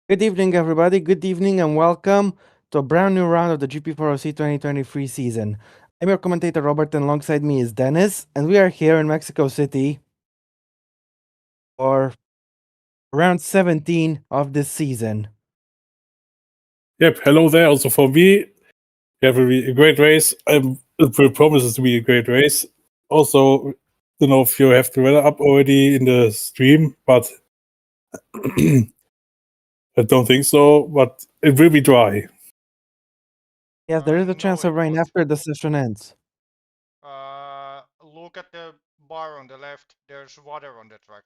Good evening, everybody. Good evening, and welcome to a brand new round of the GP4 OC 2023 season. I'm your commentator, Robert, and alongside me is Dennis, and we are here in Mexico City for round 17 of this season. Yep, hello there. Also for me, it will be a great race. It promises to be a great race. Also, don't know if you have the weather up already in the stream, but I don't think so. But it will be dry. Yes, there is a No, chance it of rain won't. after the session ends. Look at the bar on the left. There's water on the track.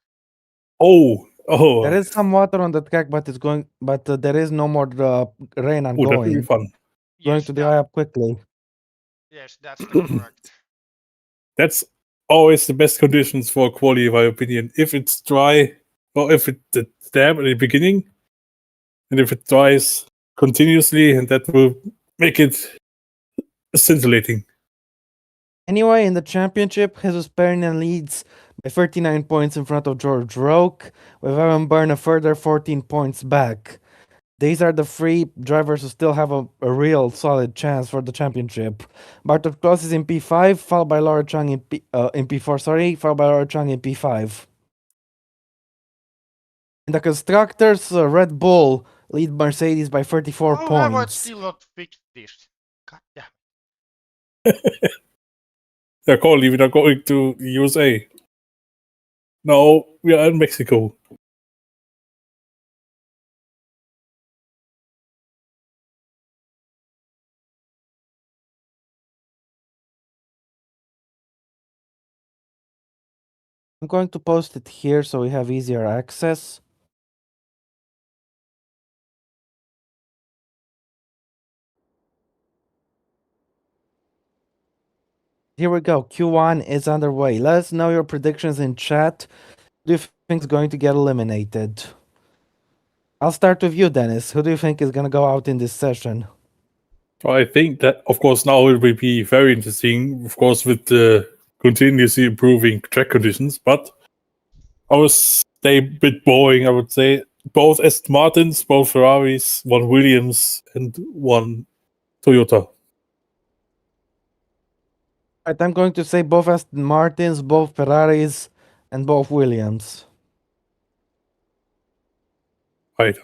There is some water on the track, but there is no more rain That will be ongoing. fun. Going Yes, to dry up quickly. yes, that's the correct. That's always the best conditions for quality, in my opinion. If it's dry, or if it's damp at the beginning, and if it dries continuously, and that will make it scintillating. Anyway, in the championship, Jesus Pernian leads by 39 points in front of George Roque, with Evan Byrne a further 14 points back. These are the three drivers who still have a real solid chance for the championship. Bartosz Kloss is in P5, followed by Laura Chang in P4, followed by Laura Chang in P5. In the constructors, Red Bull lead Mercedes by 34 How have I points. still not fixed this? God damn. They're calling, we are going to the USA. No, we are in Mexico. I'm going to post it here so we have easier access. Here we go. Q1 is underway. Let us know your predictions in chat. Who do you think is going to get eliminated? I'll start with you, Dennis. Who do you think is going to go out in this session? I think that, of course, now it will be very interesting, of course, with the continuously improving track conditions, but I will stay a bit boring, I would say. Both Aston Martins, both Ferraris, one Williams, and one Toyota. Right, I'm going to say both Aston Martins, both Ferraris, and both Williams. Right.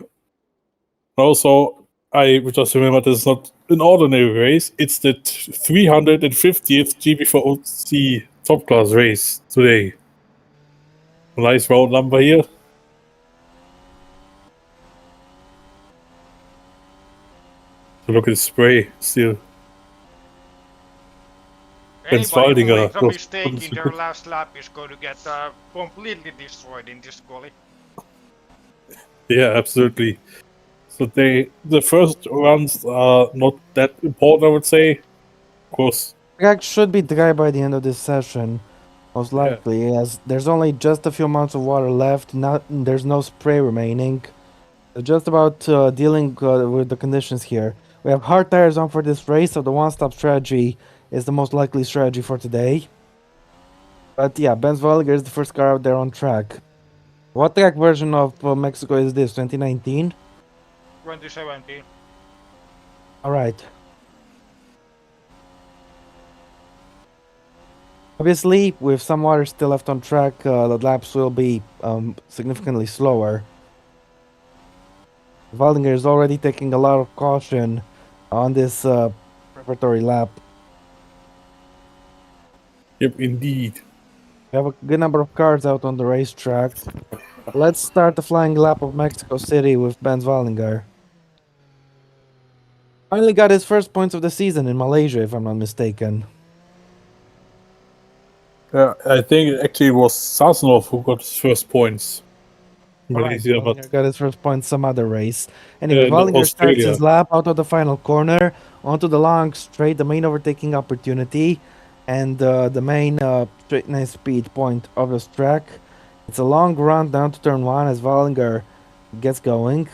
Also, I just remember this is not an ordinary race, it's the 350th GP4C top class race today. A nice round number here. Look at the spray still. Anybody who makes a goes mistake in their last lap is going to get completely destroyed in this quali. Yeah, absolutely. So the first runs are not that important, I would say. Of course. Track should be dry by the end of this session, most likely, as there's only just a few amounts of water left. There's no spray remaining. Just about dealing with the conditions here. We have hard tires on for this race, so the one-stop strategy is the most likely strategy for today. But yeah, Benz Volger is the first car out there on track. What track version of Mexico is this? 2019? 2017. Alright. Obviously, with some water still left on track, the laps will be significantly slower. Waldinger is already taking a lot of caution on this preparatory lap. Yep, indeed. We have a good number of cars out on the racetrack. Let's start the flying lap of Mexico City with Benz Waldinger. Finally got his first points of the season in Malaysia, if I'm not mistaken. I think it actually was Sasnov who got his first points. Malaysia, but got his first points some other race. Anyway, no, Waldinger starts Australia. his lap out of the final corner, onto the long straight, the main overtaking opportunity, and the main straight line speed point of this track. It's a long run down to turn 1 as Waldinger gets going.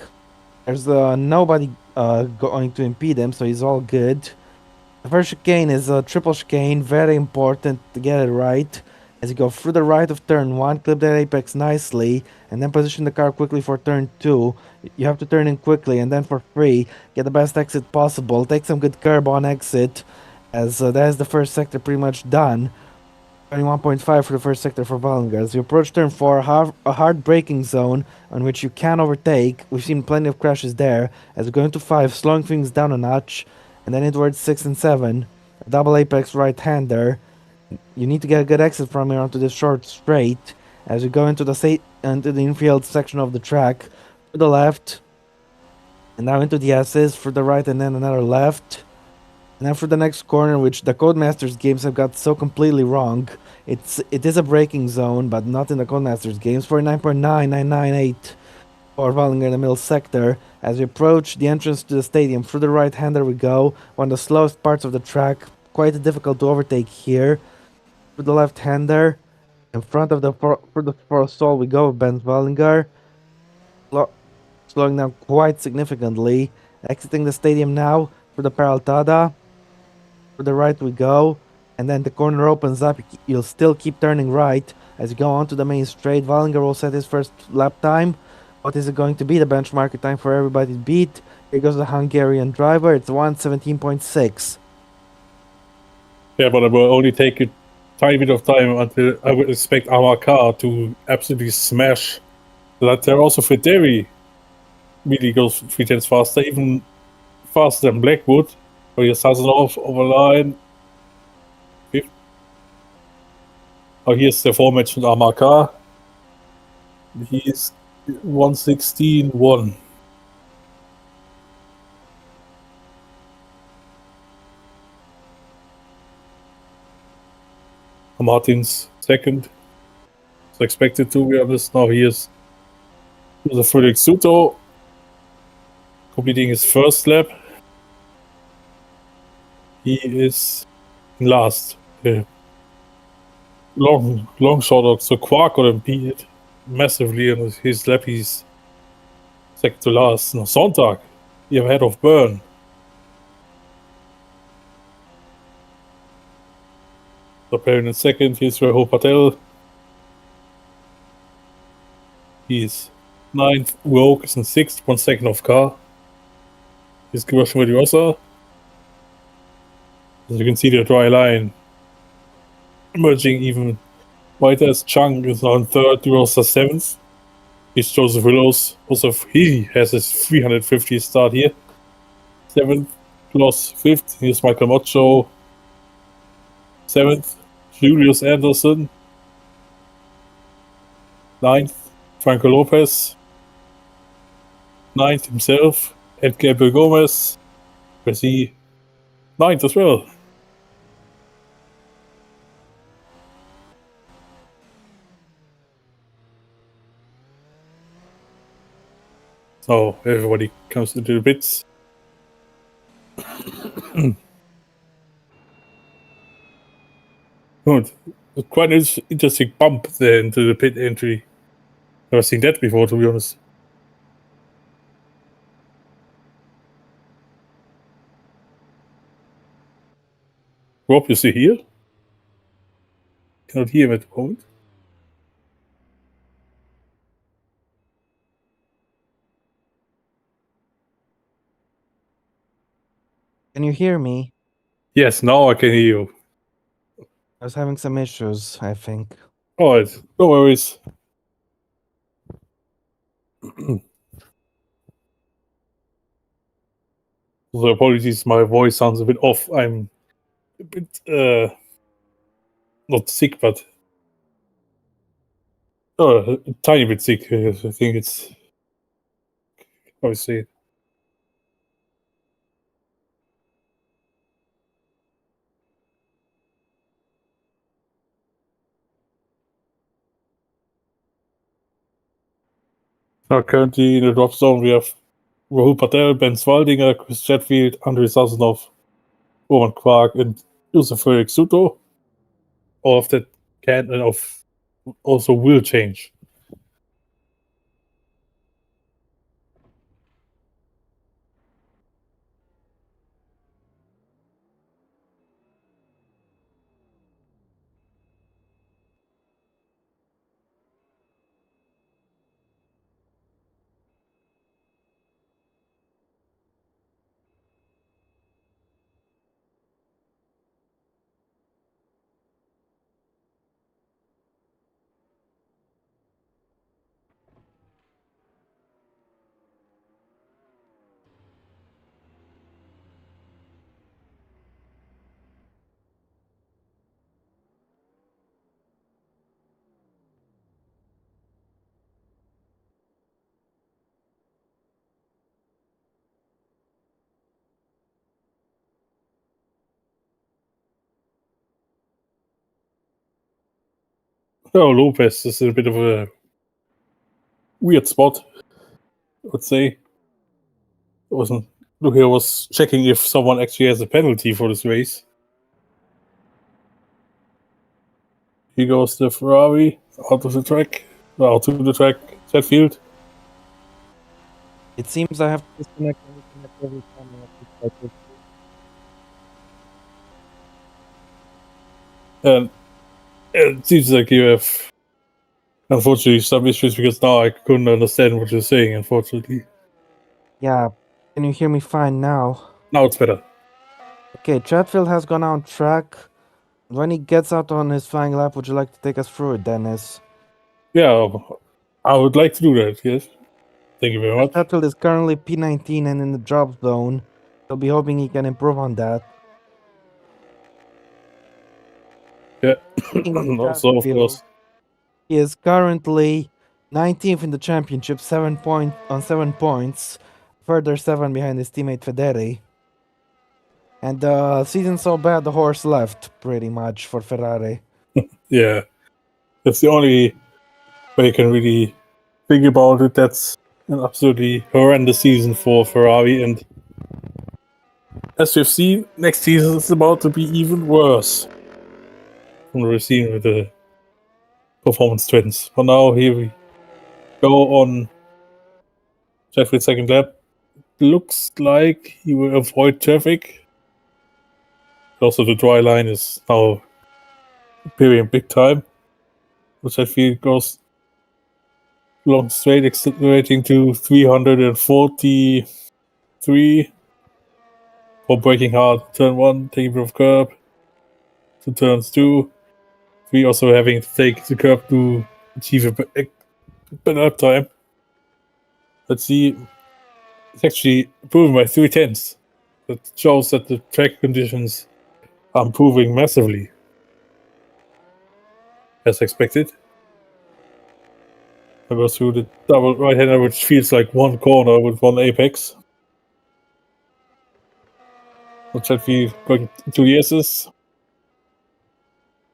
There's nobody going to impede him, so he's all good. The first chicane is a triple chicane, very important to get it right. As you go through the right of turn 1, clip that apex nicely, and then position the car quickly for turn 2. You have to turn in quickly, and then for free, get the best exit possible. Take some good curb on exit, as that is the first sector pretty much done. 21.5 for the first sector for Wallinger. As you approach turn 4, a hard braking zone on which you can overtake. We've seen plenty of crashes there. As we go into 5, slowing things down a notch, and then in towards 6 and 7, a double apex right-hander. You need to get a good exit from here onto this short straight as you go into the infield section of the track. To the left, and now into the S's, for the right, and then another left. And then for the next corner, which the Codemasters games have got so completely wrong. It is a braking zone, but not in the Codemasters games. 49.9998 for Wallinger in the middle sector. As we approach the entrance to the stadium, through the right-hander we go. One of the slowest parts of the track. Quite difficult to overtake here. For the left-hander, in front of the for stall we go with Ben Wallinger, slowing down quite significantly. Exiting the stadium now for the Peraltada. For the right we go, and then the corner opens up. You'll still keep turning right as you go onto the main straight. Wallinger will set his first lap time. What is it going to be? The benchmark time for everybody to beat. Here goes the Hungarian driver. It's 1:17.6. Yeah, but it will only take a tiny bit of time until I would expect our car to absolutely smash. That there also Federi really goes 3 tenths faster, even faster than Blackwood. So he starts off over line. Oh, here's the aforementioned Amar car. He's 1:16.1. Martin's second. It's expected to be honest. Now here's the Felix Suto completing his first lap. He is in last. Long shot out. So Quark got impeded massively on his lap. He's second to last. No, Sonntag, you're ahead of Byrne. So Perrin in second. Here's Rahul Patel. He's ninth. Rogue is in sixth. 1 second off car. Here's Kiyoshi Mediosa. As you can see, the dry line emerging even wider as Chung is now in third. Rosa seventh. Here's Joseph Willows. Also, he has his 350th start here. Seventh. Klaus fifth. Here's Michael Mocho. Seventh. Julius Anderson. Ninth. Franco Lopez. Ninth himself. And Gabriel Gomez. Where's he? Ninth as well. So everybody comes into the pits. Good. Quite an interesting bump there into the pit entry. Never seen that before, to be honest. Rob, you see here? Cannot hear him at the moment. Can you hear me? Yes, now I can hear you. I was having some issues, I think. Alright, no worries. So apologies, my voice sounds a bit off. I'm a bit, not sick, but a tiny bit sick. I think it's, how I say it. Now currently in the drop zone we have Rahul Patel, Ben Swaldinger, Chris Chatfield, Andrei Sazonov, Roman Quark, and Josef Felix Suto. All of that can and also will change. Oh, Lopez is in a bit of a weird spot, I would say. I was checking if someone actually has a penalty for this race. Here goes the Ferrari out of the track, out to the track, Sheffield. It seems I have to disconnect and reconnect every time I have to type it. And it seems like you have, unfortunately, some issues because now I couldn't understand what you're saying, unfortunately. Yeah, can you hear me fine now? Now it's better. Okay, Chatfield has gone on track. When he gets out on his flying lap, would you like to take us through it, Dennis? Yeah, I would like to do that, yes. Thank you very much. Chatfield is currently P19 and in the drop zone. He'll be hoping he can improve on that. Yeah, Speaking of also, of Chatfield, course. he is currently 19th in the championship, 7 points, further 7 behind his teammate Federi. And the season's so bad, the horse left pretty much for Ferrari. Yeah, that's the only way you can really think about it. That's an absolutely horrendous season for Ferrari, and as we've seen, next season is about to be even worse from what we've seen with the performance twins. For now, here we go on Sheffield's second lap. Looks like he will avoid traffic. Also, the dry line is now appearing big time. Sheffield goes long straight, accelerating to 343 for braking hard. Turn 1, taking a bit of curb. To turns 2, 3 also having to take the curb to achieve a better lap time. Let's see. It's actually improving by 3/10. That shows that the track conditions are improving massively, as expected. I go through the double right-hander, which feels like one corner with one apex. Which should be going to the S's.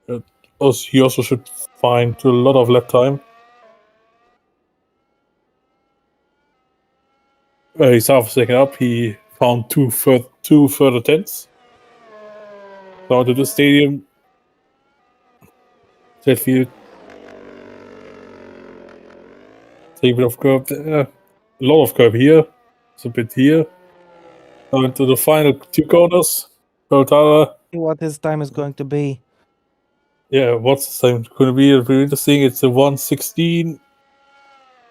He also should find a lot of lap time. He's half a second up. He found two further tenths. Down to the stadium. Sheffield. Take a bit of curb there. A lot of curb here. It's a bit here. Now into the final 2 corners. Bertala. See what his time is going to be. Yeah, what's the time going to be? It'll be interesting. It's a 1:16.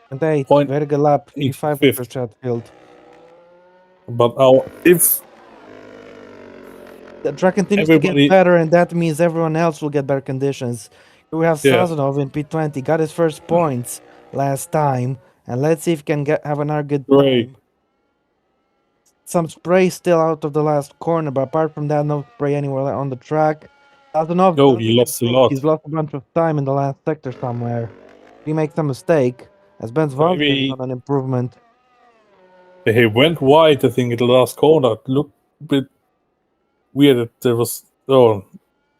And 8, Point very good lap, 85 fifth. for Chatfield. But now, if The track continues to get better, and that means everyone else will get better conditions. Here we have Sazonov in P20, got his first points last time, and let's see if he can have another good time. Some spray still out of the last corner, but apart from that, no spray anywhere on the track. Sazonov, he lost a lot. He's lost a bunch of time in the last sector somewhere. He makes a mistake, as Ben's Vosger is on an improvement. He went wide, I think, in the last corner. It looked a bit weird that there was... Oh,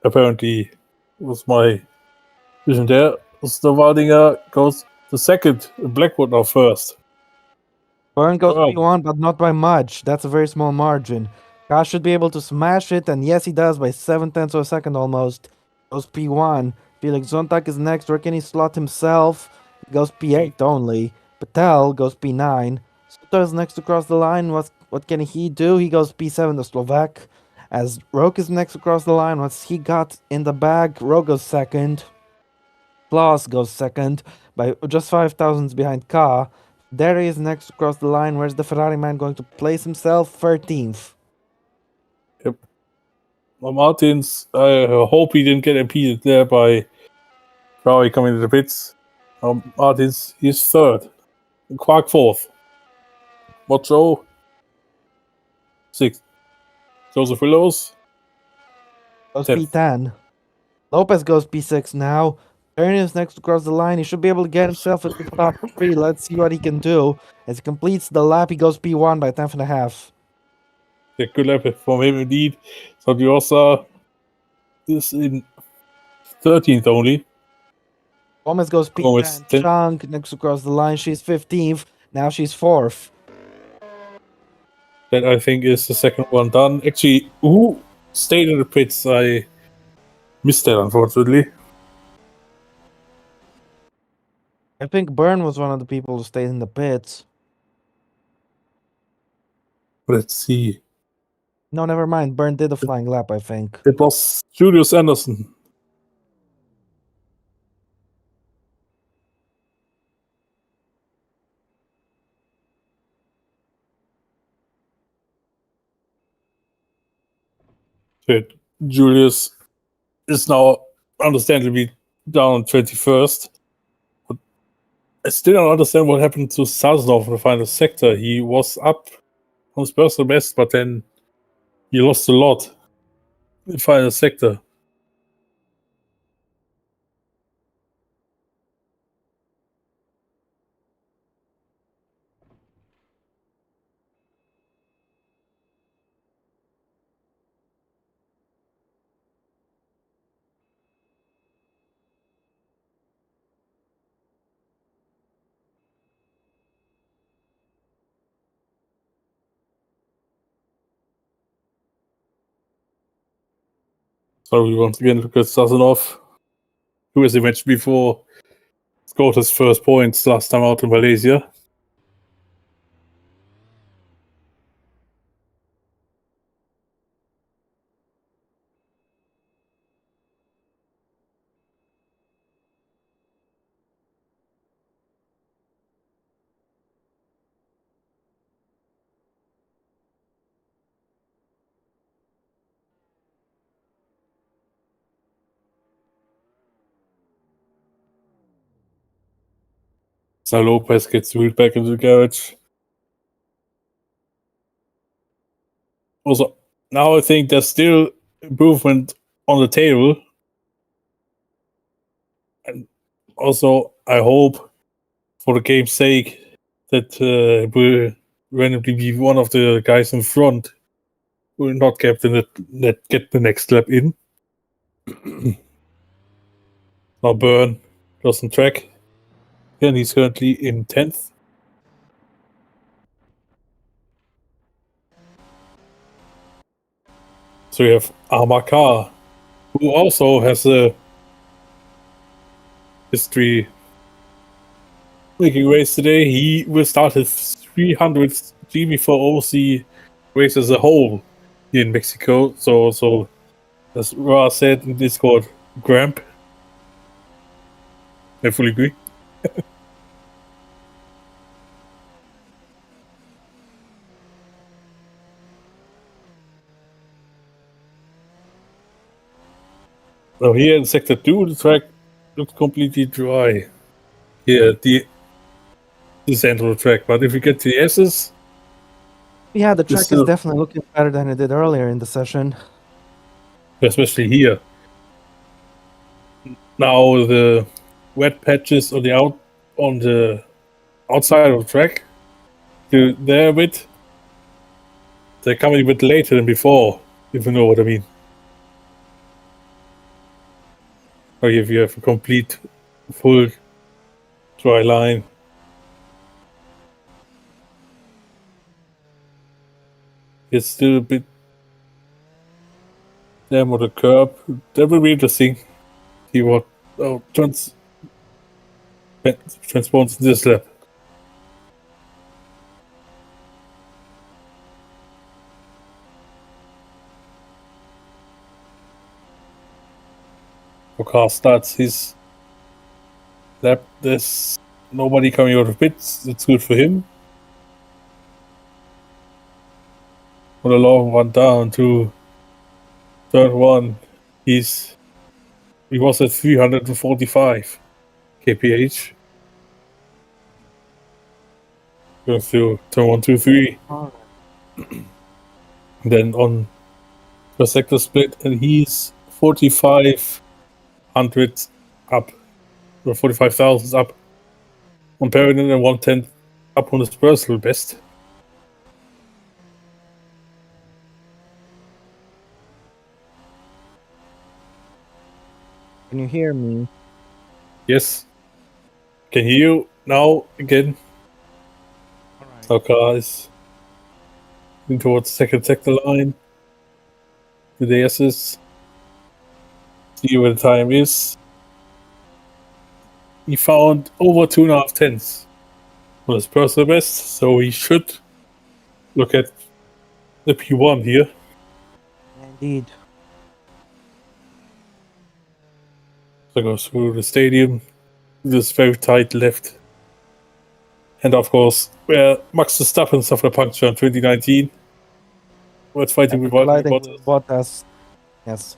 apparently was my vision there. Stavanger goes to second. Blackwood now first. Byrne goes P1, but not by much. That's a very small margin. Gosh should be able to smash it, and yes, he does by 7/10 of a second almost. Goes P1. Felix Zontak is next. Where can he slot himself? He goes P8 only. Patel goes P9. Suter is next to cross the line. What can he do? He goes P7, the Slovak. As Roke is next to cross the line, what's he got in the bag? Roke goes second. Klaus goes second by just 5 thousandths behind Ka. There he is next across the line. Where's the Ferrari man going to place himself? 13th. Yep. Well, Martins, I hope he didn't get impeded there by Ferrari coming to the pits. Martins, he's third. Quark fourth. Mocho, sixth. Joseph Willows goes P10. Lopez goes P6 now. Ernie is next across the line. He should be able to get himself at the top 3. Let's see what he can do. As he completes the lap, he goes P1 by 10th and a half. Yeah, good lap from him indeed. Sadiosa is in 13th only. Gomez goes P10. Gomez 10. Chang next across the line. She's 15th. Now she's 4th. That I think is the second one done. Actually, who stayed in the pits? I missed that, unfortunately. I think Byrne was one of the people who stayed in the pits. Let's see. No, never mind. Byrne did a flying lap, I think. It was Julius Anderson. That Julius is now understandably down 21st. But I still don't understand what happened to Sazonov in the final sector. He was up on his personal best, but then he lost a lot in the final sector. So we once again look at Sazonov, who, as I mentioned before, scored his first points last time out in Malaysia. So Lopez gets wheeled back into the garage. Also, now I think there's still improvement on the table. And also, I hope, for the game's sake, that will randomly be one of the guys in front who will not get the next lap in. Now Byrne doesn't track. And he's currently in 10th. So we have Amakar, who also has a history making race today. He will start his 300th GP4 OC race as a whole here in Mexico. So as Ra said in Discord, Gramp. I fully agree. Now here in Sector 2, the track looks completely dry. Here, the central track. But if you get to the S's, Yeah, the track is still- definitely looking better than it did earlier in the session. especially here. Now the wet patches on the outside of the track, they're coming a bit later than before, if you know what I mean. Or if you have a complete full dry line. It's still a bit damn on the curb. That will be interesting. See what transpons this lap. Car starts his lap. There's nobody coming out of pits. That's good for him. On a long one down to third one. He was at 345 kph. Going through turn 1, 2, 3. Then on the sector split, and he's 4,500 up, or 45,000 up on Perrin, and 110 up on his personal best. Can you hear me? Yes. can hear you now again. Alright. Our car is in towards second sector line. The DSs. See where the time is. He found over 2.5 tenths on his personal best, so he should look at the P1 here. Indeed. So goes through the stadium. This very tight left. And of course, where Max Verstappen suffered a puncture in 2019. Was fighting with Colliding Bottas. with Bottas. Yes.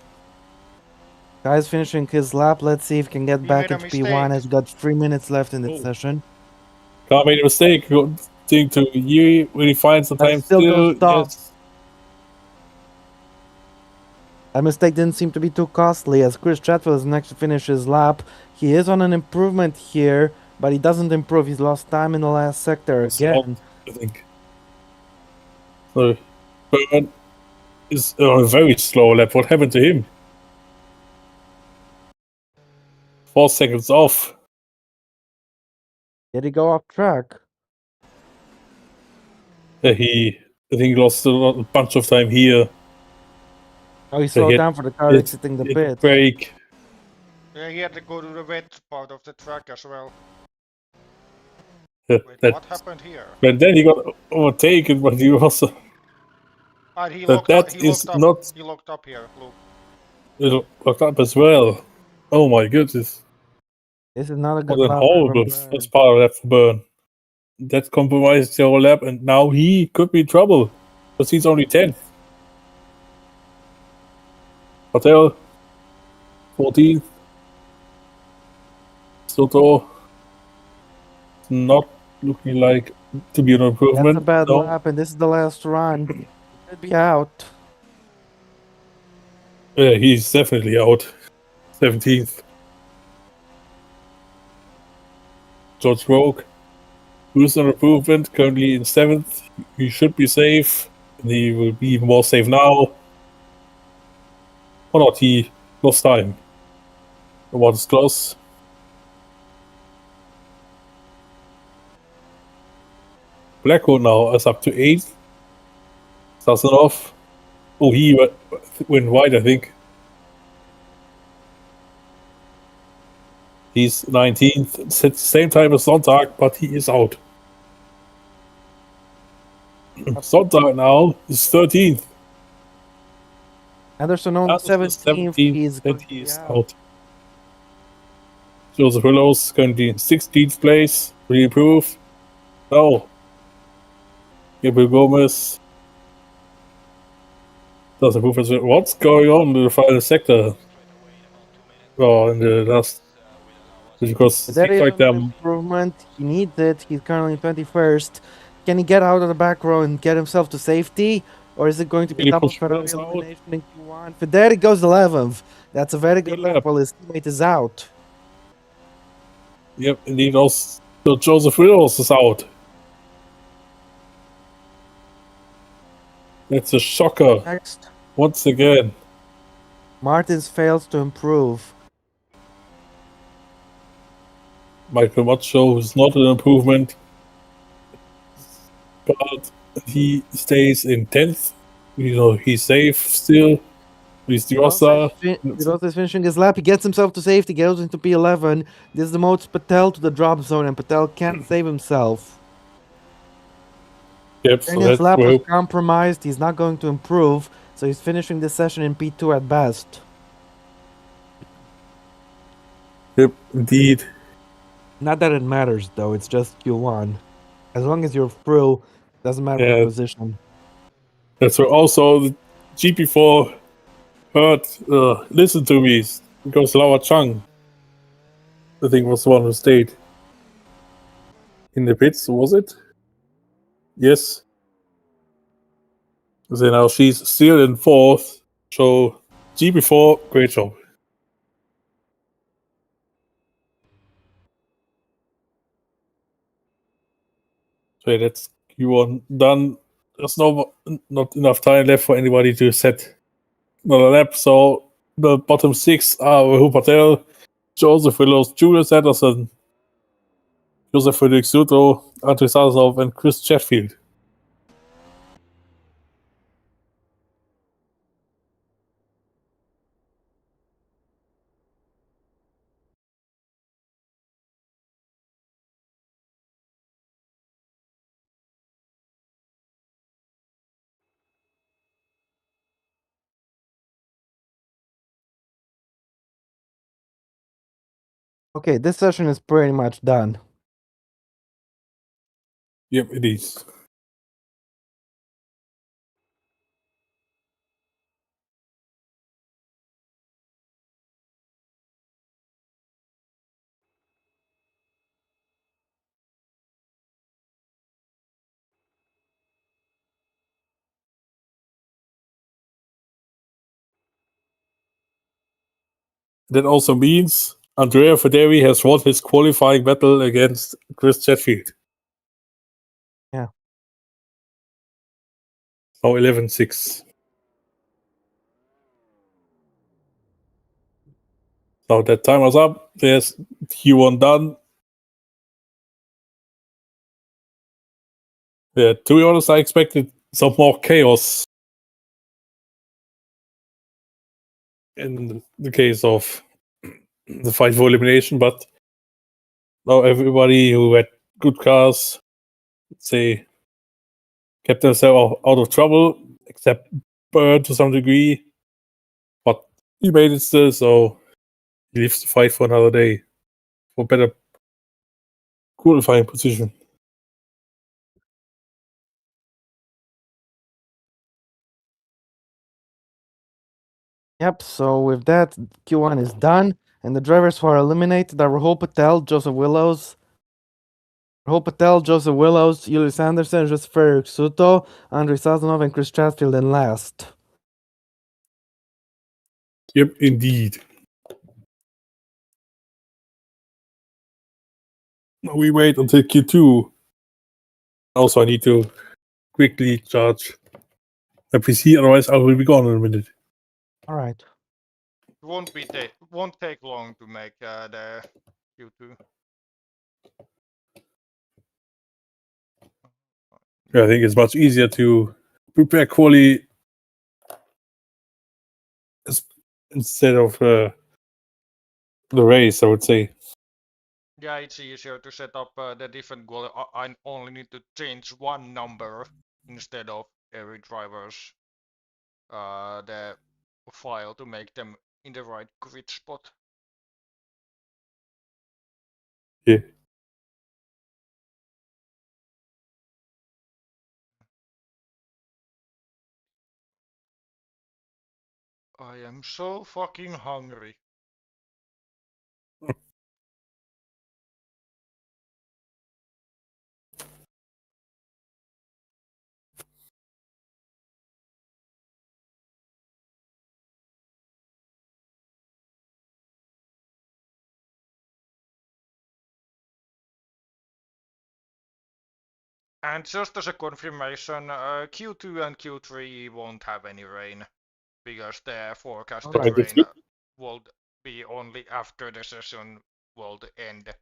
Guy's finishing his lap. Let's see if he can get He back made a into P1. mistake. He's got 3 minutes left in this Oh. session. Car made a mistake. Going to Yuri. Will he find some But time still still? goes top. Yes. That mistake didn't seem to be too costly as Chris Chatfield is next to finish his lap. He is on an improvement here, but he doesn't improve. He's lost time in the last sector again. I think. So, Byrne is on a very slow lap. What happened to him? 4 seconds off. Did he go off track? I think he lost a bunch of time here. Oh, he slowed down for the car exiting the pit. Break. Yeah, he had to go to the wet part of the track as well. Wait, what happened here? And then he got overtaken, but he was. And he But locked that is not. He locked up here, look. It locked up as well. Oh my goodness. This is not a good What a lap. horrible first part of that for Byrne. That compromised the whole lap, and now he could be in trouble. Because he's only 10th. Patel, 14th. Soto, not looking like to be an improvement. That's a bad lap, and this is the last run. He could be out. Yeah, he's definitely out. 17th. George Rogue, who's an improvement, currently in 7th. He should be safe. And he will be even more safe now. Or not, he lost time. The water's close. Blacko now is up to 8th. Starts it off. Oh, he went wide, I think. He's 19th. Same time as Sonntag, but he is out. Sonntag now is 13th. Anderson on 17th. He is out. Joseph Willows currently in 16th place. Will he improve? No. Gabriel Gomez doesn't improve as well. What's going on in the final sector? Oh, in the last. Because That is like an improvement. He needs it. He's currently 21st. Can he get out of the back row and get himself to safety? Or is it going to be double Ferrari elimination in Q1? Federi goes 11th. That's a very good lap while his teammate is out. Yep, indeed. Also, Joseph Willows is out. It's a shocker. Next. Once again. Martins fails to improve. Michael Macho is not an improvement. But he stays in 10th. You know, he's safe still. He's Diosa. Diosa is finishing his lap. He gets himself to safety, goes into P11. This demotes Patel to the drop zone, and Patel can't save himself. Yep, so his lap was compromised. He's not going to improve, so he's finishing this session in P2 at best. Yep, indeed. Not that it matters, though. It's just Q1. As long as you're through, doesn't matter the position. That's where also the GP4 heard, listen to me, because Laura Chang, I think, was the one who stayed in the pits, was it? Yes. So now she's still in 4th. So GP4, great job. So that's Q1 done. There's not enough time left for anybody to set another lap. So the bottom 6 are Rahul Patel, Joseph Willows, Julius Anderson, Joseph Frederick Soto, Andrei Sazov, and Chris Chatfield. Okay, this session is pretty much done. Yep, it is. That also means Andrea Federi has won his qualifying battle against Chris Chatfield. Yeah. Now 11-6. Now that time was up. There's Q1 done. Yeah, to be honest, I expected some more chaos in the case of the fight for elimination, but now everybody who had good cars, let's say, kept themselves out of trouble, except Bird to some degree. But he made it still, so he leaves the fight for another day for better qualifying position. Yep, so with that, Q1 is done, and the drivers who are eliminated are Rahul Patel, Joseph Willows, Julius Anderson, Joseph Frederick Soto, Andrei Sazonov, and Chris Chatfield in last. Yep, indeed. Now we wait until Q2. Also, I need to quickly charge the PC, otherwise I will be gone in a minute. All right. It won't take long to make the Q2. Yeah, I think it's much easier to prepare quali instead of the race, I would say. Yeah, it's easier to set up the different goal. I only need to change one number instead of every driver's the file to make them in the right grid spot. Yeah. I am so fucking hungry. And just as a confirmation, Q2 and Q3 won't have any rain because the forecasted Alright, that's rain good. will be only after the session will end.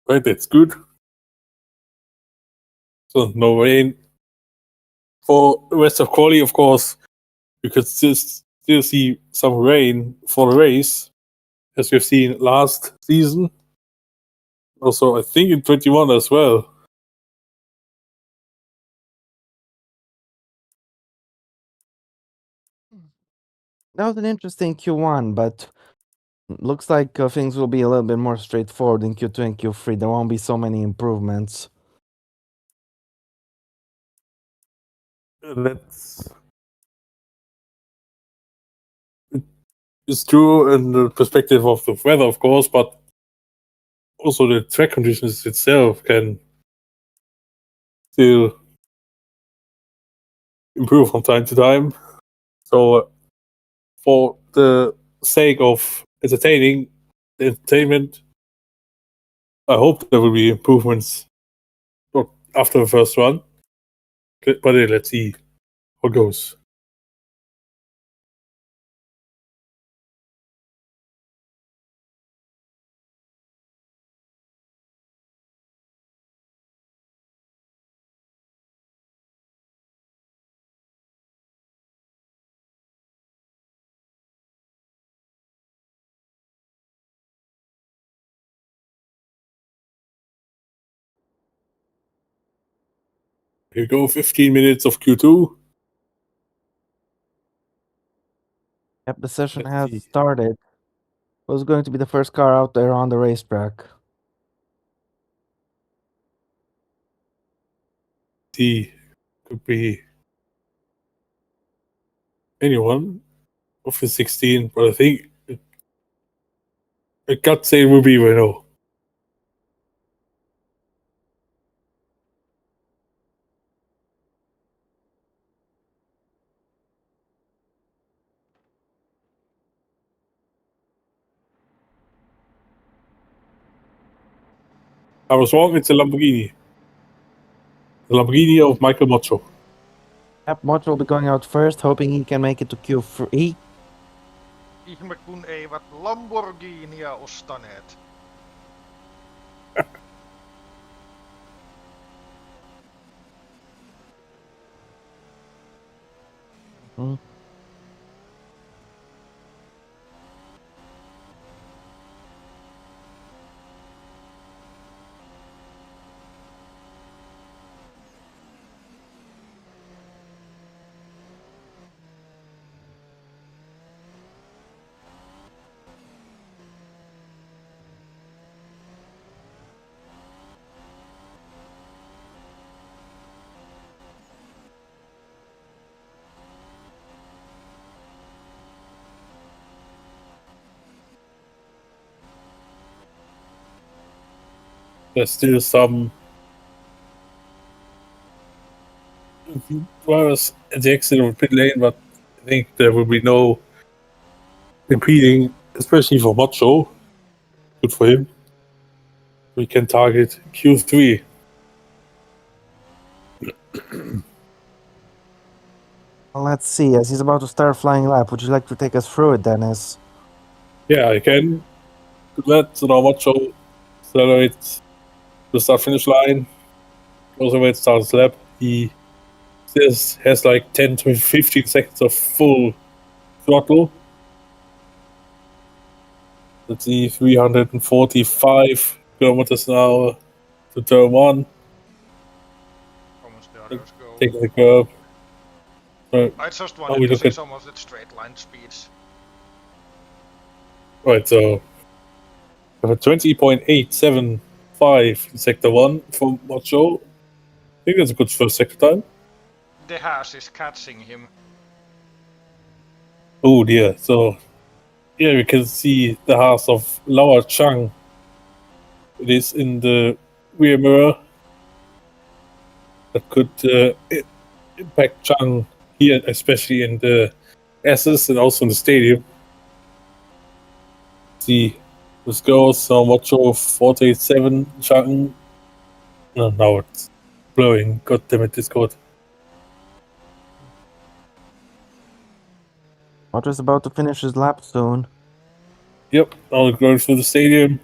Right, that's good. So no rain. For the rest of quali, of course, you could still see some rain for the race, as we've seen last season. Also, I think in 21 as well. That was an interesting Q1, but looks like things will be a little bit more straightforward in Q2 and Q3. There won't be so many improvements. That's it's true in the perspective of the weather, of course, but also the track conditions itself can still improve from time to time. So, for the sake of entertainment, I hope there will be improvements after the first run. But let's see how it goes. Here you go, 15 minutes of Q2. Yep, the session Let's has see. started. Who's going to be the first car out there on the racetrack? See, could be anyone of the 16, but I think I can't say it will be Renault. I was wrong, it's a Lamborghini. The Lamborghini of Michael Macho. Yep, Mott will be going out first, hoping he can make it to Q3. Ihme kun eivät Lamborghinia ostaneet. Mm. There's still some drivers at the exit of pit lane, but I think there will be no impeding, especially for Macho. Good for him. We can target Q3. Well, let's see, as he's about to start flying lap, would you like to take us through it, Dennis? Yeah, I can. Good lad, so now Macho accelerates the start finish line, goes away to start his lap. He has like 10 to 15 seconds of full throttle. Let's see, 345 kilometers an hour to turn 1. Almost the others go. Taking the curb. I just we wanted to look see at- some of the straight line speeds. Right, so we have a 20.875 in sector 1 for Macho. I think that's a good first sector time. The hash is catching him. Oh dear, so yeah, we can see the house of Laura Chang. It is in the rear mirror. That could impact Chang here, especially in the S's and also in the stadium. See, this goes, so Macho 487, Chang. No, now it's blowing. God damn it, Discord. Motto's about to finish his lap soon. Yep, now going through the stadium.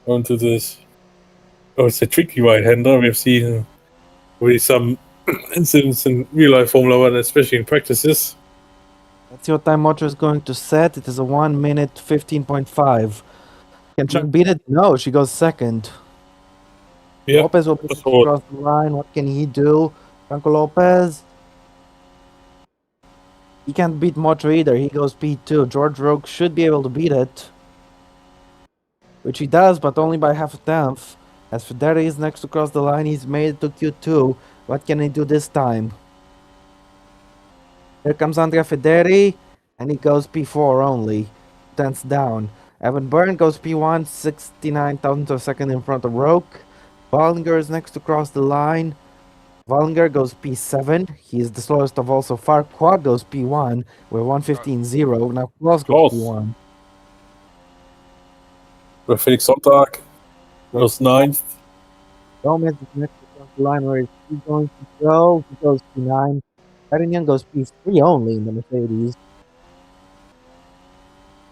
Going to this. Oh, it's a tricky right-hander. We've seen really some incidents in real life Formula 1, especially in practices. Let's see what time Motto is going to set. It is a 1 minute 15.5. Can Chuck Yep. beat it? No, she goes second. Yeah, Lopez will push that's what- across the line. What can he do? Franco Lopez. He can't beat Motto either. He goes P2. George Rogue should be able to beat it. Which he does, but only by half a tenth. As Federi is next to cross the line, he's made it to Q2. What can he do this time? Here comes Andrea Federi, and he goes P4 only. Tenths down. Evan Byrne goes P1, 69 thousandths of a second in front of Roke. Bollinger is next to cross the line. Bollinger goes P7. He is the slowest of all so far. Quad goes P1 with 115.0. Now Klaus goes Klaus. P1. Where Felix Sonntag was 9th. Gomez is next to cross the line. Where is he going to go? He goes P9. Perignon goes P3 only in the Mercedes.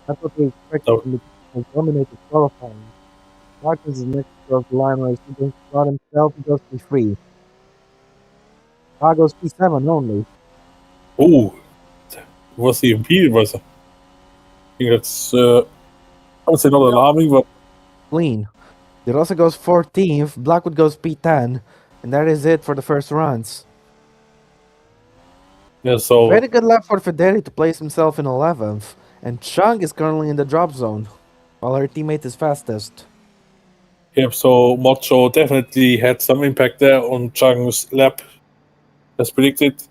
That's what we expected No. from the team who dominated qualifying. Marcus is next to cross the line. Where is he going to start himself? He goes P3. Goes P7 only. Oh, was he impeded? I think that's, I would say not alarming, but Clean. De Rosa goes 14th. Blackwood goes P10. And that is it for the first runs. Yeah, so Very good lap for Federi to place himself in 11th. And Chung is currently in the drop zone, while her teammate is fastest. yep, so Mocho definitely had some impact there on Chang's lap, as predicted.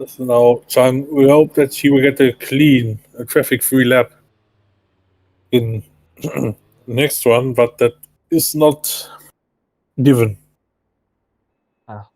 So now Chang, we hope that she will get a clean, traffic-free lap in the next one, but that is not given. Ah.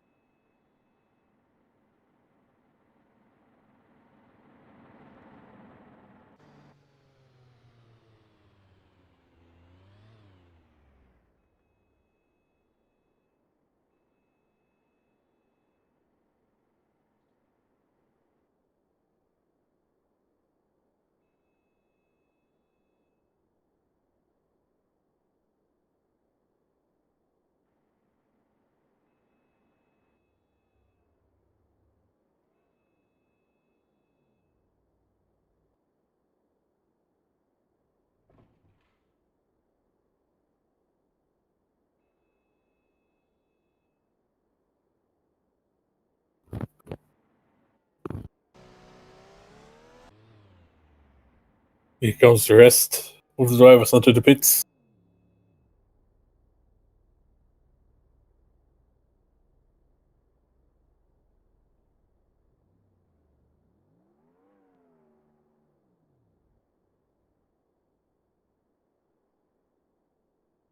Here comes the rest of the drivers onto the pits.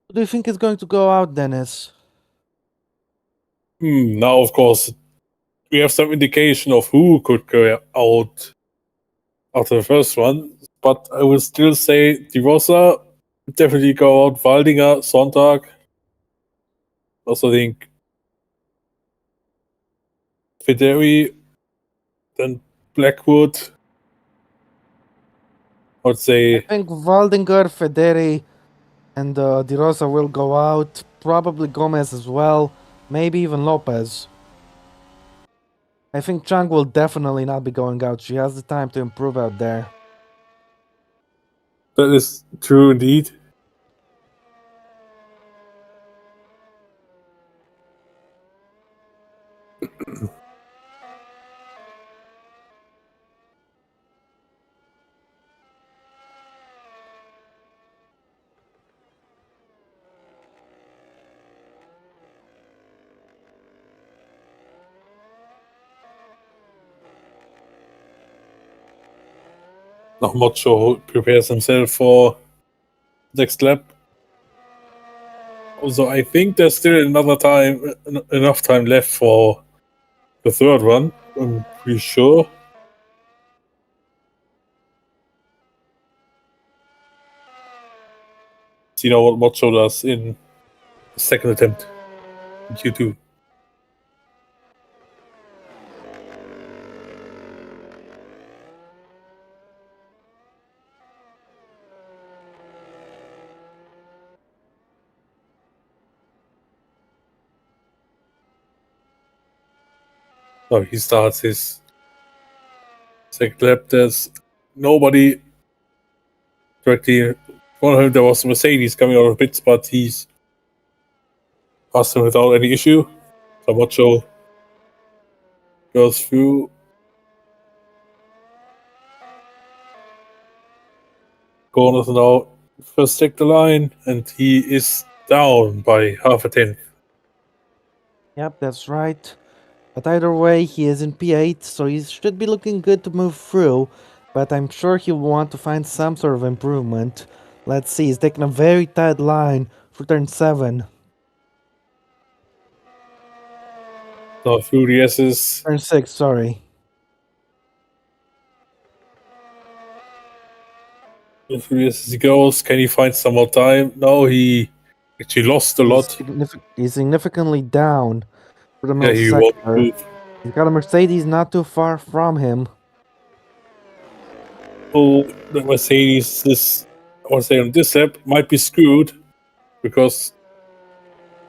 Who do you think is going to go out, Dennis? Now, of course, we have some indication of who could go out after the first one, but I would still say De Rosa definitely go out, Waldinger, Sonntag. Also think Federi, then Blackwood. I would I say think Waldinger, Federi, and De Rosa will go out. Probably Gomez as well. Maybe even Lopez. I think Chang will definitely not be going out. She has the time to improve out there. that is true indeed. Now Mocho prepares himself for next lap. Also, I think there's still enough time left for the third one. I'm pretty sure. See now what Mocho does in the second attempt in Q2. So he starts his second lap. There's nobody directly in front of him. There was Mercedes coming out of pits, but he's passed him without any issue. So Mocho goes through. Corners now. First take the line, and he is down by half a tenth. Yep, that's right. But either way, he is in P8, so he should be looking good to move through. But I'm sure he'll want to find some sort of improvement. Let's see, he's taking a very tight line for turn 7. Now through the S's. Turn 6, sorry. Through the S's he goes. Can he find some more time? No, he actually lost a lot. He's significantly down for the Yeah, middle he won't sector. move. He's got a Mercedes not too far from him. Oh, the Mercedes this I want to say on this lap might be screwed because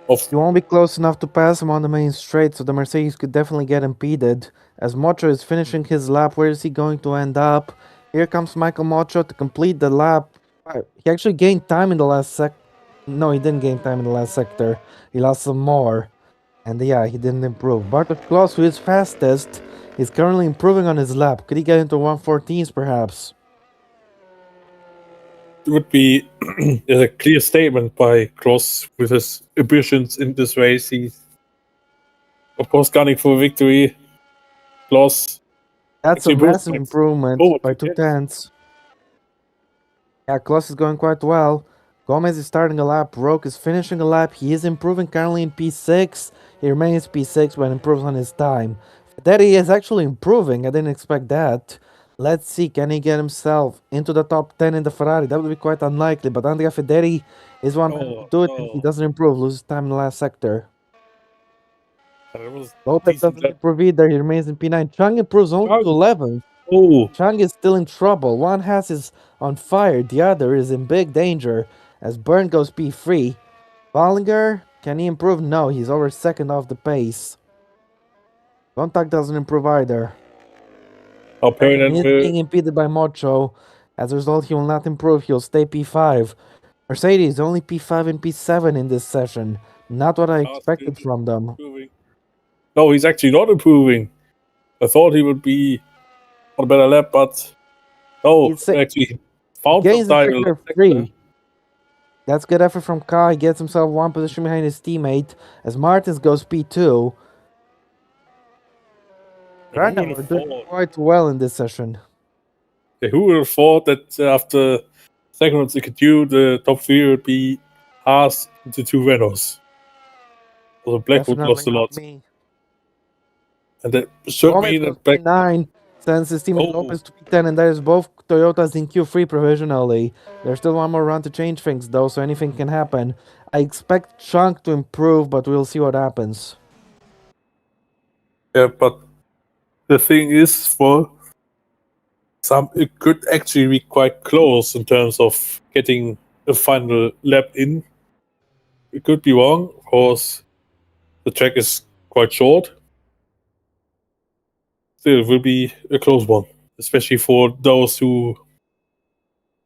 of He won't be close enough to pass him on the main straight, so the Mercedes could definitely get impeded. As Mocho is finishing his lap, where is he going to end up? Here comes Michael Mocho to complete the lap. He actually gained time in the last No, he didn't gain time in the last sector. He lost some more. And yeah, he didn't improve. Bartosz Klos, who is fastest, is currently improving on his lap. Could he get into 114s perhaps? It would be a clear statement by Cross with his ambitions in this race. He's, of course, gunning for victory. Cross That's a actually moved massive like improvement over by 2 two tenths. tenths. Yeah, Klos is going quite well. Gomez is starting a lap. Roque is finishing a lap. He is improving currently in P6. He remains P6 but improves on his time. Federi is actually improving. I didn't expect that. Let's see, can he get himself into the top 10 in the Ferrari? That would be quite unlikely, but Andrea Federi is one man who Oh, will do it and he no. doesn't improve, loses time in the last sector. That was Lopez decent doesn't lap. improve either, he remains in P9. Chung improves only to Chung. 11. Oh, Chung is still in trouble. One has is on fire, the other is in big danger as Byrne goes P3. Bollinger, can he improve? No, he's over second off the pace. Contact doesn't improve either. He apparently is being impeded by Mocho. As a result, he will not improve. He'll stay P5. Mercedes only P5 and P7 in this session. Not what I expected from them. improving. No, he's actually not improving. I thought he would be on a better lap, but no, He's actually found some gains in time in sector the sector. 3. That's good effort from Kai. He gets himself one position behind his teammate as Martins goes P2. Right now, we're doing quite well in this session. Who would have thought that after second consecutive, the top 3 would be Haas into 2 Renaults? Also, Blackwood lost a lot. Me. And that should Gomez mean goes that Black. P9, sends his teammate Lopez to P10, and there's both Toyotas in Q3 provisionally. There's still one more round to change things, though, so anything can happen. I expect Chunk to improve, but we'll see what happens. Yeah, but the thing is, for some, it could actually be quite close in terms of getting a final lap in. It could be wrong, of course. The track is quite short. Still, it will be a close one, especially for those who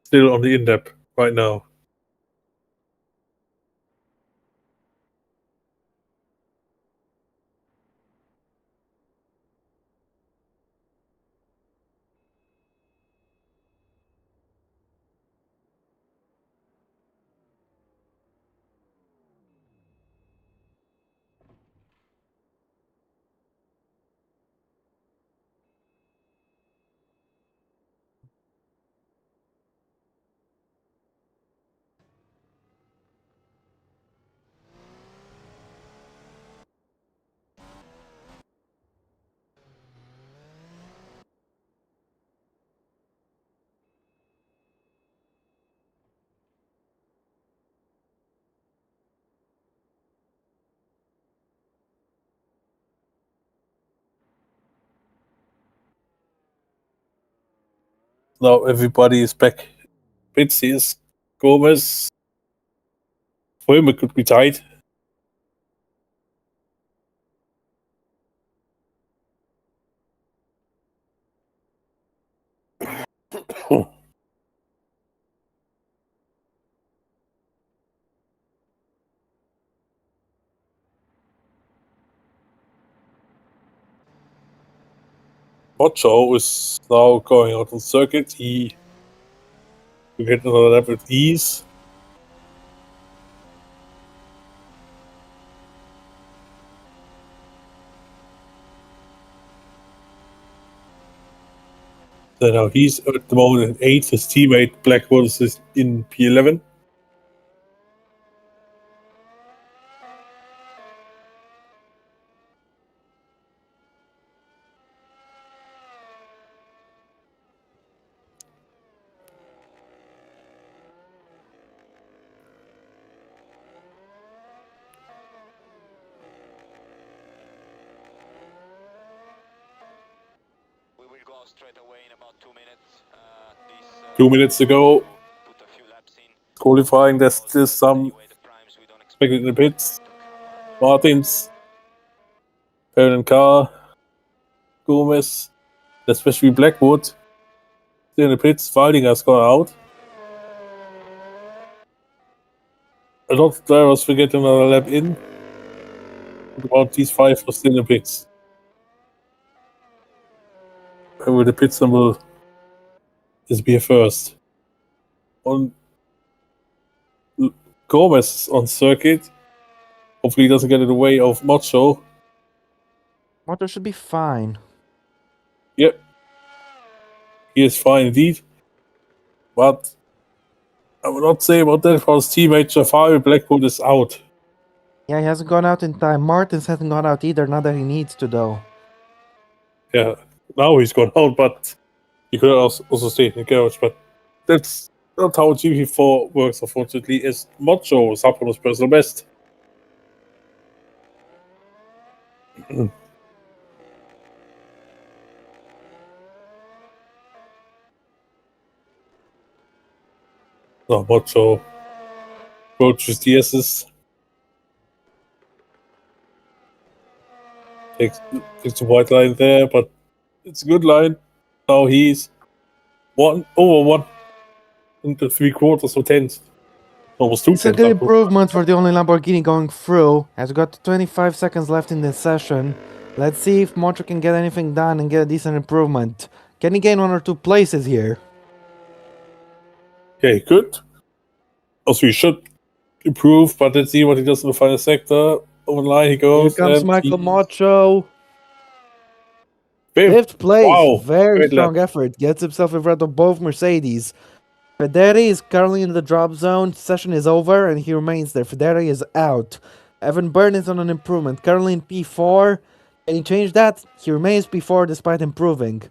still on the in-lap right now. Now everybody is back. Prix is Gomez. For him, it could be tight. Ocho is now going out on circuit. He will get another lap with ease. So now he's at the moment in 8th. His teammate Blackwood is in P11. We will go straight away in about 2 minutes. 2 minutes ago, put a few laps in. qualifying, there's still some Anyway, the primes we don't expected in the pits. Martins, Perrin Carr, Gomez, especially Blackwood, still in the pits. Waldinger has gone out. A lot of drivers will get another lap in. What about these 5 are still in the pits? Where will the pit symbol disappear first? On Gomez on circuit. Hopefully he doesn't get in the way of Macho. Motor should be fine. Yep. He is fine indeed. But I will not say about that for his teammate Jafari Blackwood is out. Yeah, he hasn't gone out in time. Martins hasn't gone out either, not that he needs to, though. Yeah, now he's gone out, but he could also stay in the garage. But that's not how GP4 works, unfortunately, as Macho is up on his personal best. No, Macho approaches the S's. Takes the white line there, but it's a good line. Now he's over 1 into 3/4 of 10. Almost 2 It's a tenths. good improvement for the only Lamborghini going through. Has got 25 seconds left in this session. Let's see if Motor can get anything done and get a decent improvement. Can he gain 1 or 2 places here? Yeah, he could. Also, he should improve, but let's see what he does in the final sector. Over the line he Here goes. comes and Michael he's Macho. fifth. 5th place. Wow, Very great strong lap. effort. Gets himself in front of both Mercedes. Federi is currently in the drop zone. Session is over and he remains there. Federi is out. Evan Byrne is on an improvement. Currently in P4. Can he change that? He remains P4 despite improving.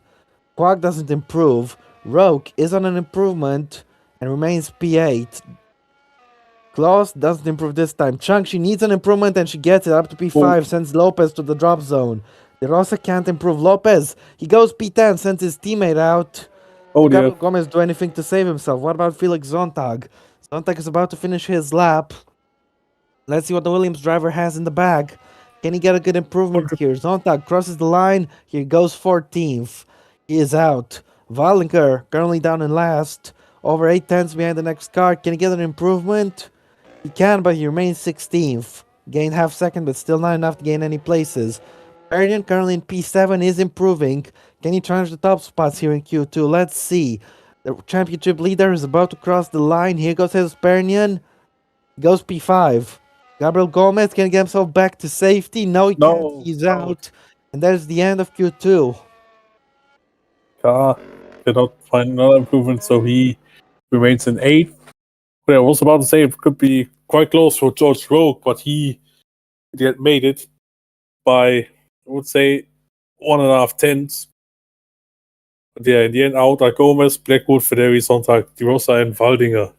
Quag doesn't improve. Roke is on an improvement and remains P8. Klaus doesn't improve this time. Chunk, she needs an improvement and she gets it up to P5, sends Lopez to the drop zone. De Rosa can't improve Lopez. He goes P10, sends his teammate out. Oh dear. Gabriel Gomez do anything to save himself. What about Felix Zontag? Zontag is about to finish his lap. Let's see what the Williams driver has in the bag. Can he get a good improvement here? Zontag crosses the line. He goes 14th. He is out. Wallinger currently down in last. Over 8 tenths behind the next car. Can he get an improvement? He can, but he remains 16th. Gained half second, but still not enough to gain any places. Pernian currently in P7 is improving. Can he challenge the top spots here in Q2? Let's see. The championship leader is about to cross the line. Here goes his Pernian. Goes P5. Gabriel Gomez can get himself back to safety. No, he can't. He's out. And that's the end of Q2. Car cannot find another improvement, so he remains in 8th. But I was about to say it could be quite close for George Roke, but he had made it by, I would say, 1.5 tenths. But yeah, in the end, out are Gomez, Blackwood, Federi, Sonntag, De Rosa, and Waldinger.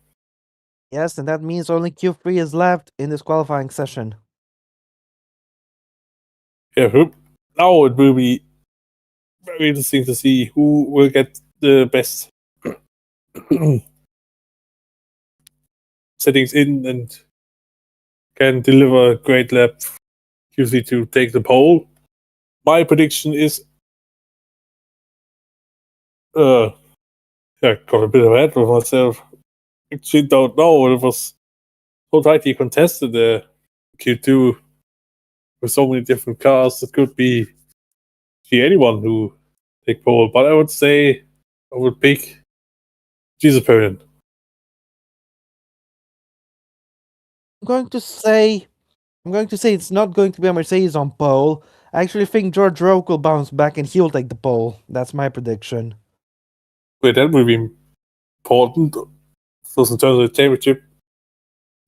Yes, and that means only Q3 is left in this qualifying session. Yeah, now it will be very interesting to see who will get the best settings in and can deliver a great lap, usually to take the pole. My prediction is got a bit ahead of myself. Actually don't know. It was so tightly contested the Q2 with so many different cars. It could be anyone who take pole, but I would say I would pick Jesus Perrin. I'm going to say it's not going to be a Mercedes on pole. I actually think George Roke will bounce back and he'll take the pole. That's my prediction. Wait, that will be important. So in terms of the championship.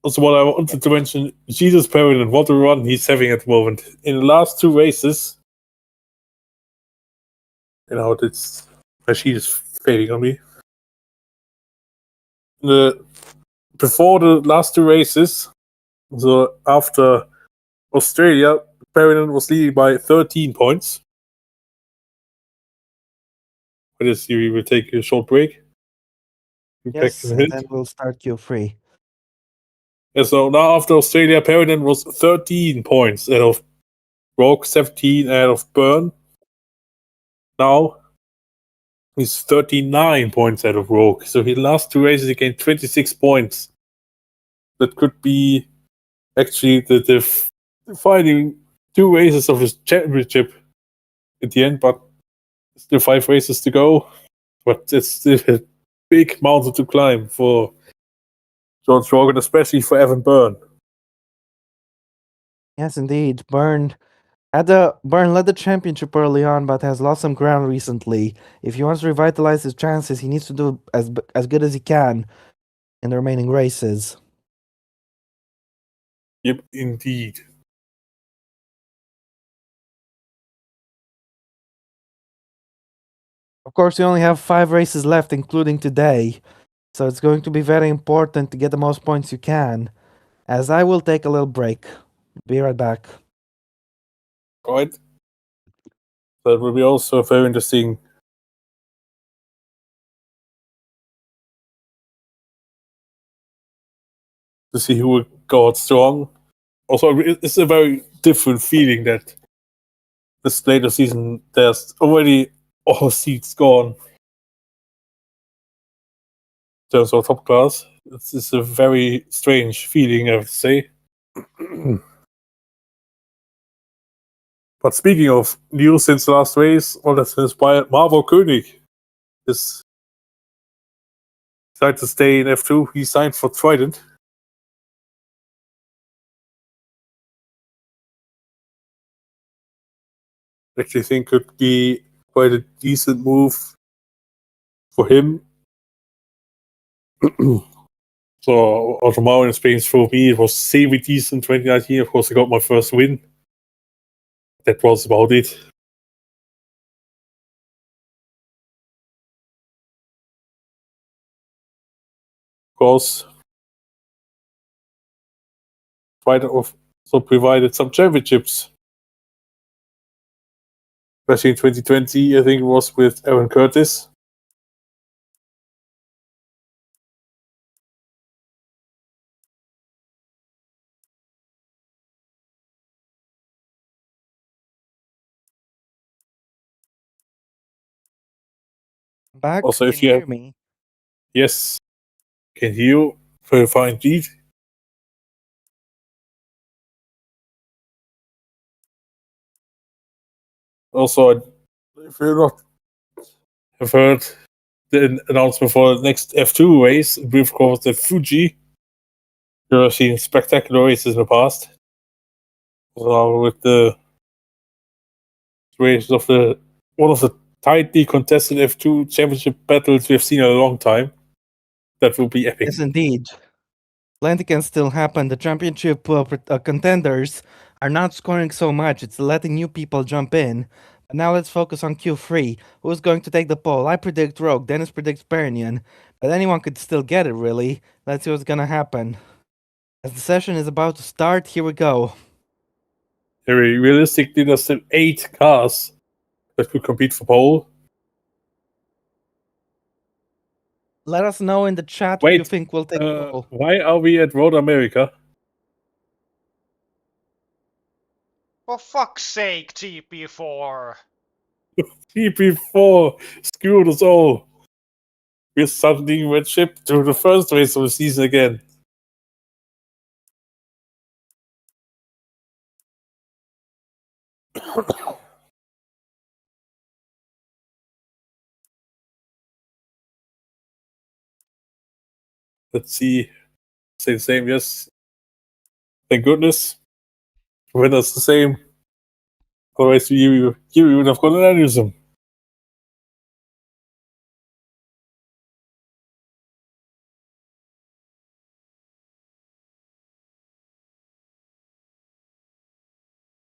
Also, what I wanted to mention, Jesus Perrin and what a run he's having at the moment. In the last 2 races, it's my sheet is fading on me. Before the last 2 races, so after Australia, Perrin was leading by 13 points. But this year we will take a short break. Yes, and then we'll start Q3. Yeah, so now after Australia, Perrin was 13 points out of Roke, 17 out of Byrne. Now he's 39 points out of Roke. So his last 2 races he gained 26 points. That could be actually the defining 2 races of the championship at the end, but still 5 races to go. But it's still a big mountain to climb for George Rogan, especially for Evan Byrne. Yes, indeed. Byrne led the championship early on, but has lost some ground recently. If he wants to revitalize his chances, he needs to do as good as he can in the remaining races. Yep, indeed. Of course, we only have 5 races left, including today, so it's going to be very important to get the most points you can. As I will take a little break. Be right back. Right? That will be also very interesting. To see who will go out strong. Also, it's a very different feeling that this later season there's already all seats gone in terms of top class. It's a very strange feeling, I have to say. But speaking of news since the last race, all that's inspired Marvo Koenig is decided to stay in F2. He signed for Trident. Actually think could be quite a decent move for him. So Automao in Spain for me, it was semi-decent 2019. Of course, I got my first win. That was about it. Of course, also provided some championships. Especially in 2020, I think it was with Aaron Curtis. Back? Also, Can if you you hear have, me? yes, can hear you very fine indeed. Also, if you not have heard the announcement for the next F2 race, we've covered the Fuji. You've seen spectacular races in the past. So with the races of one of the tightly contested F2 championship battles we've seen in a long time. That will be epic. Yes, indeed. Plenty can still happen. The championship contenders are not scoring so much. It's letting new people jump in. But now let's focus on Q3. Who's going to take the pole? I predict Rogue. Dennis predicts Pernian. But anyone could still get it, really. Let's see what's gonna happen. As the session is about to start, here we go. Very realistically, there's still 8 cars that could compete for pole. Let us know in the chat who you Wait, think will take pole. why are we at Road America? For fuck's sake, GP4! GP4 screwed us all. We're suddenly red ship to the first race of the season again. Let's see. Say the same, yes. Thank goodness. Winner's the same. Otherwise, you would have got an aneurysm.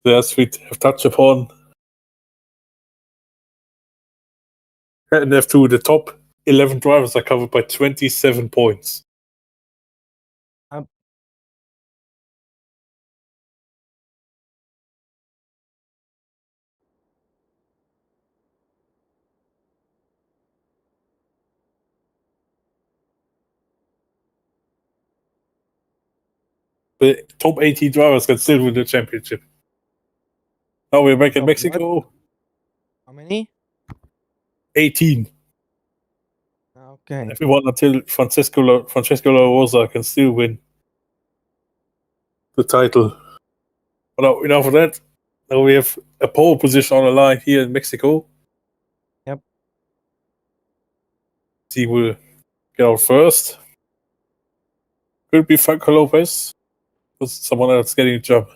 As we have touched upon, in F2, the top 11 drivers are covered by 27 points. The top 80 drivers can still win the championship. Now we're back in Oh, Mexico. what? How many? 18. Okay. Everyone until Francesco La Rosa can still win the title. But now, enough of that. Now we have a pole position on the line here in Mexico. Yep. He will get out first. Could be Franco Lopez, but someone else getting a job.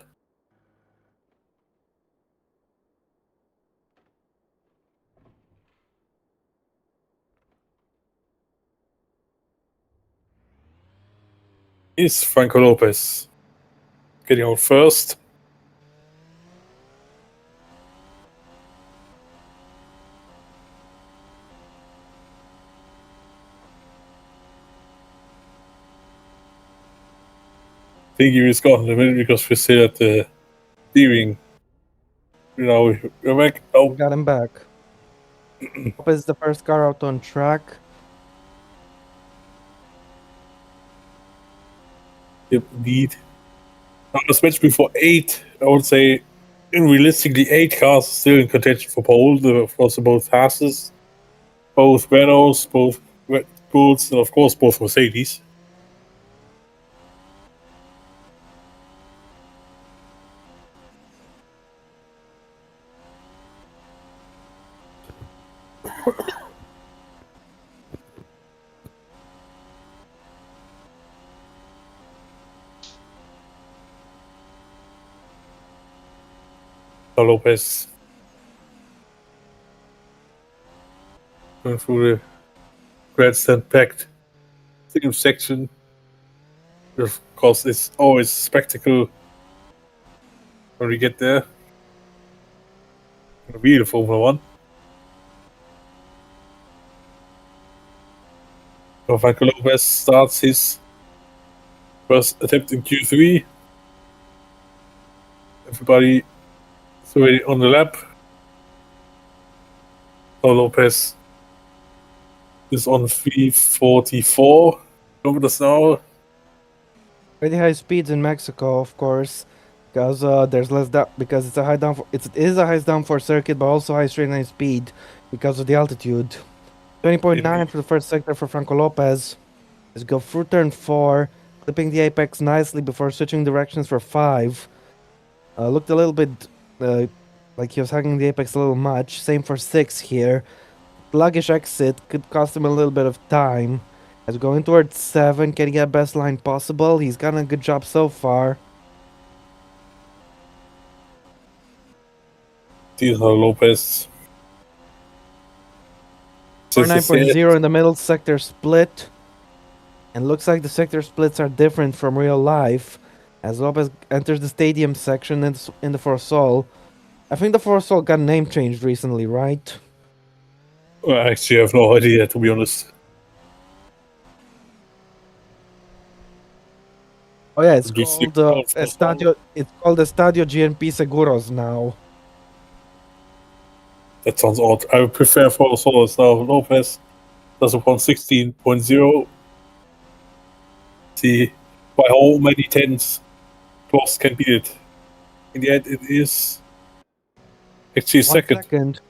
Is Franco Lopez getting out first? I think he is gone in a minute because we still at the steering. We're back. We Oh, got him back. Lopez is the first car out on track. yep, indeed. Now, as mentioned before, 8, I would say, realistically, 8 cars still in contention for pole. Of course, both Haas's, both Renaults, both Red Bulls, and of course, both Mercedes. Lopez going through the grandstand packed single section. Of course, it's always a spectacle when we get there. Gonna be the Formula One. So Franco Lopez starts his first attempt in Q3. Everybody is already on the lap. So Lopez is on 344 kilometers an hour. Pretty high speeds in Mexico, of course, because there's less because it's a high downforce. It is a high downforce circuit, but also high straight line speed because of the altitude. 20.9 for the first sector for Franco Lopez. Let's go through turn 4, clipping the apex nicely before switching directions for 5. Looked a little bit like he was hugging the apex a little much. Same for 6 here. Sluggish exit could cost him a little bit of time. As going towards 7, can he get best line possible? He's done a good job so far. Cesar Lopez. 9.0 in the middle sector split. And looks like the sector splits are different from real life. As Lopez enters the stadium section in the Forsol. I think the Forsol got name changed recently, right? Well, actually, I have no idea, to be honest. Oh yeah, it's Just called Estadio. It's called Estadio GNP Seguros now. That sounds odd. I would prefer for Solos now. Lopez does upon 16.0. See by how many tenths Kloss can beat it. In the end, it is actually second.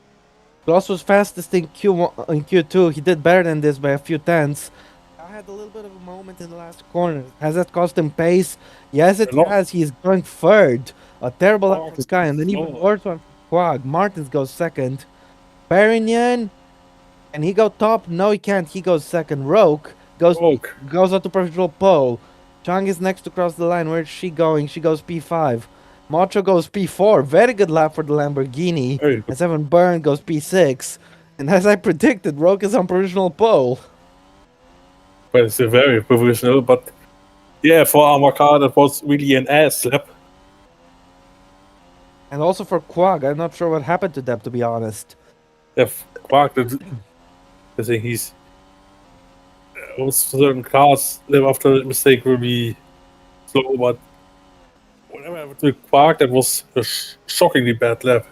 Kloss was fastest in Q1 in Q2. He did better than this by a few tenths. I had a little bit of a moment in the last corner. Has that cost him pace? Yes, it has. He's going third. A terrible lap for Sky, and then even worse one for Quag. Martins goes second. Perignon, can he go top? No, he can't. He goes second. Roke goes out to provisional pole. Chang is next to cross the line. Where's she going? She goes P5. Macho goes P4. Very good lap for the Lamborghini. And Seven Byrne goes P6. And as I predicted, Roke is on provisional pole. Well, it's a very professional, but yeah, for our car, that was really an ass lap. And also for Quag, I'm not sure what happened to them, to be honest. Yeah, Quag, I think he's certain cars live after the mistake will be slow, but whatever happened to Quag, that was a shockingly bad lap.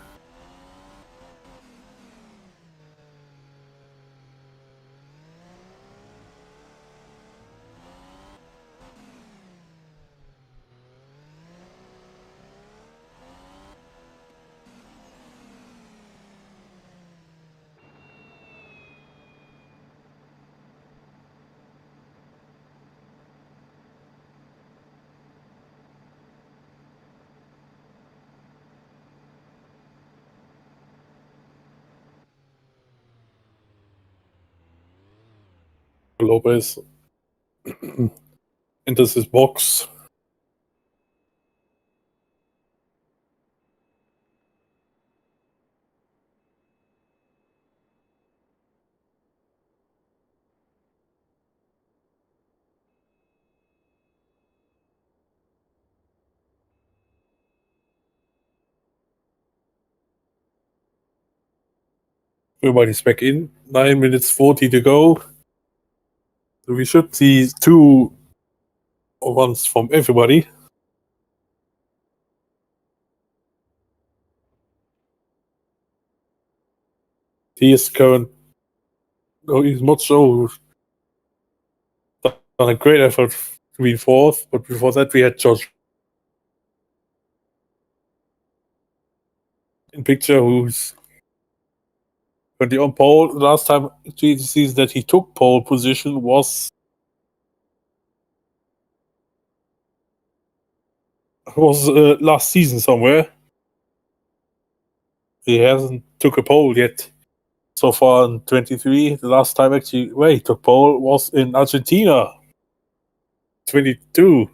Lopez enters his box. Everybody's back in. 9 minutes 40 to go. So we should see 2-1s from everybody. He is current. No, he's not so done a great effort to be fourth, but before that we had George in picture who's currently on pole. Last time GTCs that he took pole position was last season somewhere. He hasn't took a pole yet so far in 23. The last time actually where he took pole was in Argentina, 22.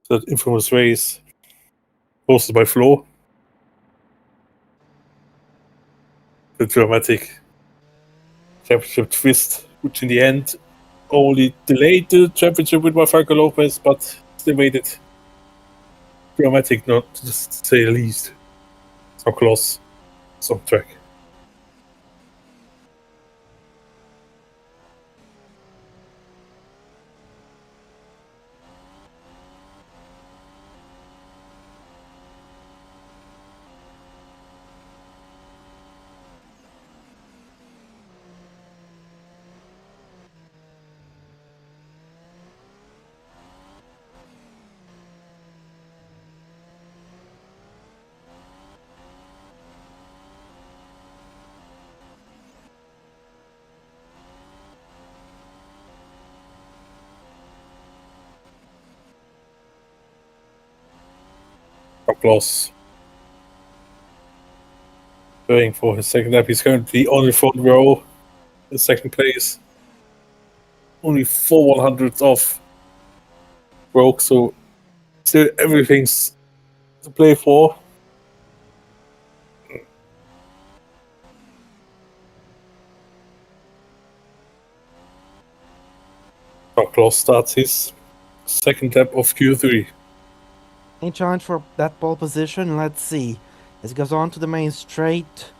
That infamous race hosted by Flo. The dramatic championship twist, which in the end only delayed the championship with Franco Lopez, but still made it dramatic, not to say the least. So close, so track. Applause. Going for his second lap. He's currently on the front row, in second place. Only 4 100ths off broke, so still everything's to play for. Klaus starts his second lap of Q3. Any challenge for that pole position? Let's see. As he goes on to the main straight,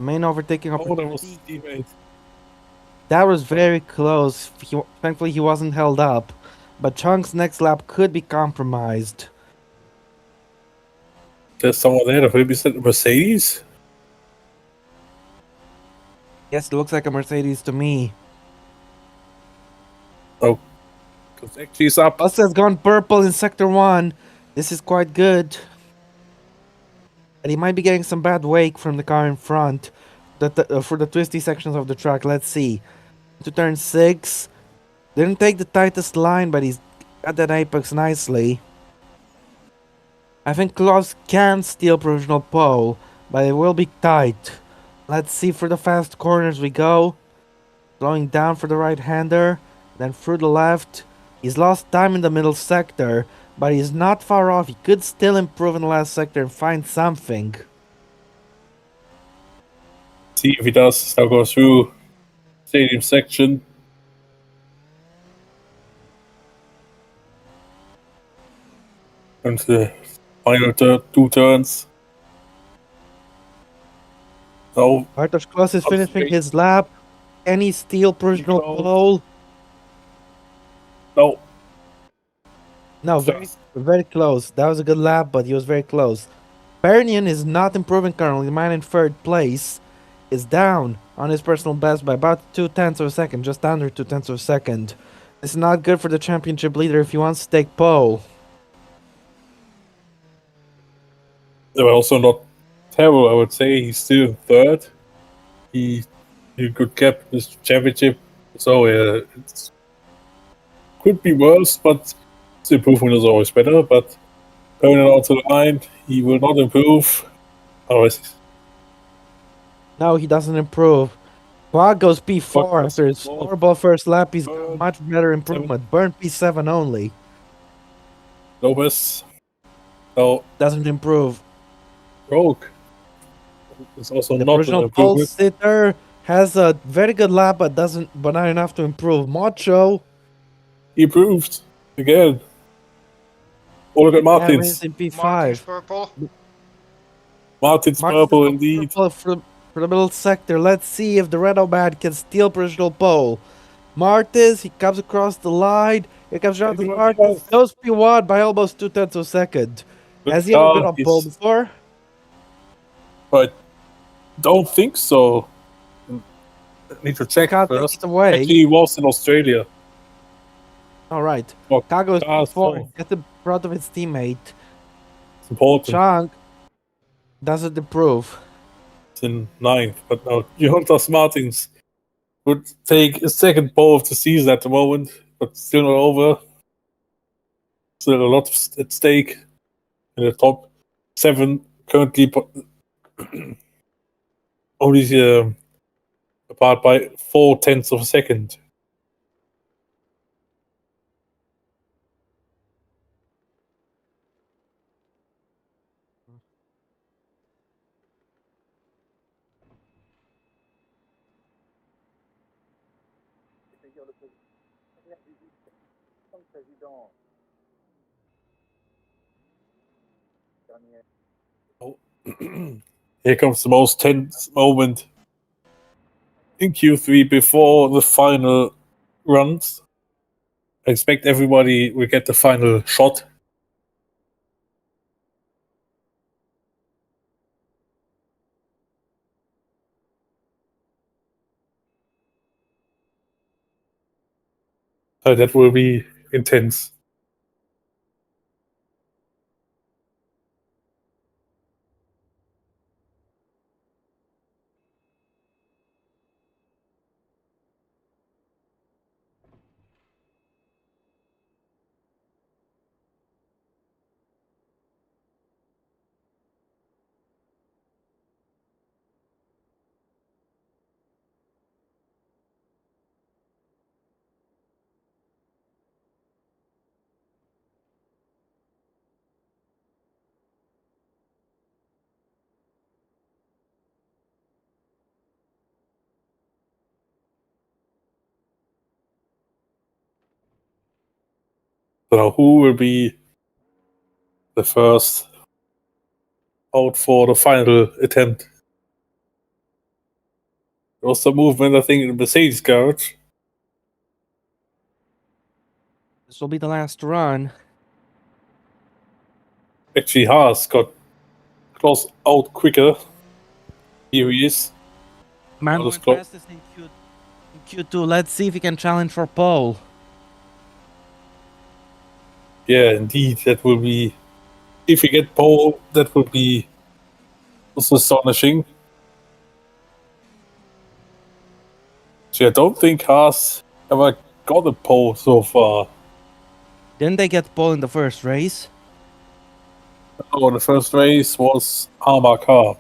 main overtaking opportunity. That was teammate. That was very close. Thankfully, he wasn't held up. But Chunk's next lap could be compromised. There's someone ahead of him. Is that a Mercedes? Yes, it looks like a Mercedes to me. Oh, because actually he's up. Bus has gone purple in Sector 1. This is quite good. And he might be getting some bad wake from the car in front for the twisty sections of the track. Let's see. To turn 6. Didn't take the tightest line, but he's got that apex nicely. I think Klaus can steal provisional pole, but it will be tight. Let's see, for the fast corners we go. Slowing down for the right-hander, then through the left. He's lost time in the middle sector, but he's not far off. He could still improve in the last sector and find something. See if he does. Now go through stadium section. And the final 2 turns. Now Bartosz Klaus is finishing his lap. Can he steal provisional pole? No. No, very close. That was a good lap, but he was very close. Pernian is not improving currently. The man in third place is down on his personal best by about 0.2 of a second, just under 0.2 of a second. It's not good for the championship leader if he wants to take pole. They were also not terrible, I would say. He's still in third. He could cap this championship, so it could be worse, but the improvement is always better. But going out to the line, he will not improve. Otherwise, No, he doesn't improve. Quad goes P4 Quad after his goes horrible first lap. He's got Burn much better improvement. Burn P7 only. Lopez. So Doesn't improve. Rogue is also The not an original pole improvement. sitter has a very good lap, but not enough to improve. Macho. He improved again. Oh, look at Yeah, Martins. wins in P5. Martin's purple. Martins purple indeed. For the middle sector. Let's see if the red Omad can steal provisional pole. Martins, he comes across the line. Here comes Jonathan Martins. Goes P1 by almost 2/10 of a second. Has he ever been on pole before? I don't think so. I need to check Can't take first. it away. Actually, he was in Australia. All right. Oh, Kago is cars P4. fourth. Get in front of his teammate. It's important. Chang doesn't improve. It's in 9th, but no. Jonas Martins would take a second pole of the season at the moment, but still not over. Still a lot at stake in the top 7 currently. Only apart by 0.4 of a second. Here comes the most tense moment in Q3 before the final runs. I expect everybody will get the final shot. That will be intense. So who will be the first out for the final attempt? There was some movement, I think, in the Mercedes garage. This will be the last run. Actually, Haas got close out quicker. Here he is. Man going fastest in Q2. Let's see if he can challenge for pole. Yeah, indeed. That will be... If we get pole, that will be also astonishing. See, I don't think Haas ever got a pole so far. Didn't they get pole in the first race? Oh, the first race was Armar Car,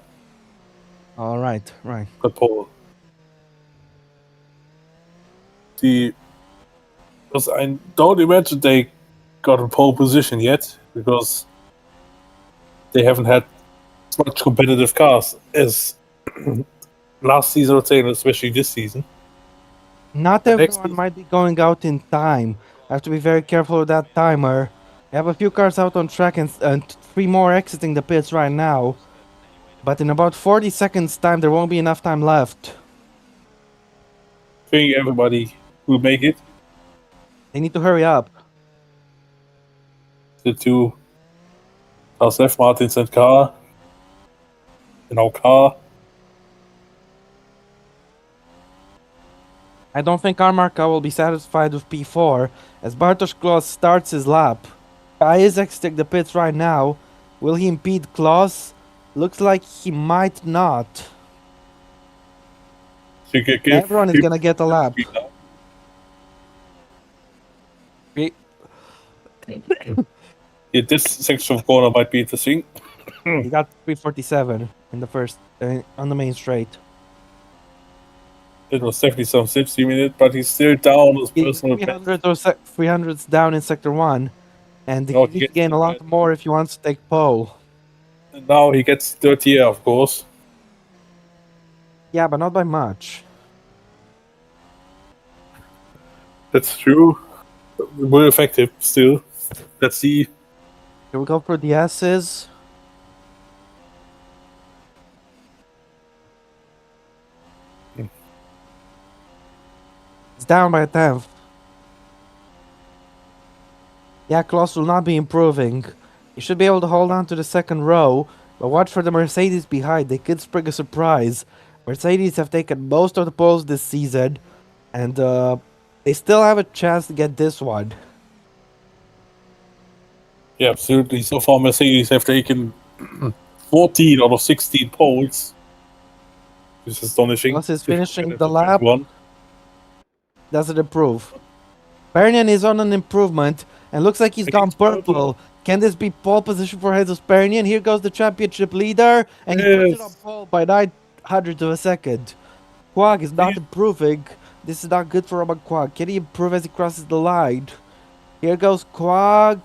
All right, right. the pole. Because I don't imagine they got a pole position yet, because they haven't had as much competitive cars as last season, I would say, and especially this season. Not The next everyone might be going out in time. I have to be very careful with that timer. We have a few cars out on track and 3 more exiting the pits right now. But in about 40 seconds time, there won't be enough time left. I think everybody will make it. They need to hurry up. The two F. Martins and Car. And our Car. I don't think Armarka will be satisfied with P4 as Bartosz Kloss starts his lap. Kai is exiting the pits right now. Will he impede Kloss? Looks like he might not. So Everyone is gonna get a lap. Yeah, this section of corner might be interesting. He got 347 in the first on the main straight. It was definitely some 60 minutes, but he's still down his He's personal best. 300 or 300s down in sector 1. And Now he he needs to gets gain the a lot red. more if he wants to take pole. And now he gets 30th, of course. Yeah, but not by much. That's true. More effective still. Let's see. Here we go for the S's. It's down by a tenth. Yeah, Klaus will not be improving. He should be able to hold on to the second row, but watch for the Mercedes behind. They could spring a surprise. Mercedes have taken most of the poles this season, and they still have a chance to get this one. Yeah, absolutely. So far, Mercedes have taken 14 out of 16 poles. This is astonishing. Klaus is If you finishing compare the them to lap. 21. Doesn't improve. Pernian is on an improvement, and looks like he's gone Against purple. Can this be pole position for Jesus Pernian? Here goes the championship leader, and he puts it on Yes. pole by 900 of a second. Quag is not He- improving. This is not good for Roman Quag. Can he improve as he crosses the line? Here goes Quag.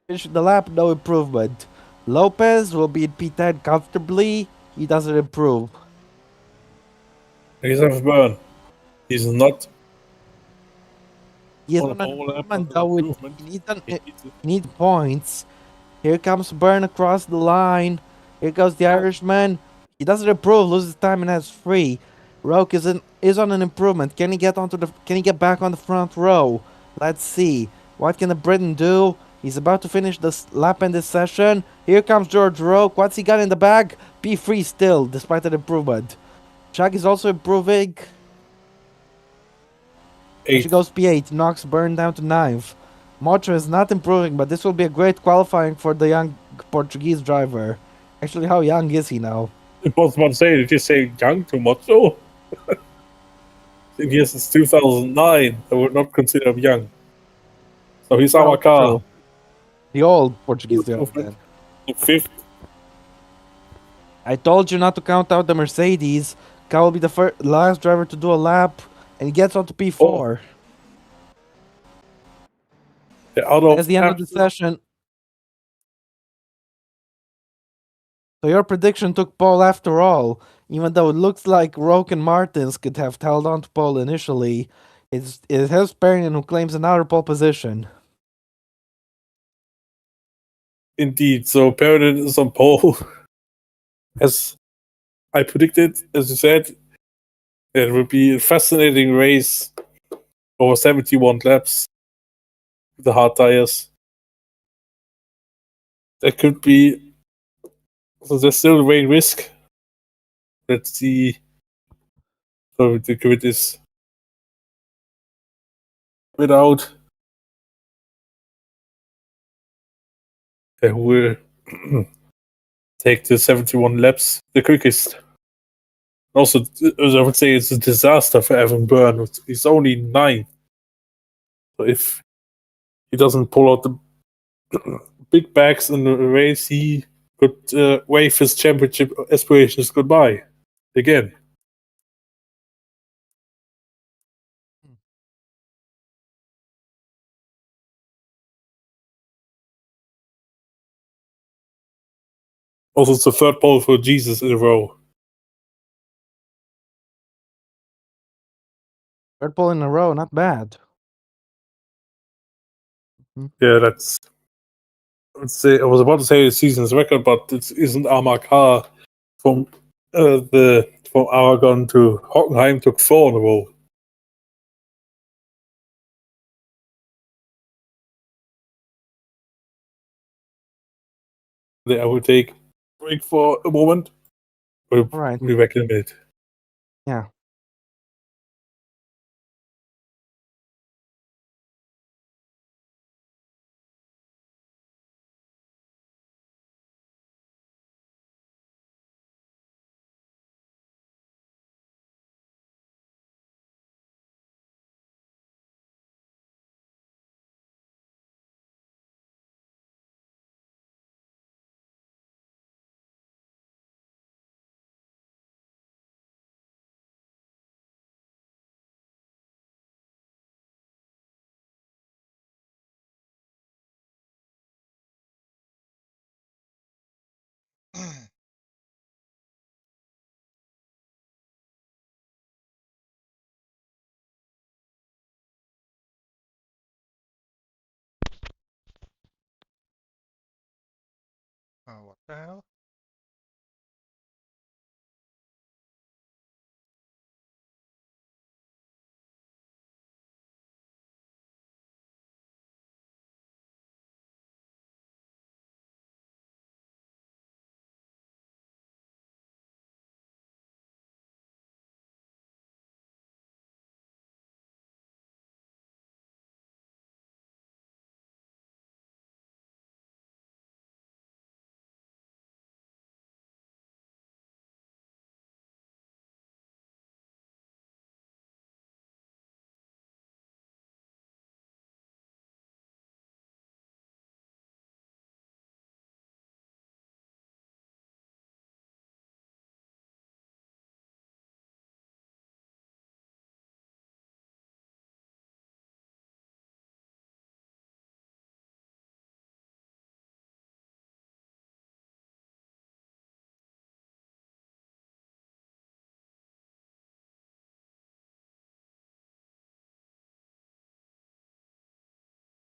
Finishing the lap, no improvement. Lopez will be in P10 comfortably. He doesn't improve. He's a burn. He's not He is on a on an pole lap, but improvement an though. improvement. He needs points. Here comes Byrne across the line. Here goes the Irishman. He doesn't improve, loses time and has 3. Roke is on an improvement. Can he get back on the front row? Let's see. What can the Briton do? He's about to finish this lap in this session. Here comes George Roke. What's he got in the bag? P3 still, despite an improvement. Chuck is also improving. Here she 8. goes P8, knocks Byrne down to 9th. Mocho is not improving, but this will be a great qualifying for the young Portuguese driver. Actually, how young is he now? Impossible to say. Did you say young too much? Oh, yes, it's 2009. I would not consider him young. So he's our car. True. The old Portuguese driver then. Fifth. I told you not to count out the Mercedes. Car will be the last driver to do a lap, and he gets onto P4. Out of That's the end of the session. So your prediction took pole after all. Even though it looks like Roke and Martins could have held on to pole initially, it has Perrin who claims another pole position. Indeed. So Paradin is on pole. As I predicted, as you said, it will be a fascinating race over 71 laps with the hard tires. There could be, so there's still a rain risk. Let's see. So the grid is without. Who will take the 71 laps the quickest. Also, I would say it's a disaster for Evan Byrne. He's only 9. So if he doesn't pull out the big bags in the race, he could wave his championship aspirations goodbye again. Also, it's the third pole for Jesus in a row. Third pole in a row, not bad. Yeah, that's. I was about to say the season's record, but it isn't our car. From from Aragon to Hockenheim took 4 in a row. I will take a break for a moment. We'll All right. be back in a minute. Yeah. Oh, what the hell?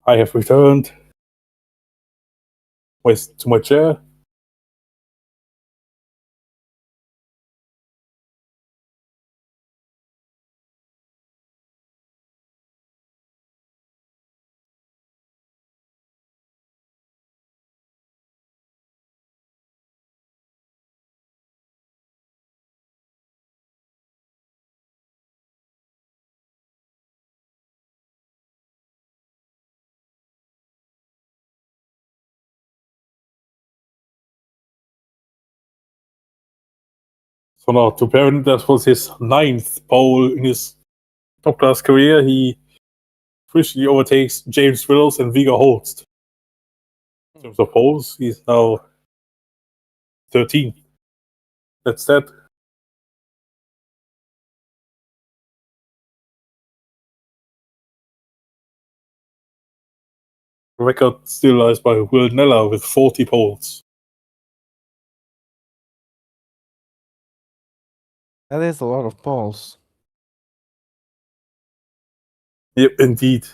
I have returned to my chair. So now to Perrin, that was his 9th pole in his top class career. He officially overtakes James Wills and Vigo Holst. In terms of poles, he's now 13. That's that. The record still lies by Will Nella with 40 poles. That is a lot of poles. Yep, indeed.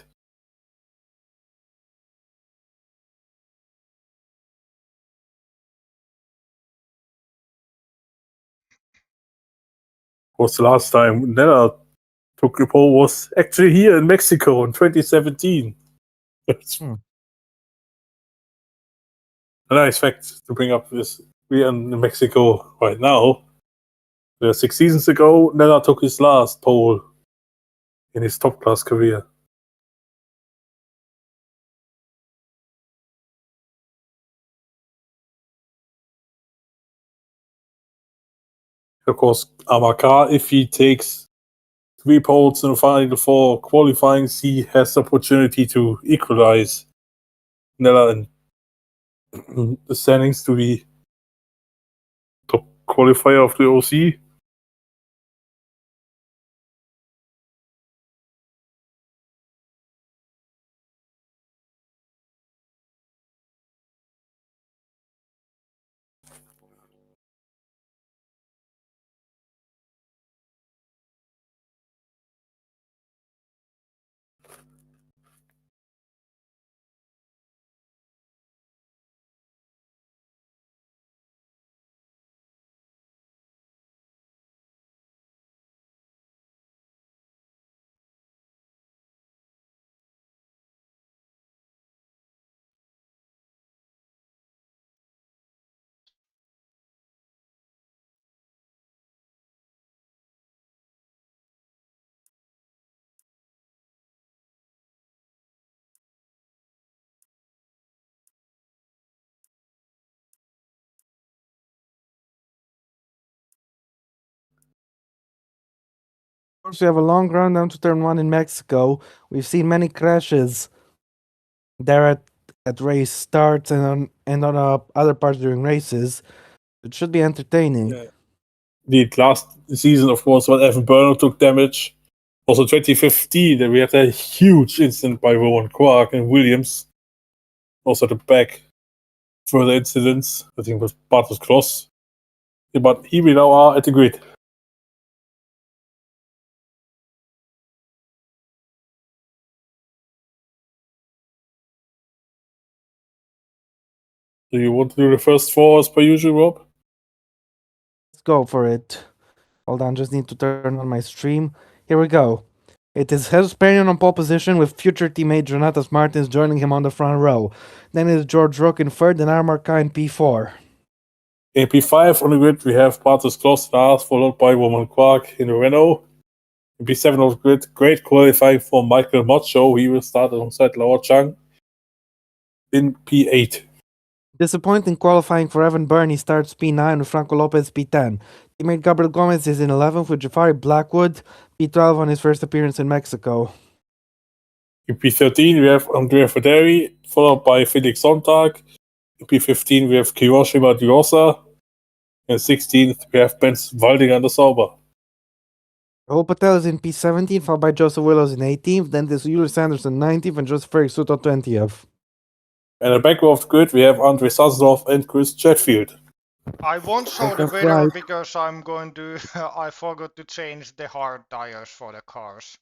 Was the last time Nella took a pole was actually here in Mexico in 2017. That's Hmm. a nice fact to bring up. This we are in Mexico right now. 6 seasons ago, Nella took his last pole in his top class career. Of course, Amaka, if he takes 3 poles in the final 4 qualifying, he has the opportunity to equalize Nella in the standings to be top qualifier of the OC. Of course, we have a long run down to turn 1 in Mexico. We've seen many crashes there at race starts and on other parts during races. It should be entertaining. Yeah. The last season, of course, when Evan Burnham took damage. Also 2015, we had a huge incident by Rowan Quark and Williams. Also at the back, further incidents. I think it was Bartos Cross. Yeah, but here we now are at the grid. Do you want to do the first four as per usual, Rob? Let's go for it. Hold on, just need to turn on my stream. Here we go. It is Jesus Perrin on pole position with future teammate Jonatas Martins joining him on the front row. Then it is George Rook in third and Armarka in P4. In P5 on the grid, we have Bartos Kloss last, followed by Roman Quark in the Renault. In P7 on the grid, great qualifying for Michael Macho. He will start alongside Lao Chang in P8. Disappointing qualifying for Evan Byrne. He starts P9 with Franco Lopez P10. Teammate Gabriel Gomez is in 11th with Jafari Blackwood, P12 on his first appearance in Mexico. In P13, we have Andrea Federi, followed by Felix Sonntag. In P15, we have Kiyoshima Diosa. And 16th, we have Ben Walding and the Sauber. Rahul Patel is in P17, followed by Joseph Willows in 18th. Then there's Julius Sanderson 19th and Joseph Ferry Suto 20th. And at the back of the grid, we have Andre Sassdorf and Chris Chatfield. I won't show the That's weather right. because I'm going to. I forgot to change the hard tires for the cars.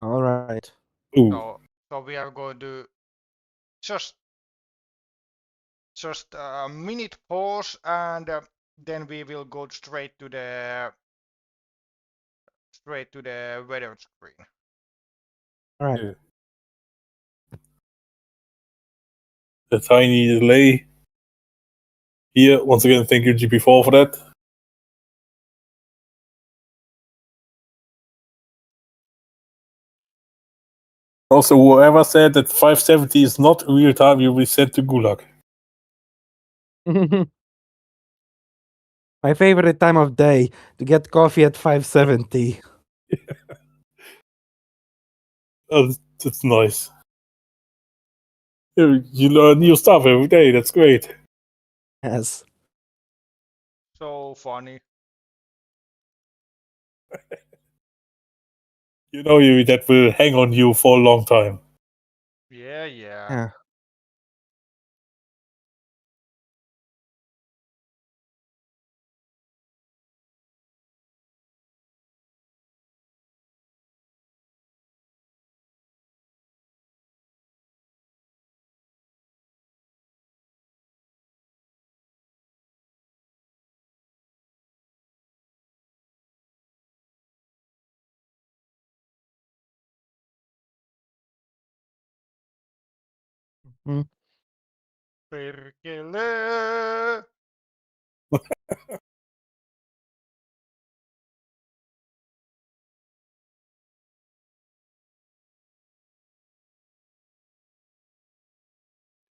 All right. Ooh. So we are going to just a minute pause and then we will go straight to the weather screen. All right. Yeah. A tiny delay here. Once again, thank you GP4 for that. Also, whoever said that 570 is not real time, you'll be sent to Gulag. My favorite time of day to get coffee at 570. Oh, that's nice. You learn new stuff every day. That's great. Yes. So funny. You know, that will hang on you for a long time. Yeah. Yeah. Mm. Perkele.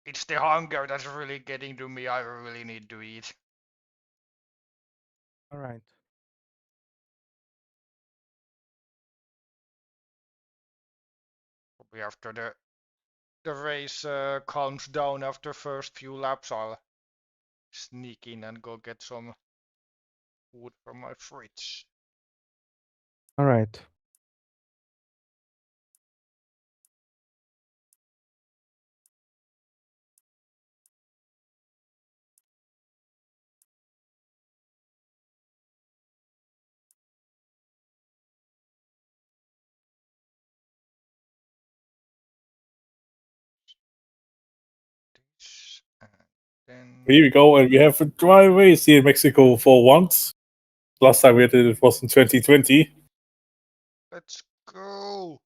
It's the hunger that's really getting to me. I really need to eat. All right. Probably after the race calms down after first few laps, I'll sneak in and go get some food from my fridge. All right. And then Here we go, and we have a dry race here in Mexico for once. Last time we had it was in 2020. let's go.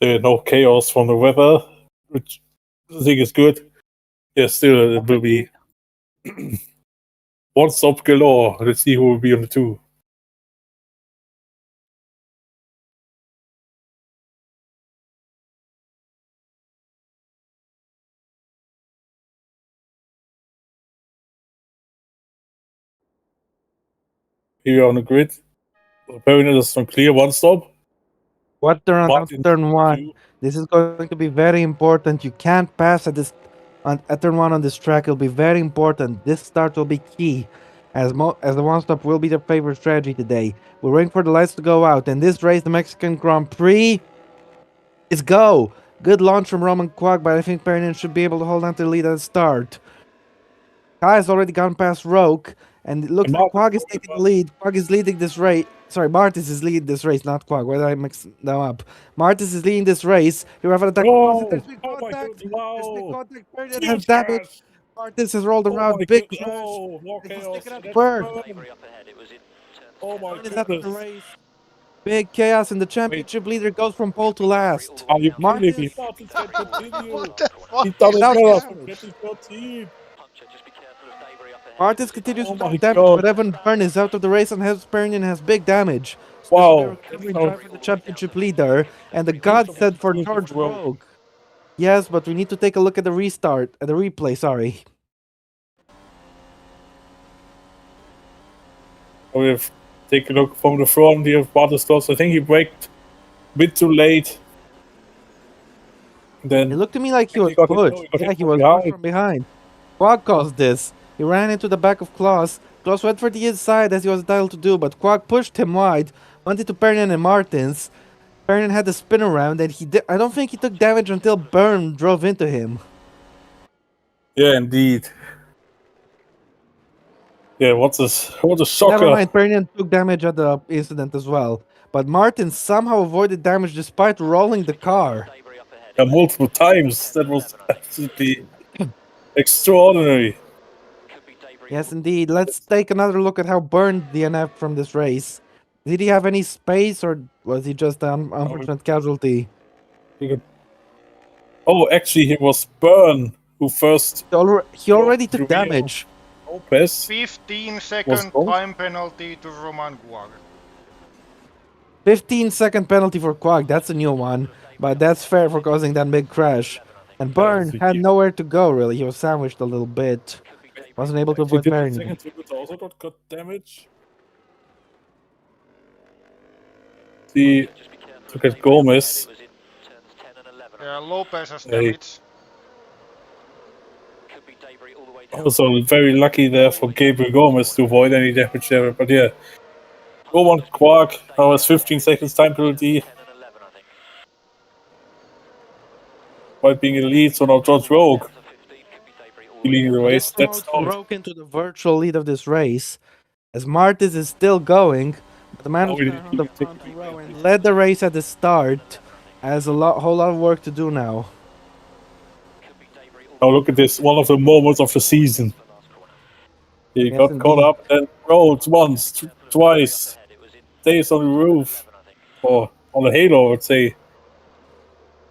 No chaos from the weather, which I think is good. Yeah, still it will be one stop galore. Let's see who will be on the two. Here we are on the grid. Apparently there's some clear one stop. What turn on Martin, turn one? two. This is going to be very important. You can't pass at at turn one on this track. It'll be very important. This start will be key, as the one stop will be the favorite strategy today. We're waiting for the lights to go out, and this race, the Mexican Grand Prix, is go. Good launch from Roman Quag, but I think Perrin should be able to hold on to the lead at the start. Kai has already gone past Roke, and it looks And like Martin Quag is taking the lead. Quag is leading this race sorry, Martins is leading this race, not Quag. Why did I mix them up? Martins is leading this race. Here we have an attack. Oh, There's big oh my contact. god, wow. There's big contact. Burn Huge has damage. crash. Martins has rolled Oh around. my Big god, crash. no, more He's chaos. taking out That's Burn. Debris up ahead. It was in turn Oh 10. my Burn is out of the goodness. race. Big chaos, and the championship leader goes from pole to last. Are you kidding me? Martins. Martins can continue. What the fuck He's done is it Without better this? from damage. 2013. Puncture, just be careful of debris up ahead. Martins continues Oh my without damage, god. but Evan Byrne is out of the race and Pernian has big damage. So this will be a Wow. recovery That's drive for the championship leader, and the First god of said for all, George Rogue. Rogue. Yes, but we need to take a look at the replay, sorry. We have taken a look from the front here of Bartelsdorf. I think he braked a bit too late. Then It looked to me like he was he got hit- pushed. no, he got Yeah, hit he from was behind. pushed from behind. Quag caused this. He ran into the back of Klaus. Klaus went for the inside as he was entitled to do, but Quag pushed him wide, went into Pernian and Martins. Pernian had the spin around, and I don't think he took damage until Byrne drove into him. Yeah, indeed. Yeah, what a Never shocker. mind, Pernian took damage at the incident as well. But Martin somehow avoided damage despite rolling the car. Debris up ahead. Yeah, multiple times. That was absolutely extraordinary. Could be debris. Yes, indeed. Let's take another look at how Byrne DNF from this race. Did he have any space, or was he just an unfortunate casualty? Oh, actually, it was Byrne who first. He already took Reveal. damage. Lopez 15-second gone? time penalty to Roman Guag. 15-second penalty for Quag. That's a new one, but that's fair for causing that big crash. And Byrne had nowhere to go, really. He was sandwiched a little bit. Wasn't able to actually avoid did the Pernian. second ticket also got damage. See, look at Gomez. It was in turns 10 and 11. Yeah, Lopez has Hey. damage. Could be debris all the way down. Also very lucky there for Gabriel Gomez to avoid any damage there. But yeah, Roman Quark, now has 15 seconds time penalty 10 and 11, I think. by being in the lead. So now George Rogue To 15 could be debris all the way leading the down. race. That's not. Broke into the virtual lead of this race, as Martins is still going. But the man Oh, who's we there didn't on the even take front the row lead. and led the race at the start has whole lot of work to do now. Could be debris all Now look at this, one of the moments of the season. the last corner. He Yes, got caught indeed. up and rolled once, twice. Ahead, it was in Stays on the roof 11, I think. or on the halo, I would say.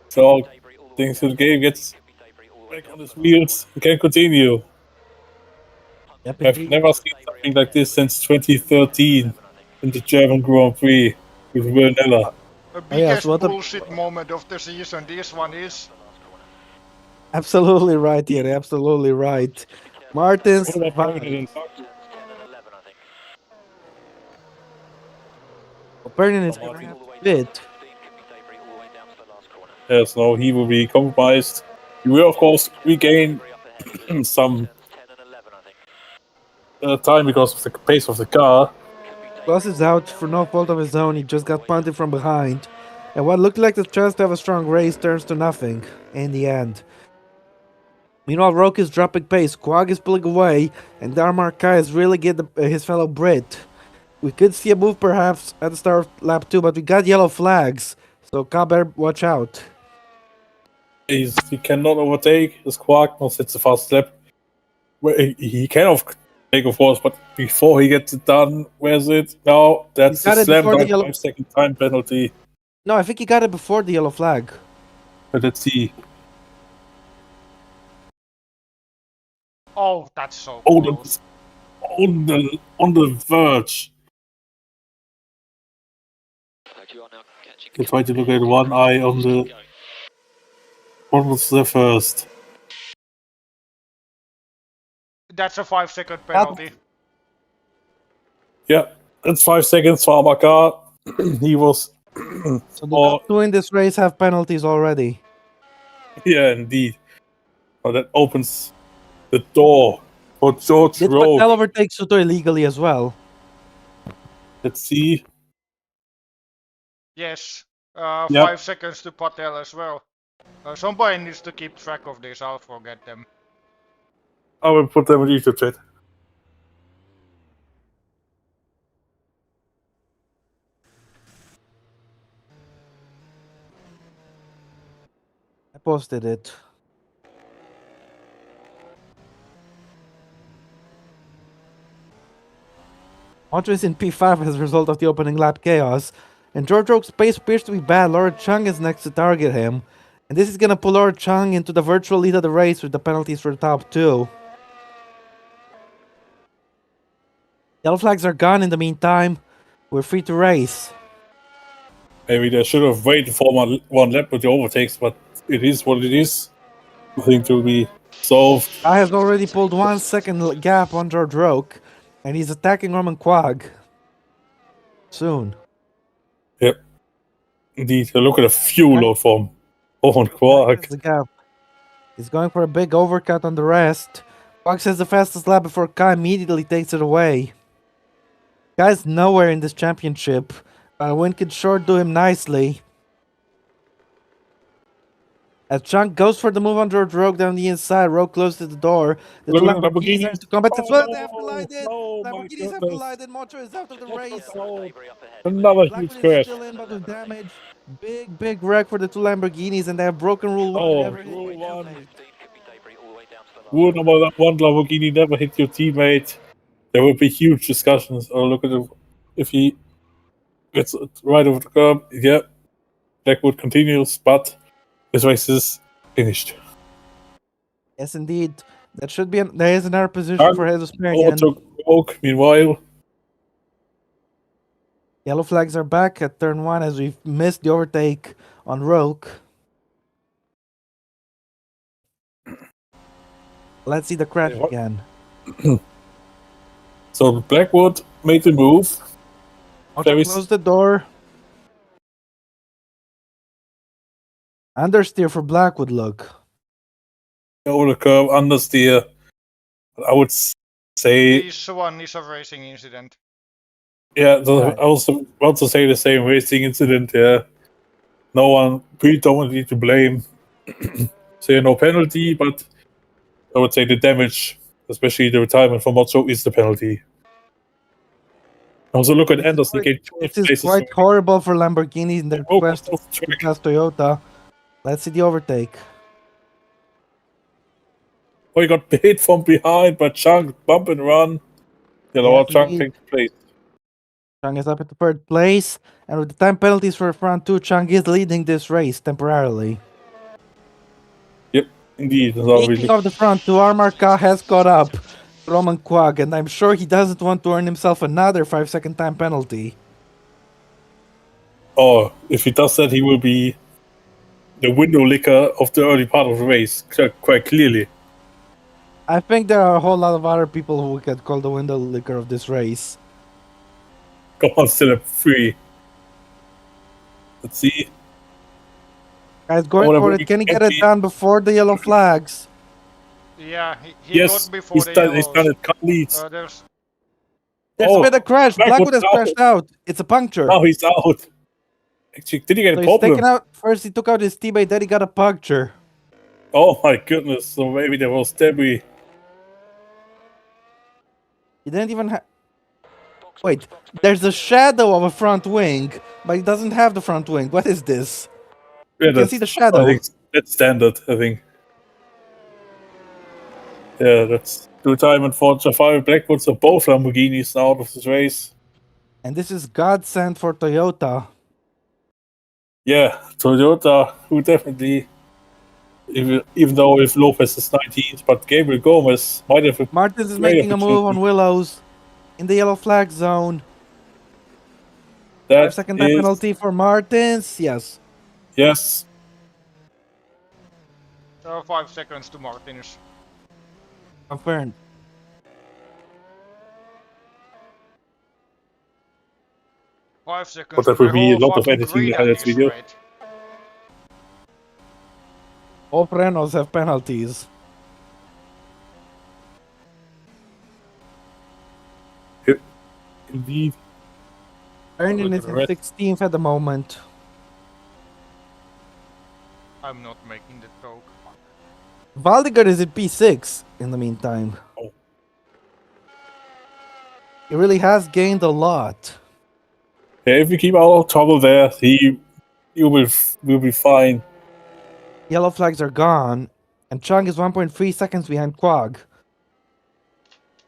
So Debris all the way things down. to the game gets Could be debris all the way back down on to his the last wheels. He can continue. Yep, I've indeed. never seen something like this since 2013 in the German Grand Prix with Vernella. The Oh, yes, biggest what a- bullshit moment of the season, this one is. Absolutely right, Thierry. Absolutely right. Martins. What about Van- Pernian? Turns 10 and 11, I think. Pernian is going to have to bid. 15 could be debris all the way down to the last corner. Yes, no, he will be compromised. He will, of course, regain Debris up ahead, it was in some turns 10 and 11, I think. time because of the pace of the car. Could be debris Klaus is out for no fault of his own. He just got punted from behind. And what looked like the chance to have a strong race turns to nothing in the end. Meanwhile, Roke is dropping pace. Quag is pulling away. And Darmar Kai is really getting his fellow Brit. We could see a move perhaps at the start of lap 2, but we got yellow flags. So Ka better watch out. He cannot overtake his Quark, not it's a fast lap. Well, he can overtake, of course, but before he gets it done, where's it? No, that's He got a it slam before the dunk yellow- 5-second time penalty. No, I think he got it before the yellow flag. But let's see. Oh, that's so Oh, close. on the verge. You are now catching You try to look at one eye on the. What was the first? That's a 5-second penalty. Yeah, that's 5 seconds for Abakar. He was. So the Oh. top two in this race have penalties already. Yeah, indeed. Oh, that opens the door for George Did Rowe. Patel overtake Suto illegally as well? Let's see. Yes. Yep. 5 seconds to Patel as well. Somebody needs to keep track of this, I'll forget them. I will put them in YouTube chat. posted it. Montre is in P5 as a result of the opening lap chaos, and George Oak's pace appears to be bad. Laura Chung is next to target him, and this is gonna pull Laura Chung into the virtual lead of the race with the penalties for the top two. Yellow flags are gone in the meantime. We're free to race. Maybe they should have waited for one lap with the overtakes, but it is what it is. Nothing to be solved. I has already pulled 1 second gap on George Roque, and he's attacking Roman Quag. Soon. Yep. Indeed. Look at the fuel load from Owen Quark. That's the gap. He's going for a big overcut on the rest. Quag has the fastest lap before Kai immediately takes it away. Kai's nowhere in this championship. A win could sure do him nicely. As Chunk goes for the move on George Rogue down the inside, Rogue closes the door. The two Lamborghinis are into combat as well. They have collided. Lamborghinis have collided. Mocho is out of the race. Another Blackwood huge is crash. still in, but with damage. Big wreck for the two Lamborghinis, and they have broken rule 1. Oh, Never hit rule your 1. teammate. Rule number 1, Lamborghini never hit your teammate. There will be huge discussions. Oh, look at him. If he gets right over the curb, yeah, Blackwood continues, but this race is finished. Yes, indeed. That should be. There is another position for Jesus Marian. Overtook Oak, meanwhile. Yellow flags are back at turn 1 as we've missed the overtake on Rogue. Let's see the crash again. So Blackwood made the move. Close the door. Understeer for Blackwood, look. Over the curve, understeer. I would say. This one is a racing incident. Yeah, I also want to say the same racing incident. Yeah, no one predominantly to blame. Say no penalty, but I would say the damage, especially the retirement from Motso, is the penalty. Also, look at Anderson. This is quite horrible for Lamborghini in their quest to pass Toyota. Let's see the overtake. Oh, he got hit from behind by Chang. Bump and run. Chang takes place. Chang is up at the third place, and with the time penalties for front 2, Chang is leading this race temporarily. Yep, indeed. Speaking of the front 2, Armarka has caught up to Roman Quag, and I'm sure he doesn't want to earn himself another 5-second time penalty. Oh, if he does that, he will be the window licker of the early part of the race, quite clearly. I think there are a whole lot of other people who we could call the window licker of this race. Come on, still at 3. Let's see. Guys, going for it. Can he get it done before the yellow flags? Yeah, he got before he's the done, yellows. he's done it. Car leads. There's been a crash. Blackwood has crashed out. It's a puncture. Now he's out. Actually, did he get a problem? He's taken out. First, he took out his teammate. Then he got a puncture. Oh my goodness! So maybe there was debris. He didn't even have. Wait, there's a shadow of a front wing, but he doesn't have the front wing. What is this? Yeah, you can see the shadow. I think that's standard, I think. Yeah, that's the retirement for Jafari Blackwood, so both Lamborghinis out of this race. And this is godsend for Toyota. Yeah, Toyota, who definitely, even though if Lopez is 19th, but Gabriel Gomez might have. Martins is making a move on Willows in the yellow flag zone. 5-second time penalty for Martins. Yes. Yes. 5 seconds to Martins. Confirmed. Five seconds. But that will be a lot of editing behind that video. Both Renaults have penalties. Yep. Indeed. Ernie is in 16th at the moment. I'm not making the joke. Valdiger is in P6 in the meantime. Oh. He really has gained a lot. Yeah, if you keep out of trouble there, you will be fine. Yellow flags are gone, and Chung is 1.3 seconds behind Quag.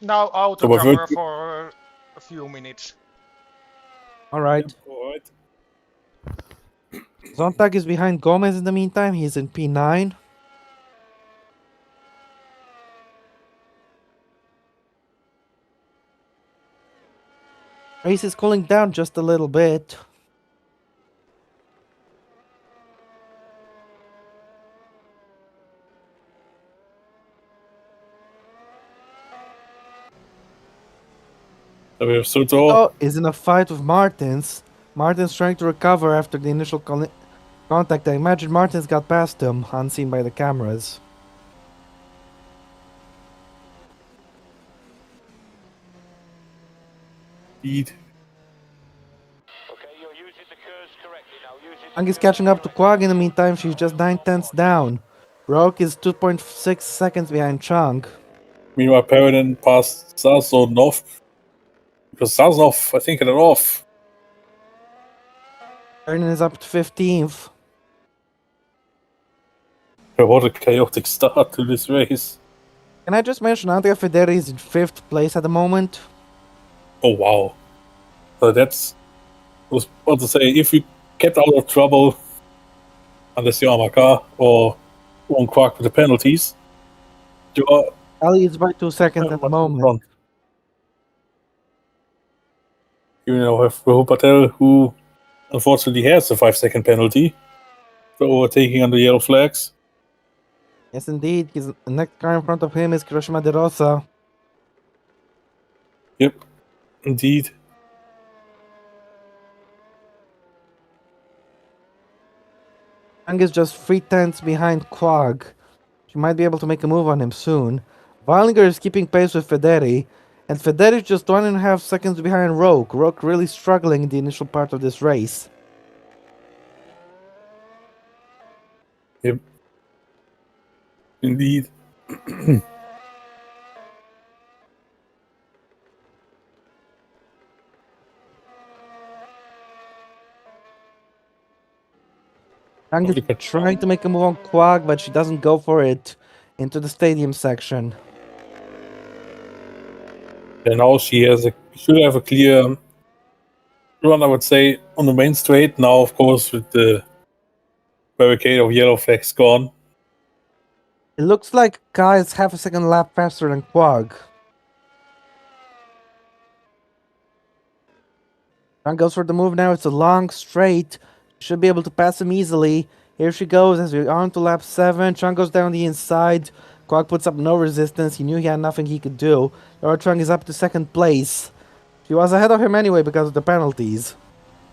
Now auto So we're camera working- for a few minutes. Alright. Alright. Zonta is behind Gomez in the meantime. He's in P9. Race is cooling down just a little bit. So we have Soto. Oh, is in a fight with Martins. Martins trying to recover after the initial contact. I imagine Martins got past him, unseen by the cameras. Indeed. Okay, you're using the curves correctly now. Chung is catching up to Quag in the meantime. She's just 9/10 down. Roke is 2.6 seconds behind Chung. Meanwhile, Perrin passed Sazon off. Because Sazonov, I think, had it off. Ernan is up to 15th. What a chaotic start to this race. Can I just mention Andrea Federi is in 5th place at the moment? Oh, wow. So that's... I was about to say, if you get out of trouble, unless you're Amaka or won't crack with the penalties, you're Ali is by 2 seconds at the much in moment. front. You know, have Rahul Patel, who unfortunately has a 5-second penalty for overtaking on the yellow flags. Yes, indeed. The next car in front of him is Hiroshima De Rosa. Yep, indeed. Chung is just 3/10 behind Quag. She might be able to make a move on him soon. Weilinger is keeping pace with Federi, and Federi is just 1.5 seconds behind Roke. Roke really struggling in the initial part of this race. Yep. Indeed. Chung is trying to make a move on Quag, but she doesn't go for it into the stadium section. And now she should have a clear run, I would say, on the main straight. Now, of course, with the barricade of yellow flags gone. It looks like Kai is half a second lap faster than Quag. Chung goes for the move now. It's a long straight. Should be able to pass him easily. Here she goes as we're on to lap 7. Chung goes down the inside. Quag puts up no resistance. He knew he had nothing he could do. Laura Chung is up to 2nd place. She was ahead of him anyway because of the penalties.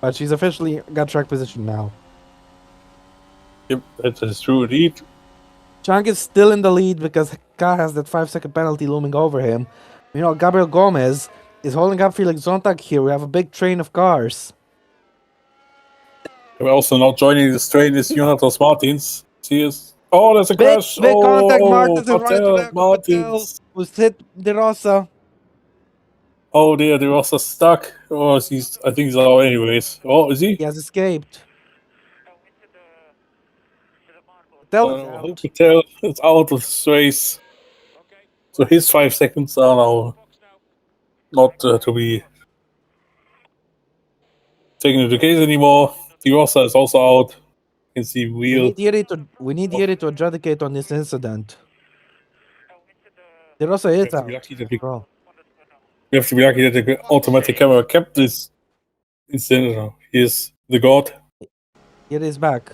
But she's officially got track position now. Yep, that is true indeed. Chung is still in the lead because Ka has that 5-second penalty looming over him. You know, Gabriel Gomez is holding up Felix Zontag here. We have a big train of cars. We're also not joining the train is Jonatas Martins. Cheers. Oh, there's a crash. Big contact. Oh, Martins is running to Patel, back of Patel, Martins. who's hit De Rosa. Oh dear, they was stuck. Oh, I think he's out anyways. Oh, is he? He has escaped. Patel is out. Patel is out of this race. So his 5 seconds are now not to be taken into case anymore. De Rosa is also out. You can see wheel. We need Yuri to adjudicate on this incident. De Rosa is out. We have to be lucky that the automatic camera kept this incident. He is the god. Yuri is back.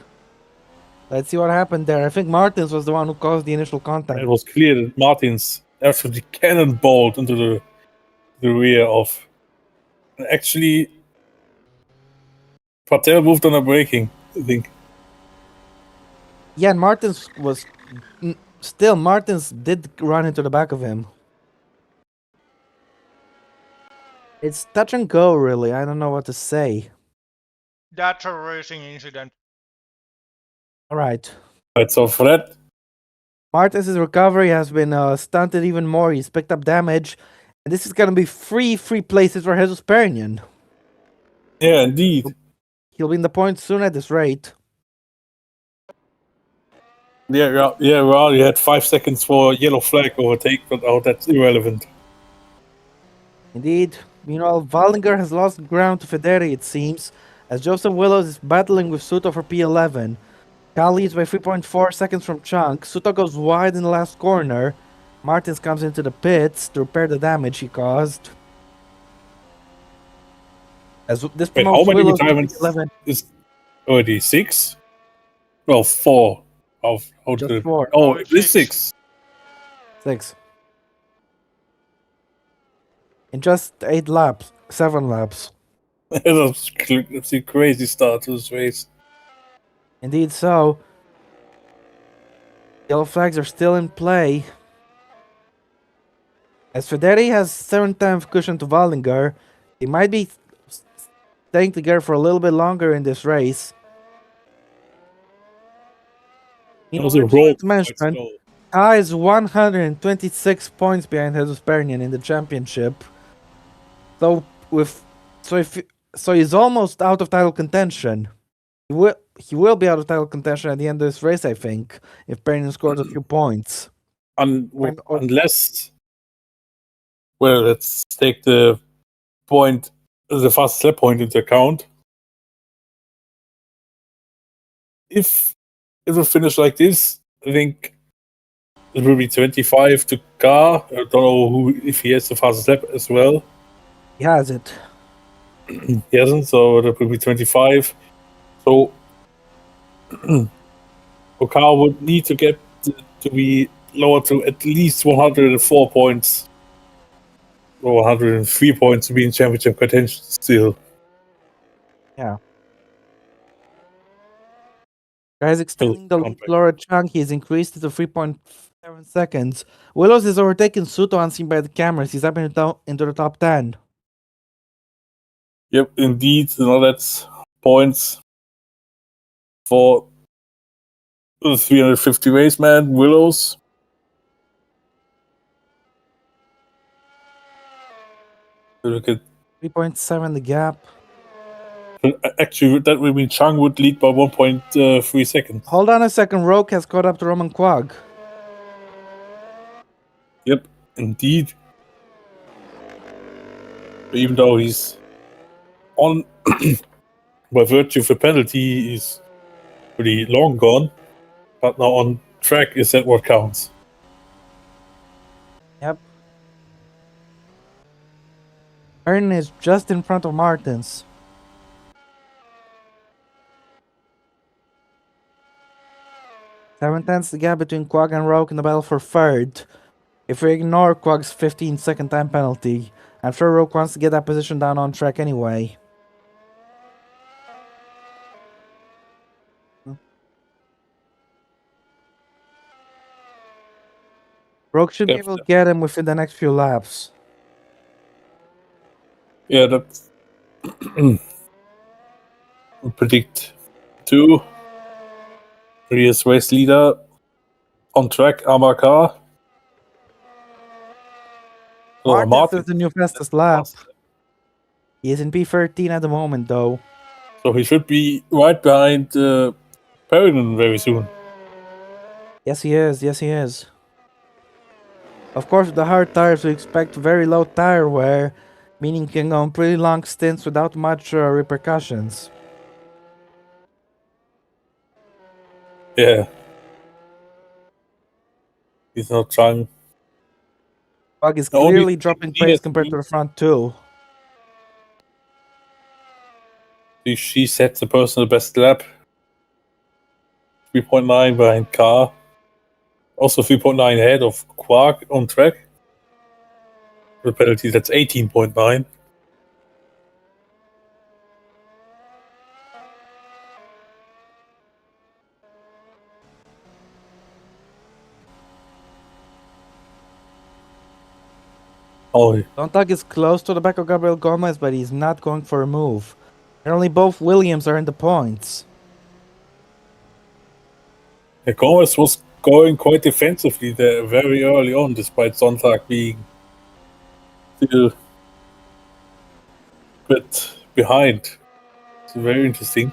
Let's see what happened there. I think Martins was the one who caused the initial contact. It was clear that Martins absolutely cannonballed into the rear of. Actually, Patel moved on a braking, I think. Yeah, and Martins was... Still, Martins did run into the back of him. It's touch and go, really. I don't know what to say. That's a racing incident. Alright. Right, so for that, Martins' recovery has been stunted even more. He's picked up damage. And this is going to be free places for Jesus Perignon. yeah, indeed. He'll be in the points soon at this rate. Yeah, well, you had 5 seconds for yellow flag overtake, but that's irrelevant. Indeed. Meanwhile, Waldinger has lost ground to Federi, it seems, as Joseph Willows is battling with Suto for P11. Cal leads by 3.4 seconds from Chunk. Suto goes wide in the last corner. Martins comes into the pits to repair the damage he caused. As this Wait, how promotes many Willows to retirements P11. is already 6? Well, 4. How Just did 4. Oh, No, it it's is 6. 6. 6. In just 8 laps. 7 laps. That's a crazy start to this race. Indeed so. Yellow flags are still in play. As Federi has 7 times cushion to Waldinger, he might be staying together for a little bit longer in this race. It Meanwhile, was I a just roll wanted to quite mention, slow. Kai is 126 points behind Jesus Pernian in the championship. So so he's almost out of title contention. He will be out of title contention at the end of this race, I think, if Pernian scores a few points. Unless, well, let's take the fastest lap point into account. If it will finish like this, I think it will be 25 to Car. I don't know if he has the fastest lap as well. He has it. He hasn't, so that will be 25. So Car would need to get to be lower to at least 104 points or 103 points to be in championship contention still. Yeah. Guys extending the lead. Laura Chang, he's increased it to 3.7 seconds. Willows is overtaking Suto unseen by the cameras. He's up into the top 10. Yep, indeed. That's points for the 350 race man, Willows. Look at 3.7 the gap. Actually, that would mean Chang would lead by 1.3 seconds. Hold on a second. Roke has caught up to Roman Quag. Yep, indeed. Even though he's on by virtue of a penalty, he's pretty long gone. But now on track, is that what counts? Yep. Earn is just in front of Martins. 7/10 the gap between Quag and Roke in the battle for third. If we ignore Quag's 15-second time penalty, I'm sure Roke wants to get that position down on track anyway. Roke should be able to get him within the next few laps. Yeah, that's predict 2. Previous race leader on track, Amakar. Martins is the new fastest lap. He is in P13 at the moment, though. So he should be right behind Perrinan very soon. Yes, he is. Yes, he is. Of course, with the hard tires, we expect very low tire wear, meaning he can go on pretty long stints without much repercussions. Yeah. He's not trying. Bug is clearly dropping pace compared to the front two. She sets the personal best lap. 3.9 behind Car. Also 3.9 ahead of Quark on track. The penalty, that's 18.9. Sontag is close to the back of Gabriel Gomez, but he's not going for a move. Apparently both Williams are in the points. Yeah, Gomez was going quite defensively there very early on, despite Sontag being still a bit behind. It's very interesting.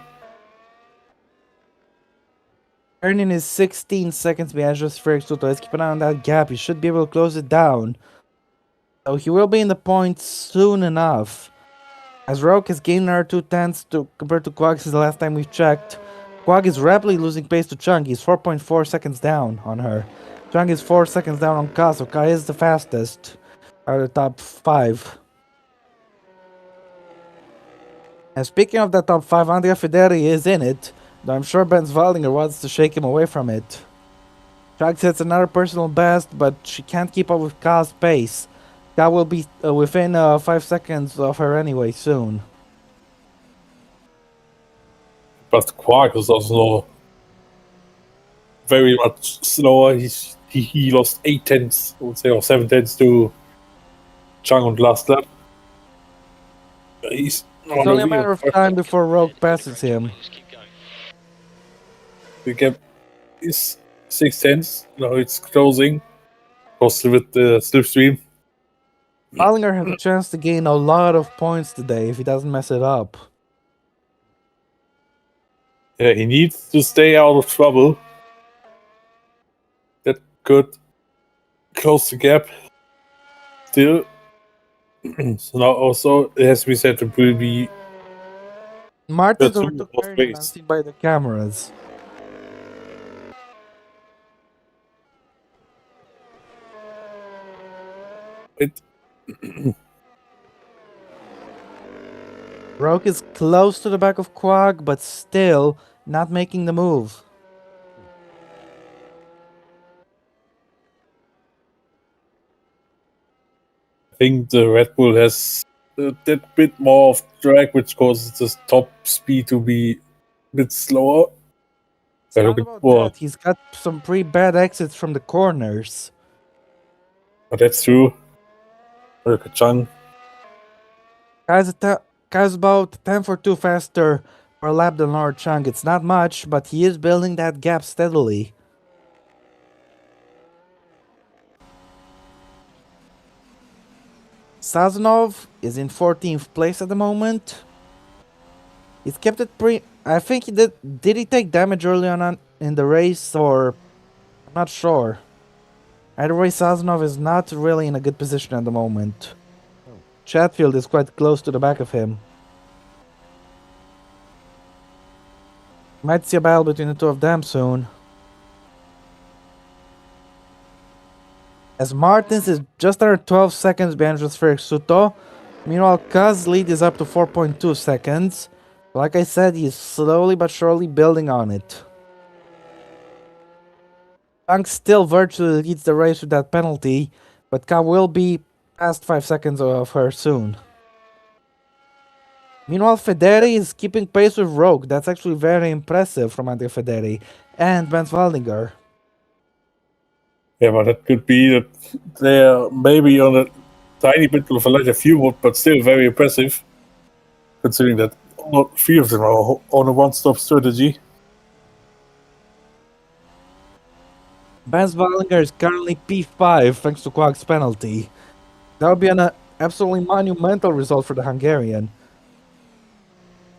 Pernian is 16 seconds behind just Felix Soto. Let's keep an eye on that gap. He should be able to close it down. So he will be in the points soon enough. As Rogue has gained another 2/10 compared to Quag since the last time we've checked. Quag is rapidly losing pace to Chung. He's 4.4 seconds down on her. Chung is 4 seconds down on Ka, so Ka is the fastest out of the top 5. And speaking of that top 5, Andrea Federi is in it, though I'm sure Ben Waldinger wants to shake him away from it. Chung sets another personal best, but she can't keep up with Ka's pace. Ka will be within 5 seconds of her anyway soon. But Quark is also very much slower. He lost 8 tenths, I would say, or 7 tenths to Chang on the last lap. It's only a matter of time before Rogue passes him. Just keep going. The gap is 6 tenths. Now it's closing. Closely with the slipstream. Waldinger has a chance to gain a lot of points today if he doesn't mess it up. Yeah, he needs to stay out of trouble. That could close the gap. Still. So now also, it has to be said, it will be Martin's That's overtook what Pernian race. unseen by the cameras. it. Rogue is close to the back of Quag, but still not making the move. I think the Red Bull has that bit more of drag, which causes the top speed to be a bit slower. It's Yeah, not look at about Paul. that. He's got some pretty bad exits from the corners. But that's true. Look at Chang. Kai's about 10 for 2 faster per lap than Lord Chang. It's not much, but he is building that gap steadily. Sazonov is in 14th place at the moment. He's kept it pretty... I think he did... Did he take damage early on in the race, or... I'm not sure. Either way, Sazonov is not really in a good position at the moment. Chatfield is quite close to the back of him. Might see a battle between the two of them soon. As Martins is just under 12 seconds behind Felix Soto. Meanwhile, Kaz's lead is up to 4.2 seconds. Like I said, he's slowly but surely building on it. Punk still virtually leads the race with that penalty, but Ka will be past 5 seconds of her soon. Meanwhile, Federi is keeping pace with Rogue. That's actually very impressive from Andrea Federi and Benz Waldinger. Yeah, but that could be that they're maybe on a tiny bit of a lighter fuel, but still very impressive, considering that all 3 of them are on a one-stop strategy. Benz Waldinger is currently P5 thanks to Quag's penalty. That would be an absolutely monumental result for the Hungarian.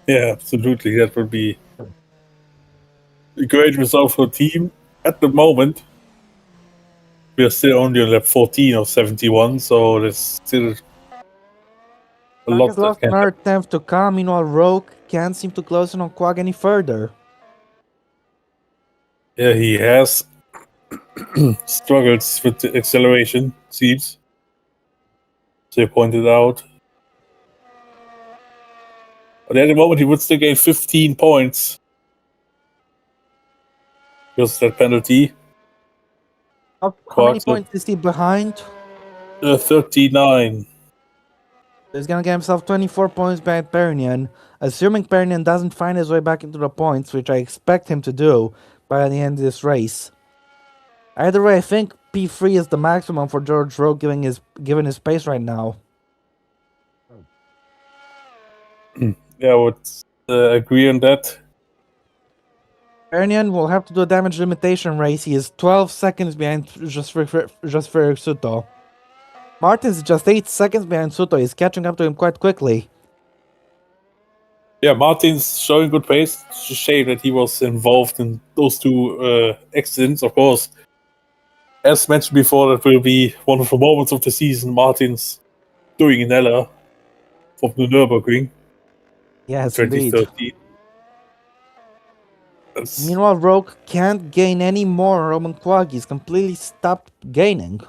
Yeah, absolutely. That would be a great result for the team. At the moment, we are still only on lap 14 of 71, so there's still a lot Has that lost can another 10th to Ka, meanwhile Rogue can't seem to close in on Quag any further. Yeah, he has struggles with the acceleration, seems. So you pointed out. But at the moment, he would still gain 15 points. Because of that penalty. How many Quag's points is he behind? 39. He's gonna get himself 24 points behind Pernian, assuming Pernian doesn't find his way back into the points, which I expect him to do by the end of this race. Either way, I think P3 is the maximum for George Rowe given his pace right now. Yeah, I would agree on that. Pernian will have to do a damage limitation race. He is 12 seconds behind just for Suto. Martin is just 8 seconds behind Suto. He's catching up to him quite quickly. Yeah, Martin's showing good pace. It's a shame that he was involved in those two accidents. Of course, as mentioned before, that will be one of the moments of the season. Martin's doing an Ella from the Nürburgring Yes, in indeed. 2013. That's, Meanwhile, Rogue can't gain any more. Roman Quag, he's completely stopped gaining.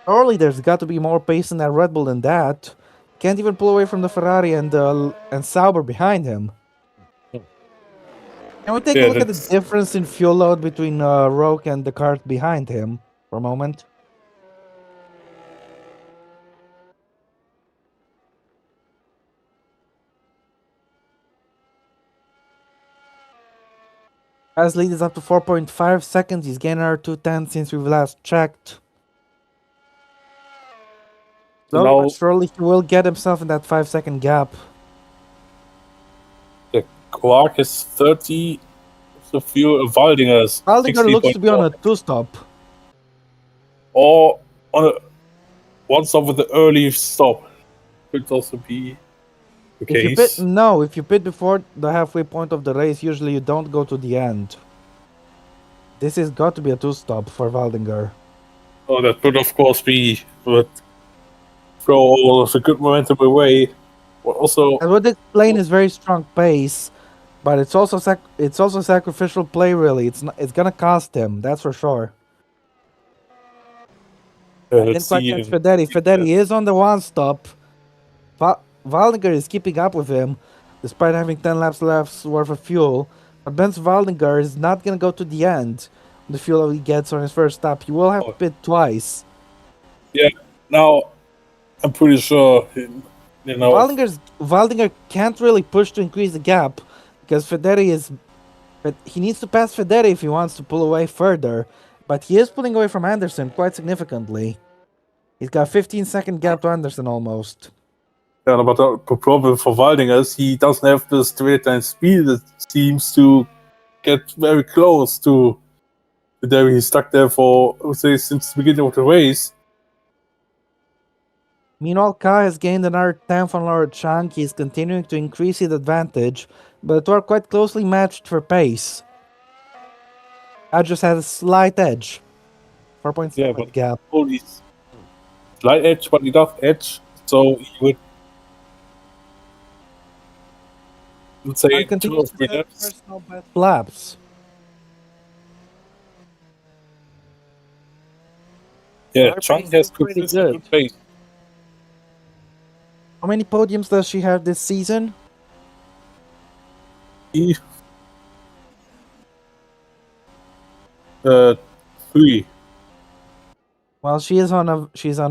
Surely there's got to be more pace in that Red Bull than that. Can't even pull away from the Ferrari and Sauber behind him. Can we take a look at the difference in fuel load between Rogue and the cars behind him for a moment? As lead is up to 4.5 seconds. He's gained another 2/10 since we've last checked. So Slowly now but surely he will get himself in that 5-second gap. the Quark is 30. So few Waldinger is Waldinger looks to be on 60.4. a 2-stop. Or on a one stop with the early stop. Could also be the If you case. pit, if you pit before the halfway point of the race, usually you don't go to the end. This has got to be a 2-stop for Waldinger. Oh, that would of course be, but throw all of the good momentum away. But also, I would explain his very strong pace, but it's also sacrificial play. Really, it's gonna cost him. That's for sure. I didn't quite catch Federi. Federi is on the 1-stop. Waldinger is keeping up with him, despite having 10 laps worth of fuel. But Benz Waldinger is not gonna go to the end. The fuel he gets on his first stop, he will have to pit twice. Yeah, now I'm pretty sure, you know. Waldinger can't really push to increase the gap because but he needs to pass Federi if he wants to pull away further. But he is pulling away from Anderson quite significantly. He's got a 15-second gap to Anderson almost. Yeah, but the problem for Waldinger is he doesn't have the straight line speed. It seems to get very close to there. He's stuck there for, I would say, since the beginning of the race. Meanwhile, Ka has gained another 10th on Laura Chang. He's continuing to increase his advantage, but we're quite closely matched for pace. Ka just has a slight edge. 4.7 gap. Only slight edge, but enough edge. So he would say 2 or 3 laps. Personal best laps. Yeah, Chang has consistent good pace. How many podiums does she have this season? 3. Well, she's on a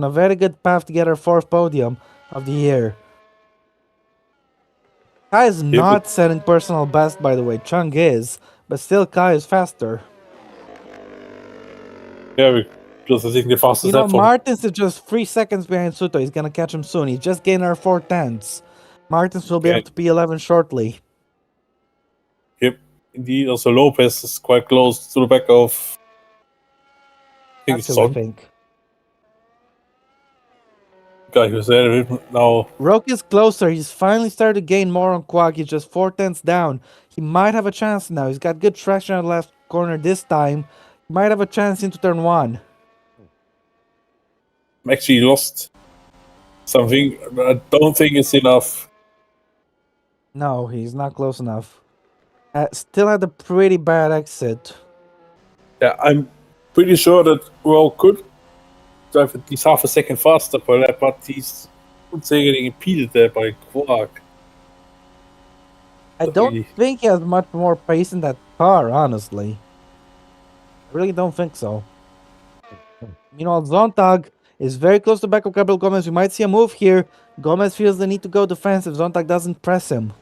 very good path to get her 4th podium of the year. Kai is not setting personal best, by the way. Chung is, but still Kai is faster. Yeah, because I think the fastest lap Martins is just 3 seconds behind Suto. He's gonna catch him soon. He's just gained our 4/10. Martins will be up to P11 shortly. Yep, indeed. Also, Lopez is quite close to the back of. I think. Guy who's there now. Roke is closer. He's finally started to gain more on Quag. He's just 4/10 down. He might have a chance now. He's got good traction at the left corner this time. He might have a chance into turn 1. Actually lost something. I don't think it's enough. No, he's not close enough. Still had a pretty bad exit. Yeah, I'm pretty sure that Rowe could drive at least half a second faster per lap, but he's, I would say, getting impeded there by Quark. I don't think he has much more pace in that car, honestly. I really don't think so. Zontag is very close to back of Gabriel Gomez. We might see a move here. Gomez feels the need to go defensive. Zontag doesn't press him.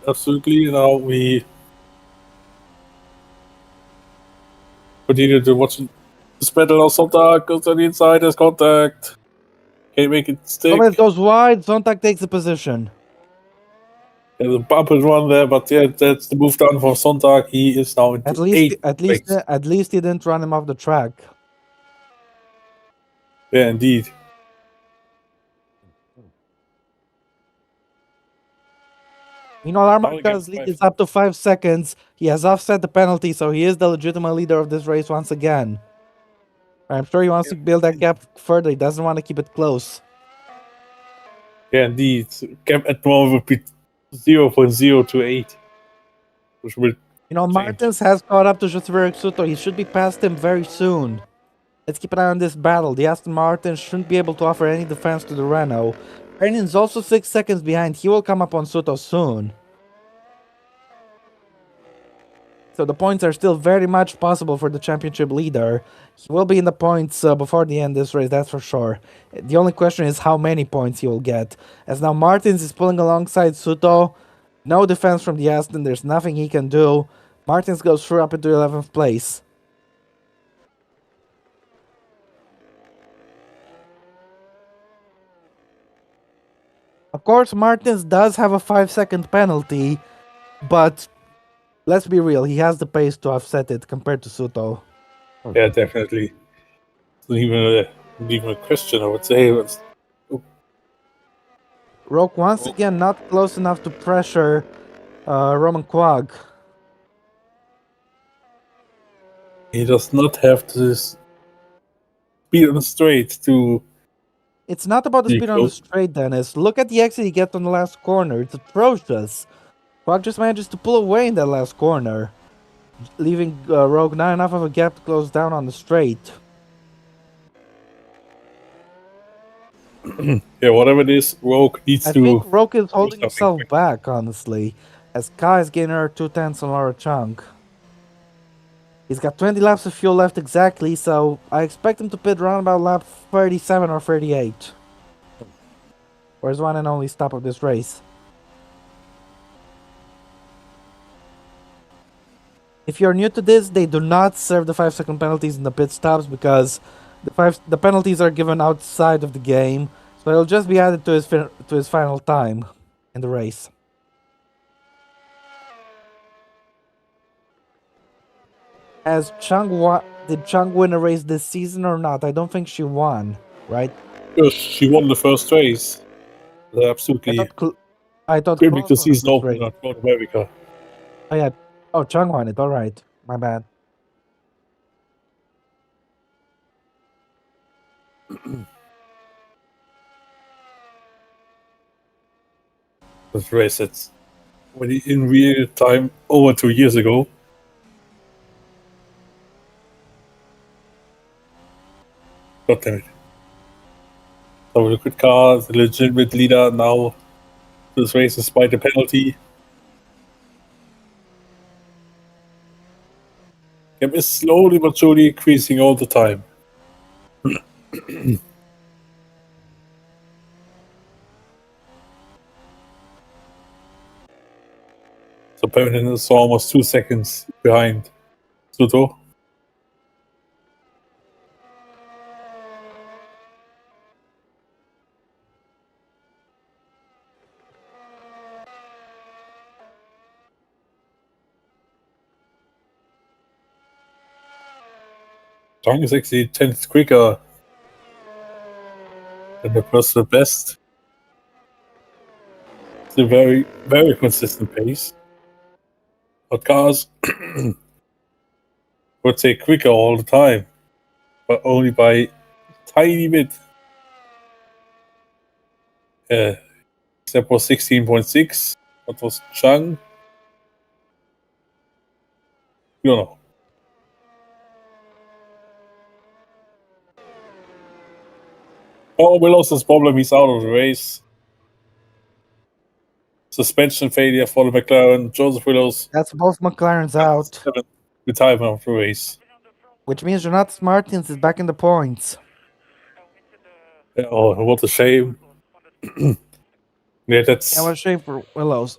Absolutely. Now we continue to watch this battle of Zontag. Goes on the inside, has contact. Can't make it stick. Gomez goes wide. Zontag takes the position. There's a bump and run there, but yeah, that's the move down for Zontag. He is now in at least he didn't run him off the track. Yeah, indeed. Meanwhile, Now he gets Armada's lead 5. is up to 5 seconds. He has offset the penalty, so he is the legitimate leader of this race once again. I'm sure he wants to build that gap further. He doesn't want to keep it close. Yeah, indeed. Gap at the moment would be 0.028, which will You know, change. Martins has caught up to Joseph Soto. He should be past him very soon. Let's keep an eye on this battle. The Aston Martin shouldn't be able to offer any defense to the Renault. Renault's also 6 seconds behind. He will come up on Soto soon. So the points are still very much possible for the championship leader. He will be in the points before the end of this race, that's for sure. The only question is how many points he will get. As now Martins is pulling alongside Soto. No defense from the Aston. There's nothing he can do. Martins goes through up into 11th place. Of course, Martins does have a 5-second penalty, but let's be real, he has the pace to offset it compared to Soto. Yeah, definitely. It's not even a question, I would say. Roke once again not close enough to pressure Roman Quag. He does not have this speed on the straight to. It's not about the There you speed on the go. straight, Dennis. Look at the exit he gets on the last corner. It's atrocious. Quag just manages to pull away in that last corner, leaving Rogue not enough of a gap to close down on the straight. Yeah, whatever it is, Rogue needs I to. think Rogue is holding something himself quick. back, honestly, as Kai is gaining her 2/10 on Laura Chunk. He's got 20 laps of fuel left exactly, so I expect him to pit around about lap 37 or 38. For his one and only stop of this race. If you're new to this, they do not serve the 5-second penalties in the pit stops because the penalties are given outside of the game, so it'll just be added to his final time in the race. Did Chung win a race this season or not? I don't think she won, right? Because she won the first race. They're I absolutely thought scrimming Cross the won the season first opener race. at North America. Oh yeah. Oh, Chung won it. All right, my bad. This race that's when in real time over 2 years ago. God damn it. So a good car, the legitimate leader now. This race despite the penalty. Gap is slowly but surely increasing all the time. So Perrin is almost 2 seconds behind Suto. Zhang is actually 10th quicker than the personal best. It's a very, very consistent pace. But cars would say quicker all the time, but only by a tiny bit. Except for 16.6. What was Zhang? You don't know. Oh, Willow's problem, he's out of the race. Suspension failure for the McLaren. Joseph Willows, That's both McLaren's out, 7th retirement of the race. which means Jonathan Martins is back in the points. Oh, what a shame. Yeah, that's Yeah, what a shame for Willows.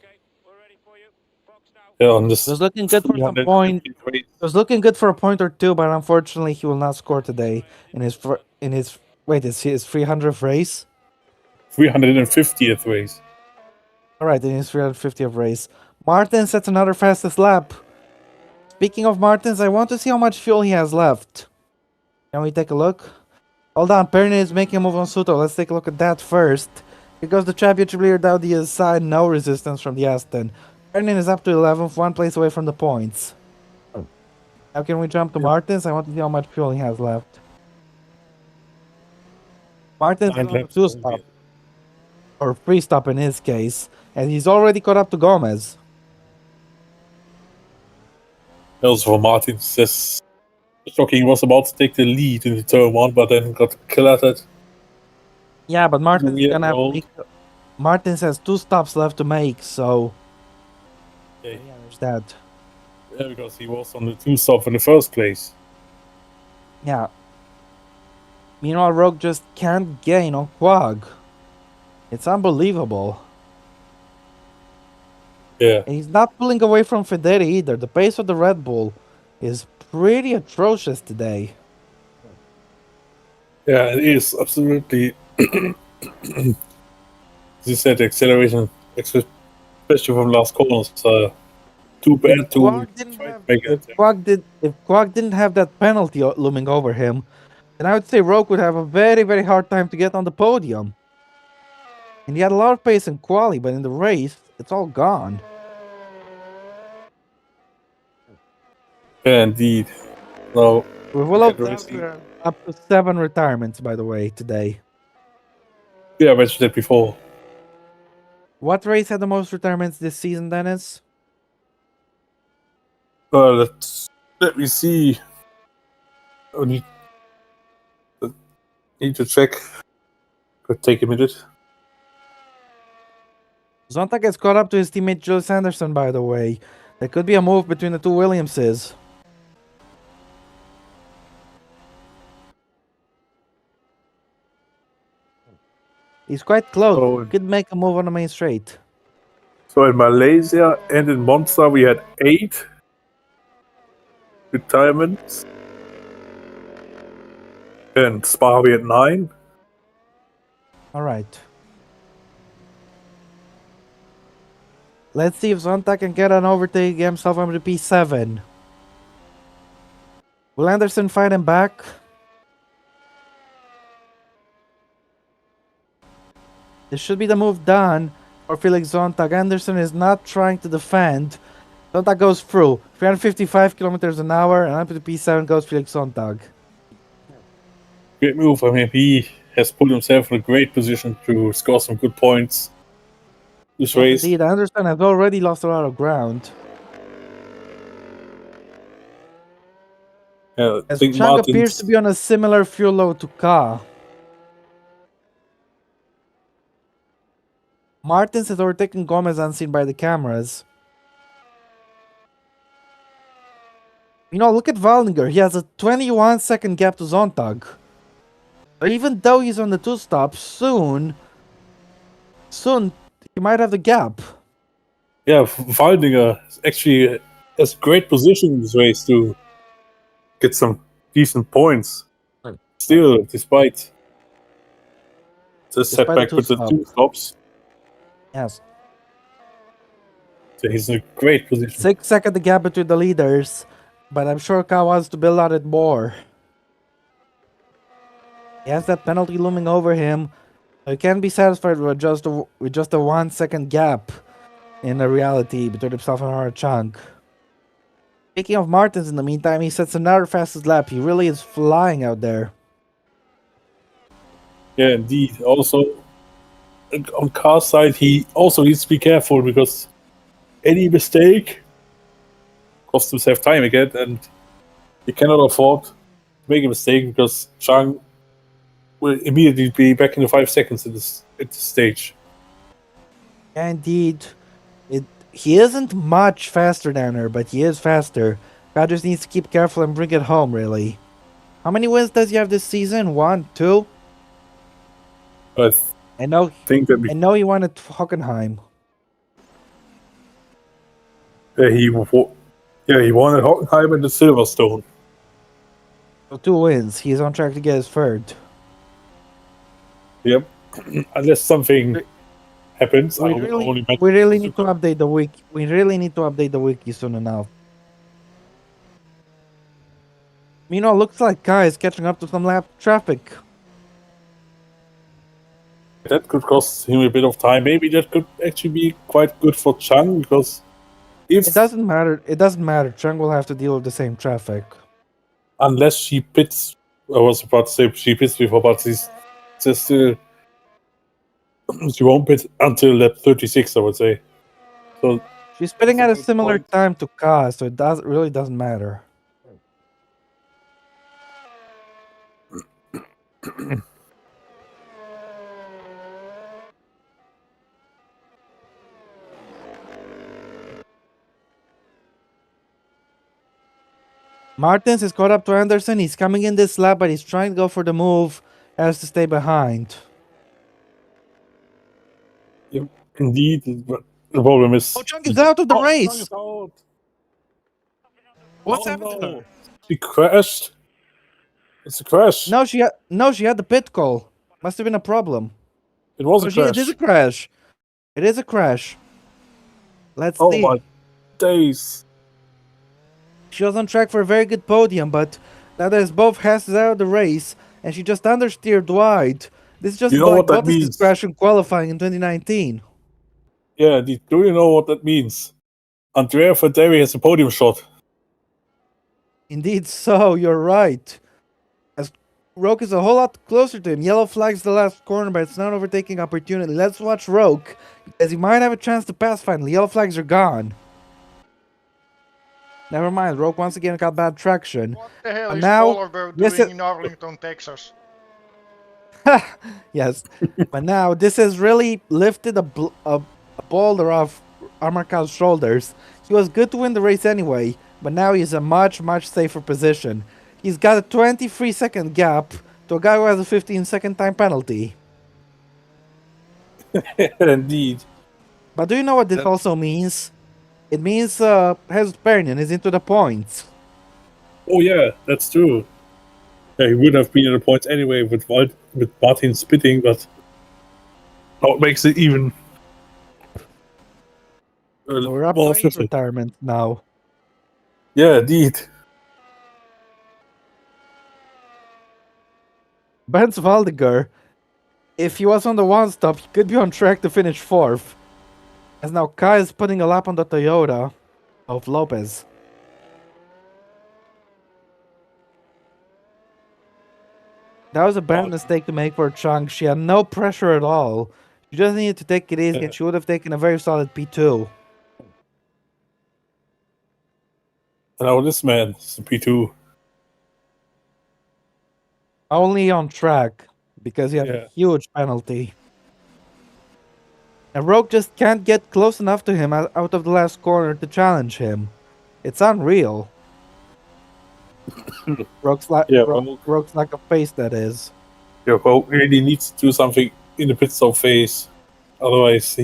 on this. It was looking good for some 350th point. race. It was looking good for a point or two, but unfortunately, he will not score today in his wait, is his 300th race? 350th race. All right, in his 350th race, Martin sets another fastest lap. Speaking of Martins, I want to see how much fuel he has left. Can we take a look? Hold on, Pernin is making a move on Suto. Let's take a look at that first. Here goes the championship leader down the side. No resistance from the Aston. Pernin is up to 11th, one place away from the points. Now can we jump to Martins? I want to see how much fuel he has left. Martins is 9 on the laps. 2-stop. Or 3-stop in his case. And he's already caught up to Gomez. Also for Martin says shocking, he was about to take the lead in the turn 1, but then got clattered. Yeah, but Martins is Yeah, gonna have to no. make... Martins has 2 stops left to make, so... Okay. Yeah, there's that. Yeah, because he was on the 2-stop in the first place. Yeah. Meanwhile, Rogue just can't gain on Quag. It's unbelievable. Yeah. And he's not pulling away from Federi either. The pace of the Red Bull is pretty atrocious today. Yeah, it is absolutely. As you said, the acceleration, especially from last corners, too bad to Quag didn't try to have, make if it. Quag didn't have that penalty looming over him, then I would say Rogue would have a very, very hard time to get on the podium. And he had a lot of pace in quali, but in the race, it's all gone. Yeah, indeed. No, With Willow get racing. we're up to 7 retirements, by the way, today. Yeah, I mentioned that before. What race had the most retirements this season, Dennis? Let me see. I need to check. Could take a minute. Zonta gets caught up to his teammate Julius Anderson, by the way. There could be a move between the two Williamses. He's quite close. Oh. He could make a move on the main straight. So in Malaysia and in Monza we had 8 retirements. And Spa we had 9. Alright. Let's see if Zonta can get an overtake himself on the P7. Will Anderson fight him back? This should be the move done for Felix Zontag. Anderson is not trying to defend. Zontag goes through. 355 kilometers an hour, and up to the P7 goes Felix Zontag. Great move. I mean, he has put himself in a great position to score some good points this race. Indeed, Anderson has already lost a lot of ground. I As think Chang appears Martin's to be on a similar fuel load to Ka. Martins has overtaken Gomez unseen by the cameras. You know, look at Waldinger. He has a 21-second gap to Zontag. But even though he's on the 2-stop, soon he might have the gap. Yeah, Waldinger actually has great position in this race to get some decent points. Still, despite the setback with the 2 stops, Yes. so he's in a great position. 6-second the gap between the leaders, but I'm sure Ka wants to build on it more. He has that penalty looming over him. He can't be satisfied with just a 1-second gap in the reality between himself and our chunk. Speaking of Martins, in the meantime, he sets another fastest lap. He really is flying out there. Yeah, indeed. Also, on Car's side, he also needs to be careful because any mistake costs himself time again, and he cannot afford to make a mistake because Chang will immediately be back in the 5 seconds at this stage. Yeah, indeed. He isn't much faster than her, but he is faster. God just needs to keep careful and bring it home, really. How many wins does he have this season? 1, 2? I know he won at Hockenheim. He won at Hockenheim and the Silverstone. So 2 wins. He's on track to get his 3rd. Yep. Unless something happens, We really need to update the wiki. We really need to update the wiki soon enough. You know, looks like Kai is catching up to some lap traffic. That could cost him a bit of time. Maybe that could actually be quite good for Chang, because if It doesn't matter. It doesn't matter. Chang will have to deal with the same traffic. unless she pits, I was about to say she pits before, but she's still she won't pit until lap 36, I would say. So She's pitting at a good similar point. time to Ka, so it really doesn't matter. Martins is caught up to Anderson. He's coming in this lap, but he's trying to go for the move. Has to stay behind. Indeed, but the problem is Oh, Chang is out of the Chang race. is out. What's Oh, happened to no. her? She crashed. It's a crash. No, she had the pit call. Must have been a problem. It was a It is crash. a crash. It is a crash. Let's Oh see. my days. She was on track for a very good podium, but now there's both Hasses out of the race, and she just understeered wide. This is just You know like what that Bottas' means? crash in qualifying in 2019. Yeah, do you know what that means? Andrea Federi has a podium shot. Indeed, so you're right. As Roke is a whole lot closer to him. Yellow flags the last corner, but it's not overtaking opportunity. Let's watch Roke, as he might have a chance to pass finally. Yellow flags are gone. Never mind, Roke once again got bad traction. What the hell But is now- Polar Bear yes, doing in Arlington, Texas? Yes, but now this has really lifted a boulder off Amarkal's shoulders. He was good to win the race anyway, but now he's a much safer position. He's got a 23-second gap to a guy who has a 15-second time penalty. Indeed. But do you know what this also means? It means Jesus Pernian is into the points. Oh yeah, that's true. Yeah, he would have been at the points anyway with Martin spitting, but now it makes it even So we're up more to 8 efficient. retirement now. Yeah, indeed. Benz Waldiger, if he was on the one stop, he could be on track to finish 4th. As now Kai is putting a lap on the Toyota of Lopez. That was a bad mistake to make for Chang. She had no pressure at all. She just needed to take it easy, and she would have taken a very solid P2. And now this man is a P2. Only on track, because he had a huge penalty. And Rogue just can't get close enough to him out of the last corner to challenge him. It's unreal. Rogue's like a face, that is. Yeah, well, really needs to do something in the pit stop phase. Otherwise,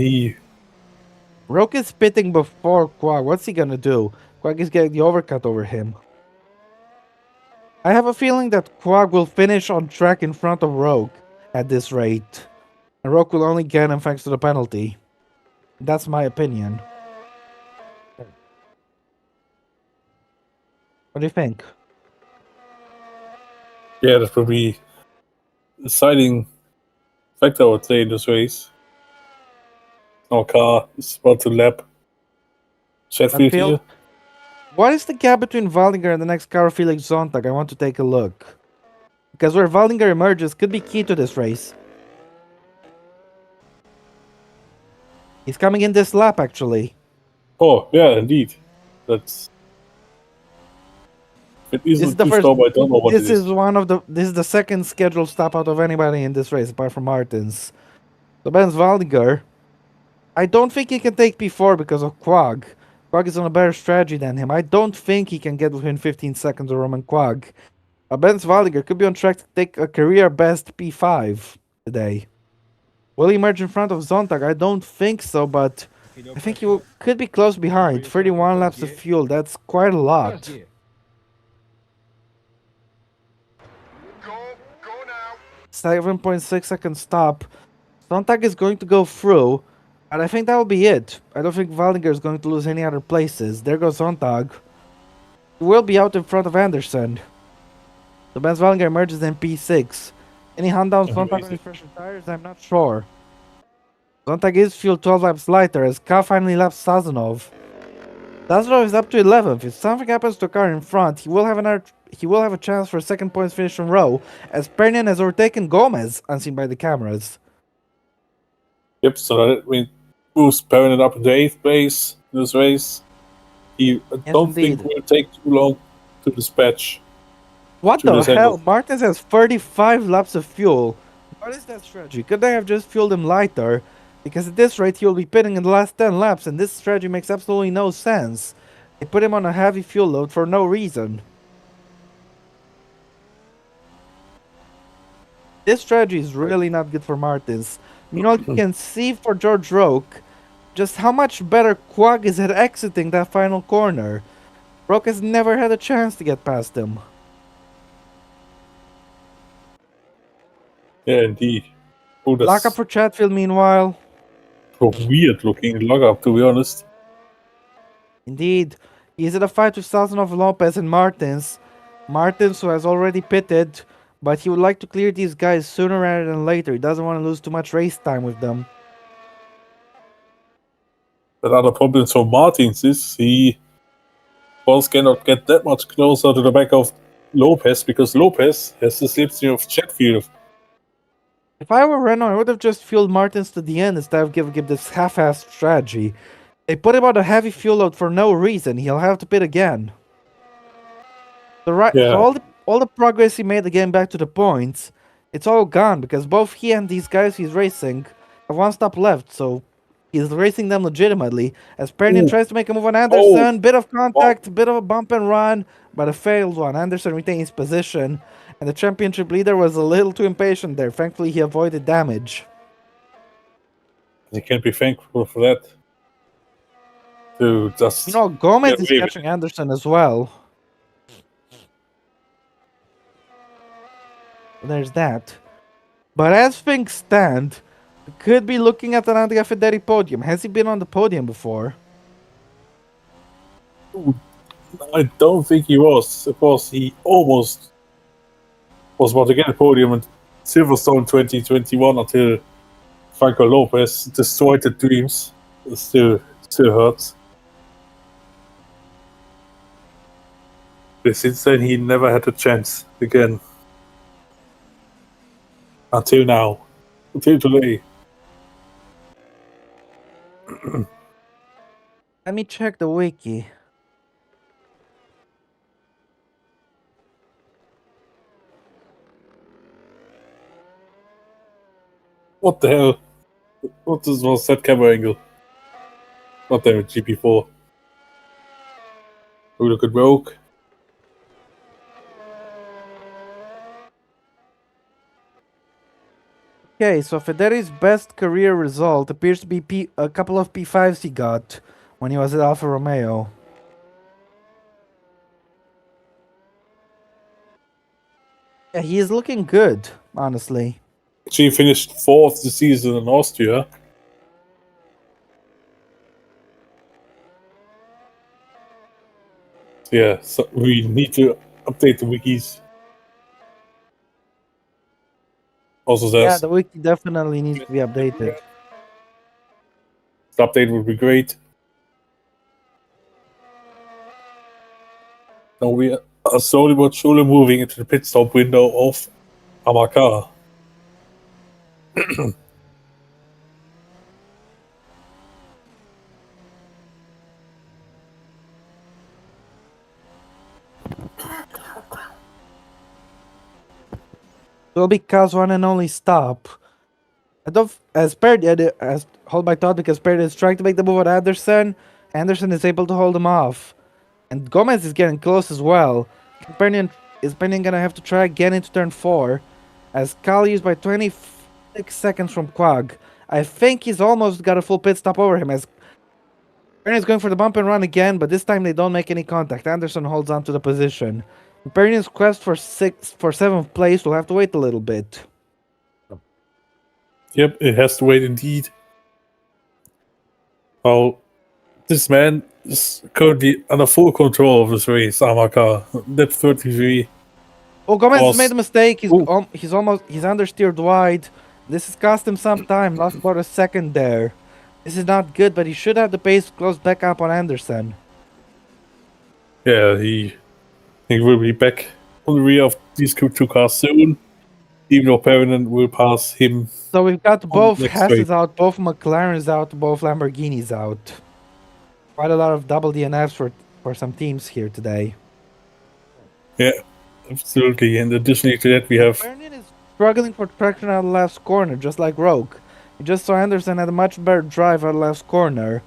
Rogue is pitting before Quag. What's he gonna do? Quag is getting the overcut over him. I have a feeling that Quag will finish on track in front of Rogue at this rate. And Rogue will only get him thanks to the penalty. That's my opinion. What do you think? yeah, that will be a deciding factor, I would say, in this race. Our car is about to lap Sheffield here. What is the gap between Waldinger and the next car, Felix Zontag? I want to take a look. Because where Waldinger emerges could be key to this race. He's coming in this lap, actually. Oh, yeah, indeed. That's... If it isn't too stop, I don't know what this it is. This is the second scheduled stop out of anybody in this race, apart from Martins. So Benz Waldinger, I don't think he can take P4 because of Quag. Quag is on a better strategy than him. I don't think he can get within 15 seconds of Roman Quag. Benz Waldinger could be on track to take a career best P5 today. Will he emerge in front of Zontag? I don't think so, but I think he could be close behind. 31 laps of fuel, that's quite a lot. Go now. 7.6 second stop. Zontag is going to go through, and I think that will be it. I don't think Waldinger is going to lose any other places. There goes Zontag. He will be out in front of Anderson. So Benz Waldinger emerges in P6. Any Honda Sontag on his fresher tires? I'm not sure. Sontag is fueled 12 laps lighter as Ka finally laps Sazonov. Sazonov is up to 11th. If something happens to a car in front, he will have a chance for a second points finish in a row, as Pernian has overtaken Gomez, unseen by the cameras. Yep, so that means moves Perrin up into 8th place in this race. I don't think indeed. it will take too long to dispatch. What to the this hell? angle. Martins has 35 laps of fuel. What is that strategy? Could they have just fueled him lighter? Because at this rate, he will be pitting in the last 10 laps, and this strategy makes absolutely no sense. They put him on a heavy fuel load for no reason. This strategy is really not good for Martins. Meanwhile, you can see for George Roque just how much better Quag is at exiting that final corner. Roque has never had a chance to get past him. Yeah, indeed. Oh, that's Lockup for Chatfield, meanwhile. a weird looking lockup, to be honest. Indeed, he is in a fight with Sazonov, Lopez, and Martins. Martins, who has already pitted, but he would like to clear these guys sooner rather than later. He doesn't want to lose too much race time with them. But other problems for Martins is he cannot get that much closer to the back of Lopez because Lopez has the slipstream of Chatfield. If I were Renault, I would have just fueled Martins to the end instead of give this half-assed strategy. They put him on a heavy fuel load for no reason. He'll have to pit again. So all the progress he made to getting back to the points, it's all gone because both he and these guys he's racing have one stop left. So he's racing them legitimately. As Pernian tries to make a move on Anderson, bit of contact, bit of a bump and run, but a failed one. Anderson retained his position, and the championship leader was a little too impatient there. Thankfully, he avoided damage. He can't be thankful for that. To just Gomez is catching Anderson as well. There's that. But as things stand, we could be looking at an Andrea Federi podium. Has he been on the podium before? I don't think he was. Of course, he almost was about to get a podium in Silverstone 2021 until Franco Lopez destroyed the dreams. It still hurts. But since then, he never had a chance again. Until now. Until today. Let me check the wiki. What the hell? What was that camera angle? Not damn it, GP4. We look at Rogue. Okay, so Federi's best career result appears to be a couple of P5s he got when he was at Alfa Romeo. Yeah, he is looking good, honestly. She finished 4th this season in Austria. Yeah, so we need to update the wikis. Also, Yeah, the wiki definitely needs to be updated. The update would be great. Now we are slowly but surely moving into the pit stop window of Amaka. Will be Kaz's one and only stop. Hold my thought because Perry is trying to make the move on Anderson. Anderson is able to hold him off. And Gomez is getting close as well. Is Pernian gonna have to try again into turn 4? As Cal used by 26 seconds from Quag. I think he's almost got a full pit stop over him as Pernian is going for the bump and run again, but this time they don't make any contact. Anderson holds on to the position. Pernian's quest for 7th place will have to wait a little bit. Yep, it has to wait indeed. Well, this man is currently under full control of this race, Amaka. Lap 33. Oh, Gomez has Was- made a mistake. He's Ooh. he's understeered wide. This has cost him some time. Lost about a second there. This is not good, but he should have the pace to close back up on Anderson. Yeah, he will be back on the rear of these two cars soon. Even though Perrin will pass him. So we've got On both next Hasses straight. out, both McLarens out, both Lamborghinis out. Quite a lot of double DNFs for some teams here today. Yeah, absolutely. And additionally to that, we have Vernon is struggling for traction out of the left corner, just like Rogue. We just saw Anderson had a much better drive out of the left corner.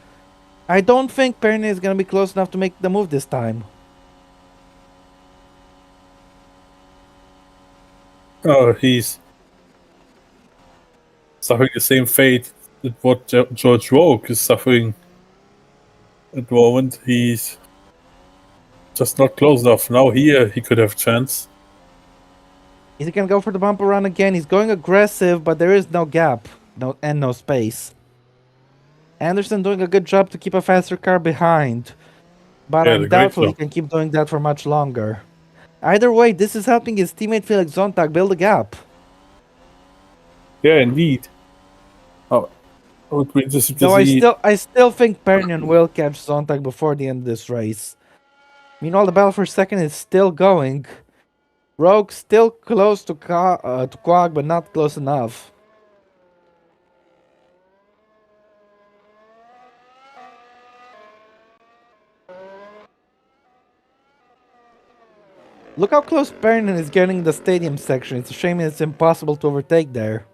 I don't think Perrin is going to be close enough to make the move this time. he's suffering the same fate that what George Rogue is suffering at the moment. He's just not close enough. Now here he could have a chance. Is he going to go for the bumper run again? He's going aggressive, but there is no gap and no space. Anderson doing a good job to keep a faster car behind. But Yeah, I'm the great doubtful he job. can keep doing that for much longer. Either way, this is helping his teammate Felix Sonntag build a gap. Yeah, indeed. Oh, it would be interesting to Though see. I still think Pernion will catch Sonntag before the end of this race. Meanwhile, the battle for second is still going. Rogue still close to Quag, but not close enough. Look how close Pernion is getting the stadium section. It's a shame it's impossible to overtake there.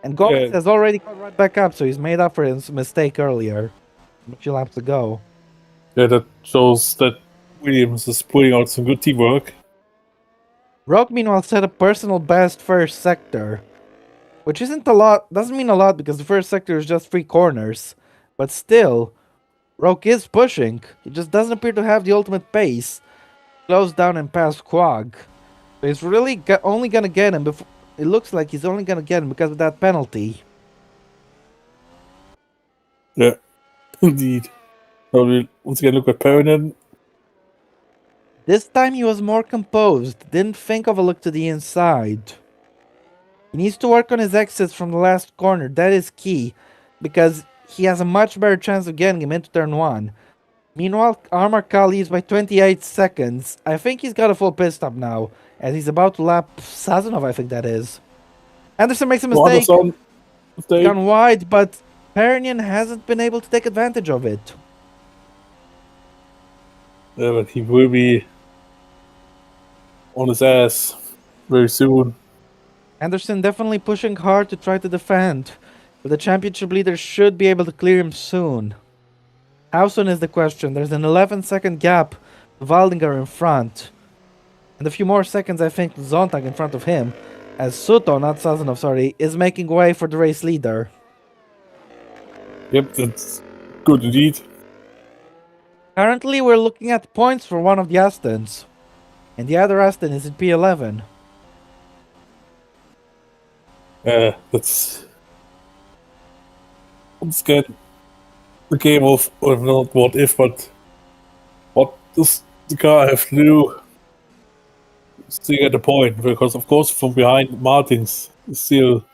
And Gomez Yeah. has already caught right back up, so he's made up for his mistake earlier. A few laps ago. Yeah, that shows that Williams is putting out some good teamwork. Rogue, meanwhile, set a personal best first sector. Which isn't a lot, doesn't mean a lot because the first sector is just 3 corners. But still, Rogue is pushing. He just doesn't appear to have the ultimate pace. Close down and pass Quag. So he's really only gonna get him before. It looks like he's only gonna get him because of that penalty. Yeah, indeed. So we once again look at Perrin. This time he was more composed. Didn't think of a look to the inside. He needs to work on his exits from the last corner. That is key. Because he has a much better chance of getting him into turn 1. Meanwhile, Armar leads by 28 seconds. I think he's got a full pit stop now. As he's about to lap Sazonov, I think that is. Anderson makes a mistake. Gone wide, but Pernion hasn't been able to take advantage of it. Yeah, but he will be on his ass very soon. Anderson definitely pushing hard to try to defend. But the championship leader should be able to clear him soon. How soon is the question? There's an 11-second gap. Waldinger in front. And a few more seconds, I think, Sonntag in front of him. As Suto, not Sazonov, sorry, is making way for the race leader. Yep, that's good indeed. Currently, we're looking at points for one of the Astons. And the other Aston is in P11. That's once again the game of not what if, but what does the car have to do? Still at the point, because of course from behind Martins is still.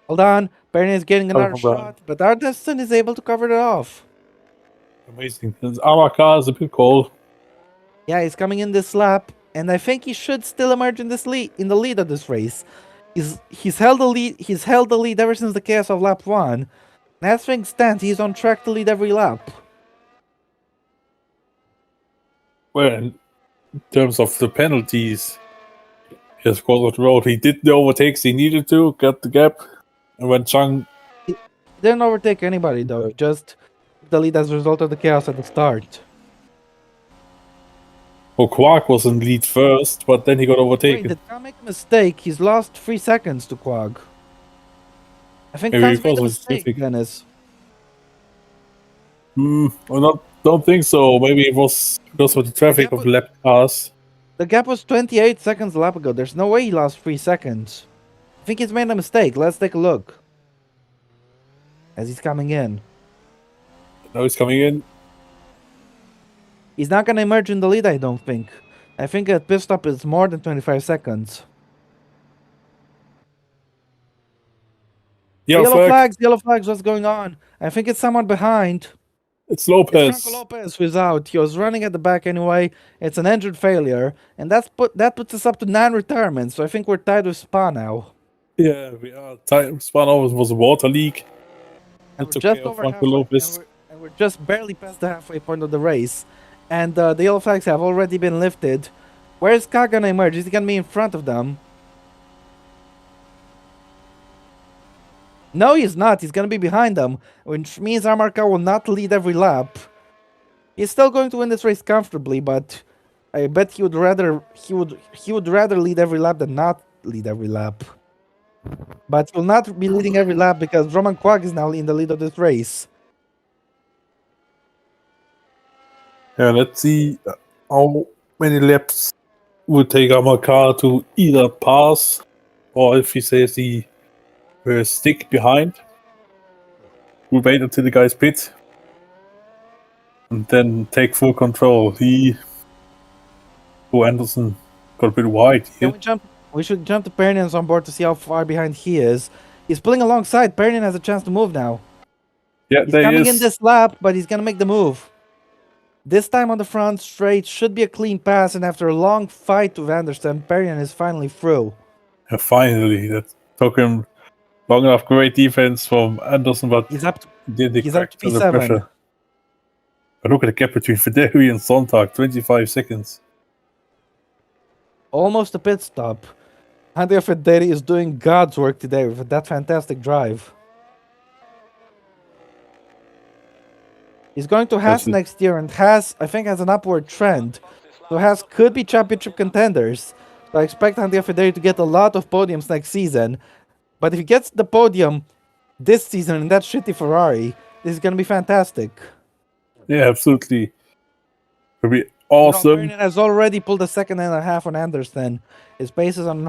Hold on, Bernie is getting Coming another from behind. shot, but Anderson is able to cover it off. Amazing. And our car is a bit cold. Yeah, he's coming in this lap, and I think he should still emerge in this lead, in the lead of this race. He's held the lead. He's held the lead ever since the chaos of lap 1. And as things stand, he's on track to lead every lap. Well, in terms of the penalties, yes, of course, on the road, he did the overtakes he needed to, got the gap, and when Chang. He didn't overtake anybody though. He just took the lead as a result of the chaos at the start. Well, Quark was in lead first, but then he got Wait, overtaken. did Khan make a mistake? He's lost 3 seconds to Quag. I think Maybe Khan's made because a of his mistake, traffic. Dennis. I don't think so. Maybe it was because of the traffic of lap cars. The gap was 28 seconds a lap ago. There's no way he lost 3 seconds. I think he's made a mistake. Let's take a look. As he's coming in. Now he's coming in. He's not going to emerge in the lead, I don't think. I think a pit stop is more than 25 seconds. Yellow flags, what's going on? I think it's someone behind. It's It's Lopez. Franco Lopez who's out. He was running at the back anyway. It's an engine failure, and that puts us up to 9 retirements. So I think we're tied with Spa now. Yeah, we are. Spun over was a water leak. And It's we're okay just of over Franco halfway, Lopez. and we're just barely past the halfway point of the race. And the yellow flags have already been lifted. Where's Ka gonna emerge? Is he gonna be in front of them? No, he's not. He's gonna be behind them, which means Amarka will not lead every lap. He's still going to win this race comfortably, but I bet he would rather lead every lap than not lead every lap. But he will not be leading every lap because Roman Quag is now in the lead of this race. Yeah, let's see how many laps would take our car to either pass or if he says he will stick behind. We'll wait until the guys pit and then take full control. Anderson got a bit wide here. We should jump to Pernian's on board to see how far behind he is. He's pulling alongside. Pernian has a chance to move now. Yeah, He's there he coming is. in this lap, but he's gonna make the move. This time on the front straight should be a clean pass, and after a long fight with Anderson, Pernian is finally through. Yeah, finally, that took him long enough. Great defense from Anderson, but He's up to did he's up crack to under P7. pressure. But look at the gap between Federi and Sonntag, 25 seconds. Almost a pit stop. Andrea Federi is doing God's work today with that fantastic drive. He's going to Haas next year, and Haas, I think, has an upward trend. So Haas could be championship contenders. So I expect Andrea Federi to get a lot of podiums next season. But if he gets the podium this season in that shitty Ferrari, this is going to be fantastic. Yeah, absolutely. It'll be awesome. Pernian has already pulled a second and a half on Anderson. His pace is on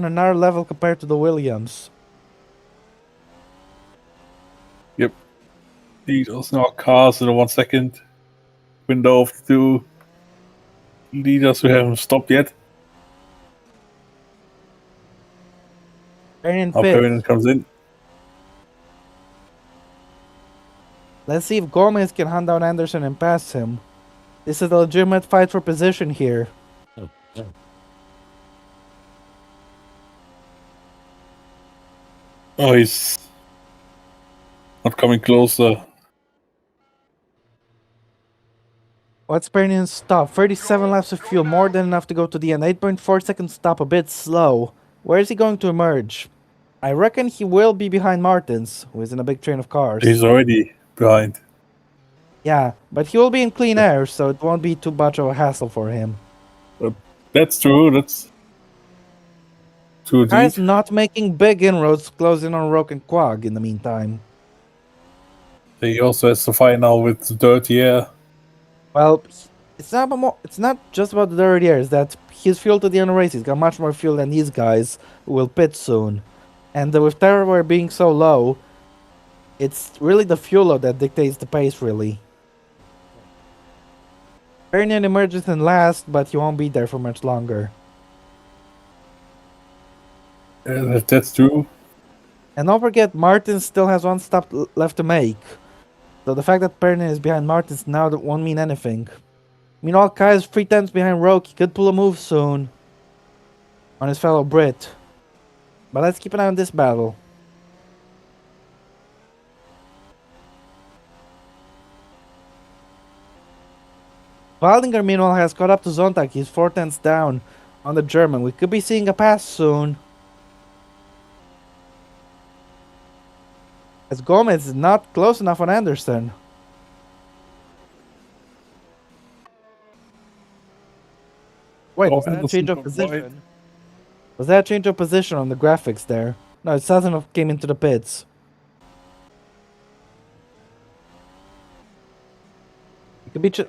another level compared to the Williams. Yep. These also our cars in a 1 second window of the two leaders who haven't stopped yet. Pernian comes in. Let's see if Gomez can hunt down Anderson and pass him. This is a legitimate fight for position here. Oh, he's not coming closer. What's Pernian's stop? 37 laps of fuel, more than enough to go to the end. 8.4 second stop, a bit slow. Where is he going to emerge? I reckon he will be behind Martins, who is in a big train of cars. He's already behind. Yeah, but he will be in clean air, so it won't be too much of a hassle for him. That's true. That's true. Guy's not making big inroads, closing on Roke and Quag in the meantime. He also has to fight now with the dirty air. Well, it's not just about the dirty air. It's that his fuel to the end of the race. He's got much more fuel than these guys who will pit soon. And with tire wear being so low, it's really the fuel load that dictates the pace, really. Pernian emerges in last, but he won't be there for much longer. That's true. And don't forget, Martin still has one stop left to make. So the fact that Pernian is behind Martins now won't mean anything. Meanwhile, Kai is 3 tenths behind Roke. He could pull a move soon on his fellow Brit. But let's keep an eye on this battle. Waldinger, meanwhile, has caught up to Sonntag. He's 4 tenths down on the German. We could be seeing a pass soon. As Gomez is not close enough on Anderson. Wait, was that a change of position? Was that a change of position on the graphics there? No, it Sazonov came into the pits.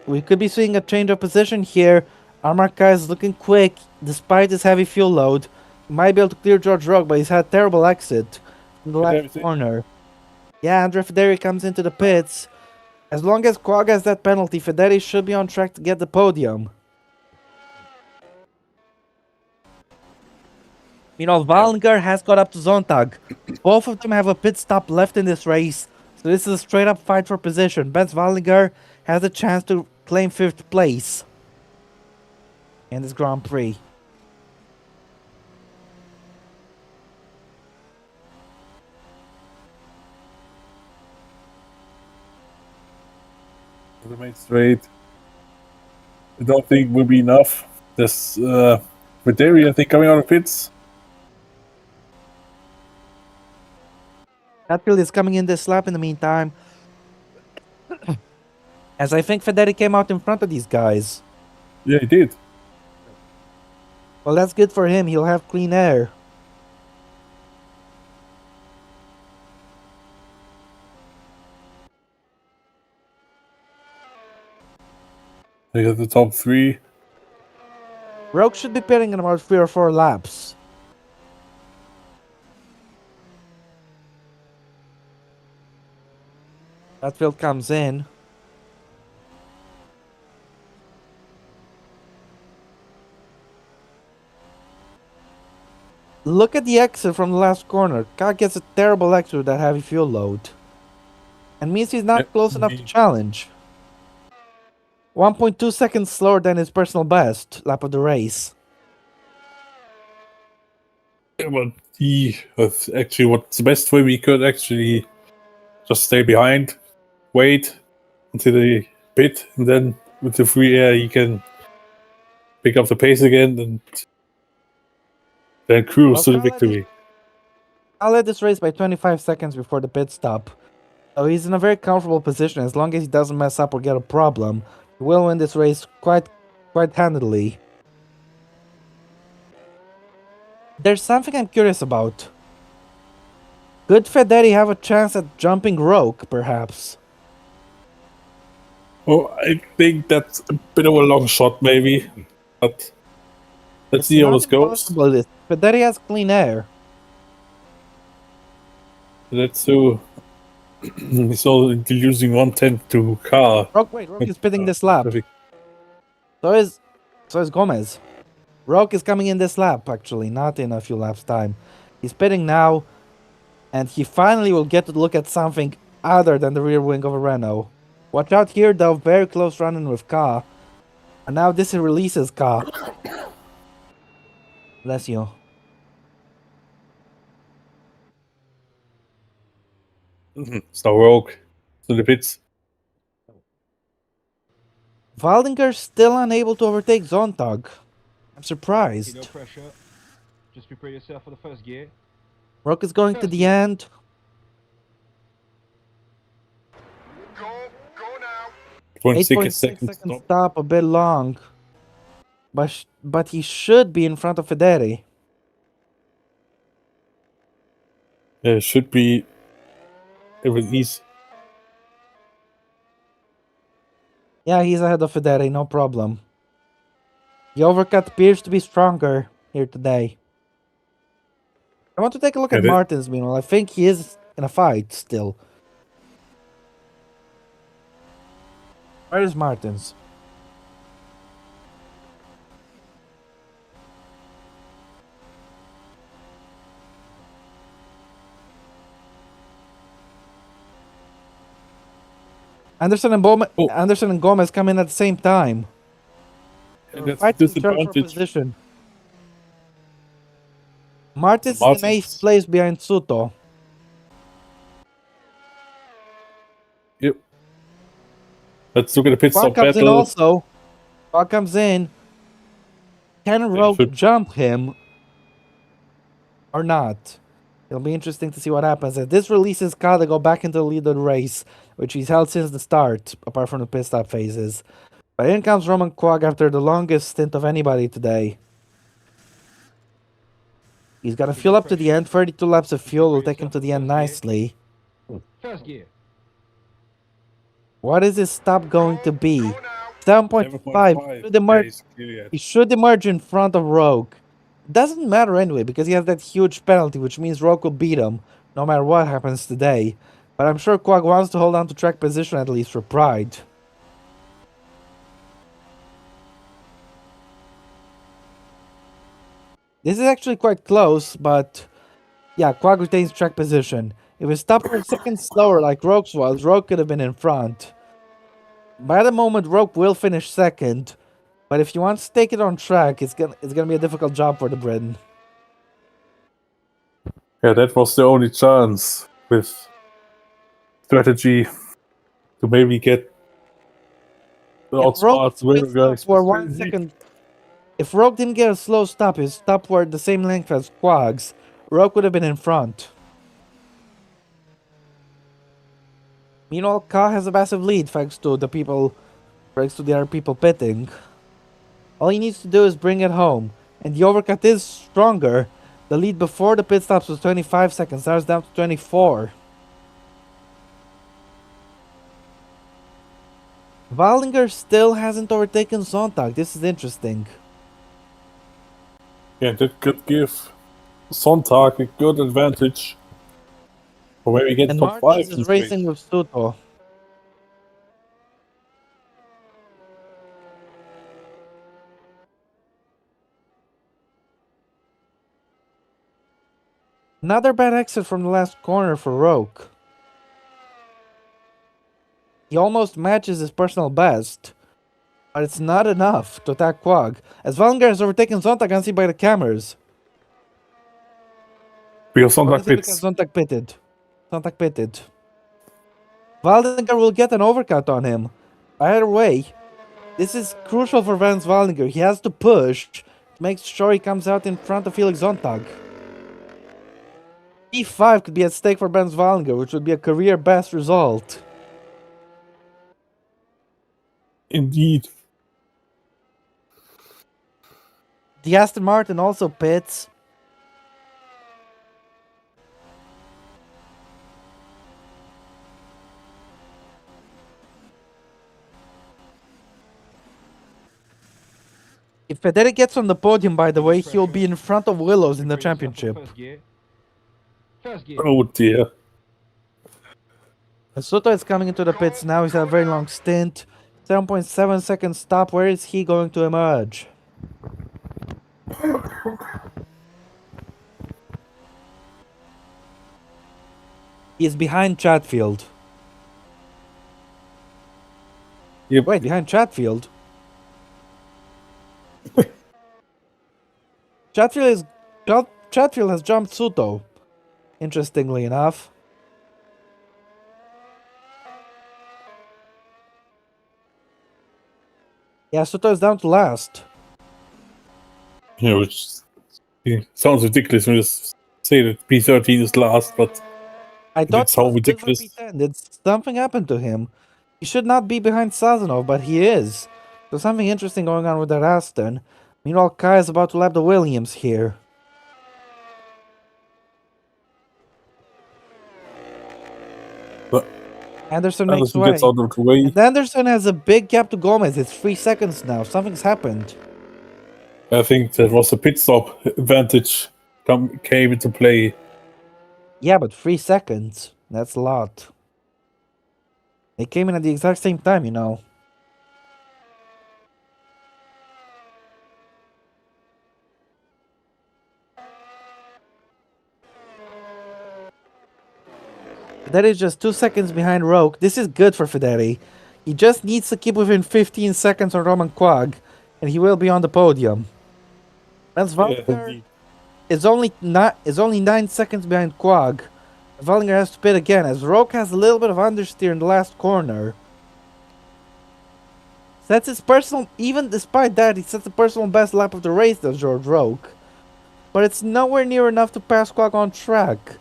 We could be seeing a change of position here. Armarka is looking quick despite his heavy fuel load. He might be able to clear George Rock, but he's had terrible exit from the left corner. Yeah, Andrea Federi comes into the pits. As long as Quag has that penalty, Federi should be on track to get the podium. Meanwhile, Wallinger has got up to Zontag. Both of them have a pit stop left in this race, so this is a straight up fight for position. Benz Wallinger has a chance to claim 5th place in this Grand Prix. The main straight. I don't think will be enough. There's Videri, I think, coming out of pits. Hatfield is coming in this lap in the meantime, as I think Federi came out in front of these guys. Yeah, he did. Well, that's good for him. He'll have clean air. They got the top 3. Rogue should be pitting in about 3 or 4 laps. Hatfield comes in. Look at the exit from the last corner. Car gets a terrible exit with that heavy fuel load. And means he's not close enough to challenge. 1.2 seconds slower than his personal best lap of the race. Yeah, but actually, what's the best way we could actually just stay behind, wait until the pit, and then with the free air, he can pick up the pace again and then cruise to the victory. I'll let this race by 25 seconds before the pit stop. So he's in a very comfortable position. As long as he doesn't mess up or get a problem, he will win this race quite handily. There's something I'm curious about. Could Federi have a chance at jumping Rogue, perhaps? Oh, I think that's a bit of a long shot, maybe. But let's see how this goes. Federi has clean air. Let's do. He's only losing 1/10 to car. Rogue is pitting this lap. So is Gomez. Rogue is coming in this lap, actually, not in a few laps' time. He's pitting now, and he finally will get to look at something other than the rear wing of a Renault. Watch out here, though, very close run-in with Ka. And now this releases Ka. Bless you. It's no Rogue. To the pits. Waldinger still unable to overtake Zontag. I'm surprised. No pressure. Just prepare yourself for the first gear. Rogue is going to the end. Go now. 26 second seconds. stop, a bit long. But he should be in front of Federi. It should be. It was easy. Yeah, he's ahead of Federi, no problem. The overcut appears to be stronger here today. I want to take a look at Martins, meanwhile. I think he is in a fight still. Where is Martins? Anderson and Gomez come in at the same time. That's disadvantage. Martins is in 8th place behind Suto. Yep. Let's look at the pit stop comes in battle. also. Quad comes in. Can Rogue jump him or not? It'll be interesting to see what happens. If this releases Ka to go back into the lead of the race, which he's held since the start, apart from the pit stop phases. But in comes Roman Quag after the longest stint of anybody today. He's got to fuel up to the end. 32 laps of fuel will take him to the end nicely. First gear. What is his stop going to be? 7.5. He should emerge in front of Rogue. Doesn't matter anyway, because he has that huge penalty, which means Rogue will beat him, no matter what happens today. But I'm sure Quag wants to hold on to track position at least for pride. This is actually quite close, but yeah, Quag retains track position. If it stopped for a second slower like Roke's was, Roke could have been in front. By the moment, Roke will finish second, but if you want to take it on track, it's gonna be a difficult job for the Briton. Yeah, that was the only chance with strategy to maybe get the If Roke outsmart pit stopped for 1 strategy. second, if Roke didn't get a slow stop, his stop were the same length as Quag's, Roke would have been in front. Meanwhile, Ka has a massive lead thanks to the other people pitting. All he needs to do is bring it home, and the overcut is stronger. The lead before the pit stops was 25 seconds, now it's down to 24. Waldinger still hasn't overtaken Sontag. This is interesting. Yeah, that could give Sontag a good advantage. Or maybe get And top Martins 5 is this racing race. with Suto. Another bad exit from the last corner for Roke. He almost matches his personal best, but it's not enough to attack Quag, as Waldinger has overtaken Sontag and see by the cameras. Because Or Sontag is it because pits. Sontag pitted? Sontag pitted. Waldinger will get an overcut on him. Either way, this is crucial for Vance Waldinger. He has to push to make sure he comes out in front of Felix Sontag. P5 could be at stake for Vance Waldinger, which would be a career best result. Indeed. The Aston Martin also pits. If Federic gets on the podium, by the way, he'll be in front of Willows in the Prepare yourself for championship. First gear. First gear. Oh dear. Soto is coming into the pits now. He's had a very long stint. 7.7 seconds stop. Where is he going to emerge? He is behind Chatfield. Yep. Wait, behind Chatfield? Chatfield has jumped Suto. Interestingly enough. Yeah, Suto is down to last. Yeah, which sounds ridiculous when you say that P13 is last, but I thought that's how he was good for ridiculous. P10. Did something happen to him? He should not be behind Sazonov, but he is. There's something interesting going on with that Aston. Meanwhile, Kai is about to lap the Williams here. But Anderson makes Anderson way. gets out of the way. And Anderson has a big gap to Gomez. It's 3 seconds now. Something's happened. I think that was a pit stop advantage came into play. Yeah, but 3 seconds. That's a lot. They came in at the exact same time, you know. Federi is just 2 seconds behind Roke. This is good for Federi. He just needs to keep within 15 seconds on Roman Quag, and he will be on the podium. Vance Waldinger is only 9 seconds behind Quag. Waldinger has to pit again, as Roke has a little bit of understeer in the last corner. Sets his personal, even despite that, he sets the personal best lap of the race, does George Roke. But it's nowhere near enough to pass Quag on track.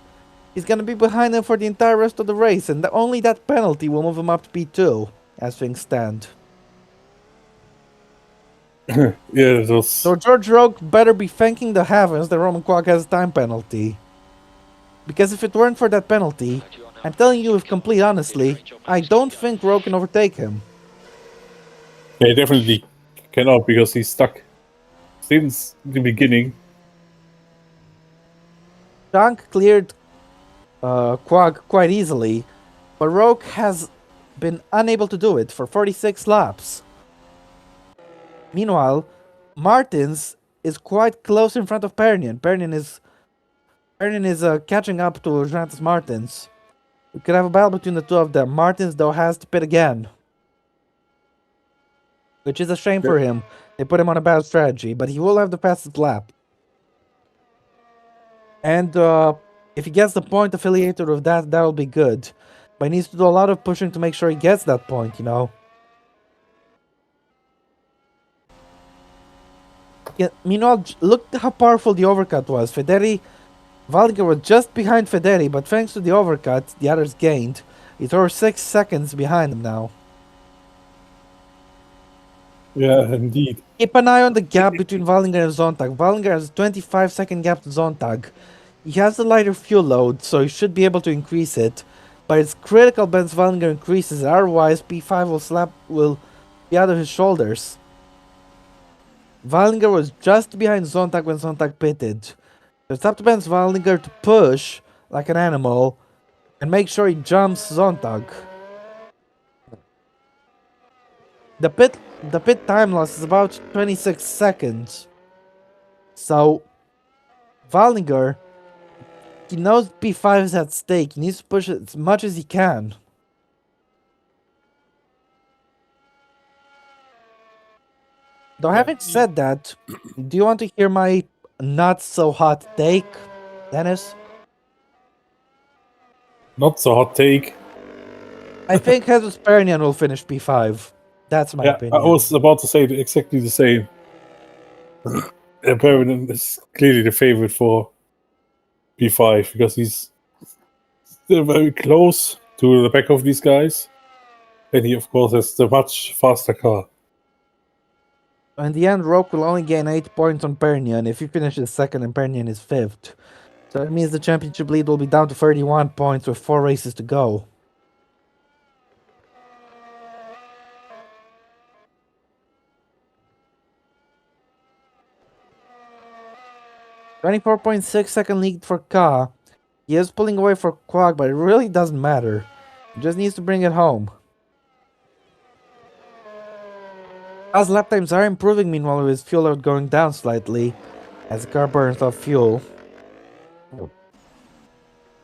He's gonna be behind him for the entire rest of the race, and only that penalty will move him up to P2, as things stand. Yeah, it was. So George Roke better be thanking the heavens that Roman Quag has a time penalty. Because if it weren't for that penalty, I'm telling you with complete honesty, I don't think Roke can overtake him. Yeah, definitely cannot because he's stuck since the beginning. Shank cleared Quag quite easily, but Roke has been unable to do it for 46 laps. Meanwhile, Martins is quite close in front of Pernian. Pernian is catching up to Jantis Martins. We could have a battle between the two of them. Martins, though, has to pit again, which is a shame for him. They put him on a bad strategy, but he will have the fastest lap. And if he gets the point affiliated with that, that'll be good. But he needs to do a lot of pushing to make sure he gets that point, you know. Yeah, meanwhile, look how powerful the overcut was. Valdinger was just behind Federi, but thanks to the overcut, the others gained. He's over 6 seconds behind him now. Yeah, indeed. Keep an eye on the gap between Valdinger and Zontag. Valdinger has a 25-second gap to Zontag. He has the lighter fuel load, so he should be able to increase it. But it's critical once Valdinger increases it, otherwise P5 will be out of his shoulders. Valdinger was just behind Zontag when Zontag pitted. So it's up to Ben Valdinger to push like an animal and make sure he jumps Zontag. The pit time loss is about 26 seconds. So Valdinger, he knows P5 is at stake. He needs to push it as much as he can. Though having said that, do you want to hear my not so hot take, Dennis? Not so hot take. I think Jesus Pernian will finish P5. That's my opinion. I was about to say exactly the same. Pernian is clearly the favorite for P5 because he's still very close to the back of these guys. And he, of course, has the much faster car. In the end, Roke will only gain 8 points on Pernian if he finishes second and Pernian is 5th. So that means the championship lead will be down to 31 points with 4 races to go. .6 lead for Ka. He is pulling away for Quag, but it really doesn't matter. He just needs to bring it home. Ka's lap times are improving meanwhile with his fuel load going down slightly as the car burns off fuel.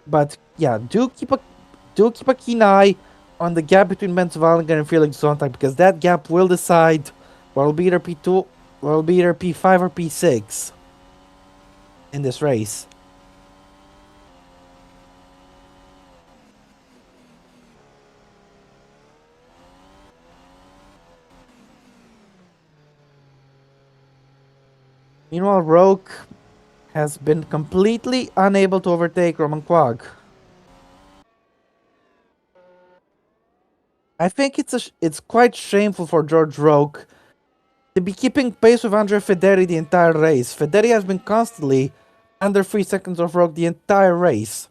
But yeah, do keep a keen eye on the gap between Ben Valdinger and Felix Zontag because that gap will decide what will be either P2 or will be either P5 or P6 in this race. Meanwhile, Roke has been completely unable to overtake Roman Quag. I think it's quite shameful for George Roke to be keeping pace with Andre Federi the entire race. Federi has been constantly under 3 seconds of Roke the entire race.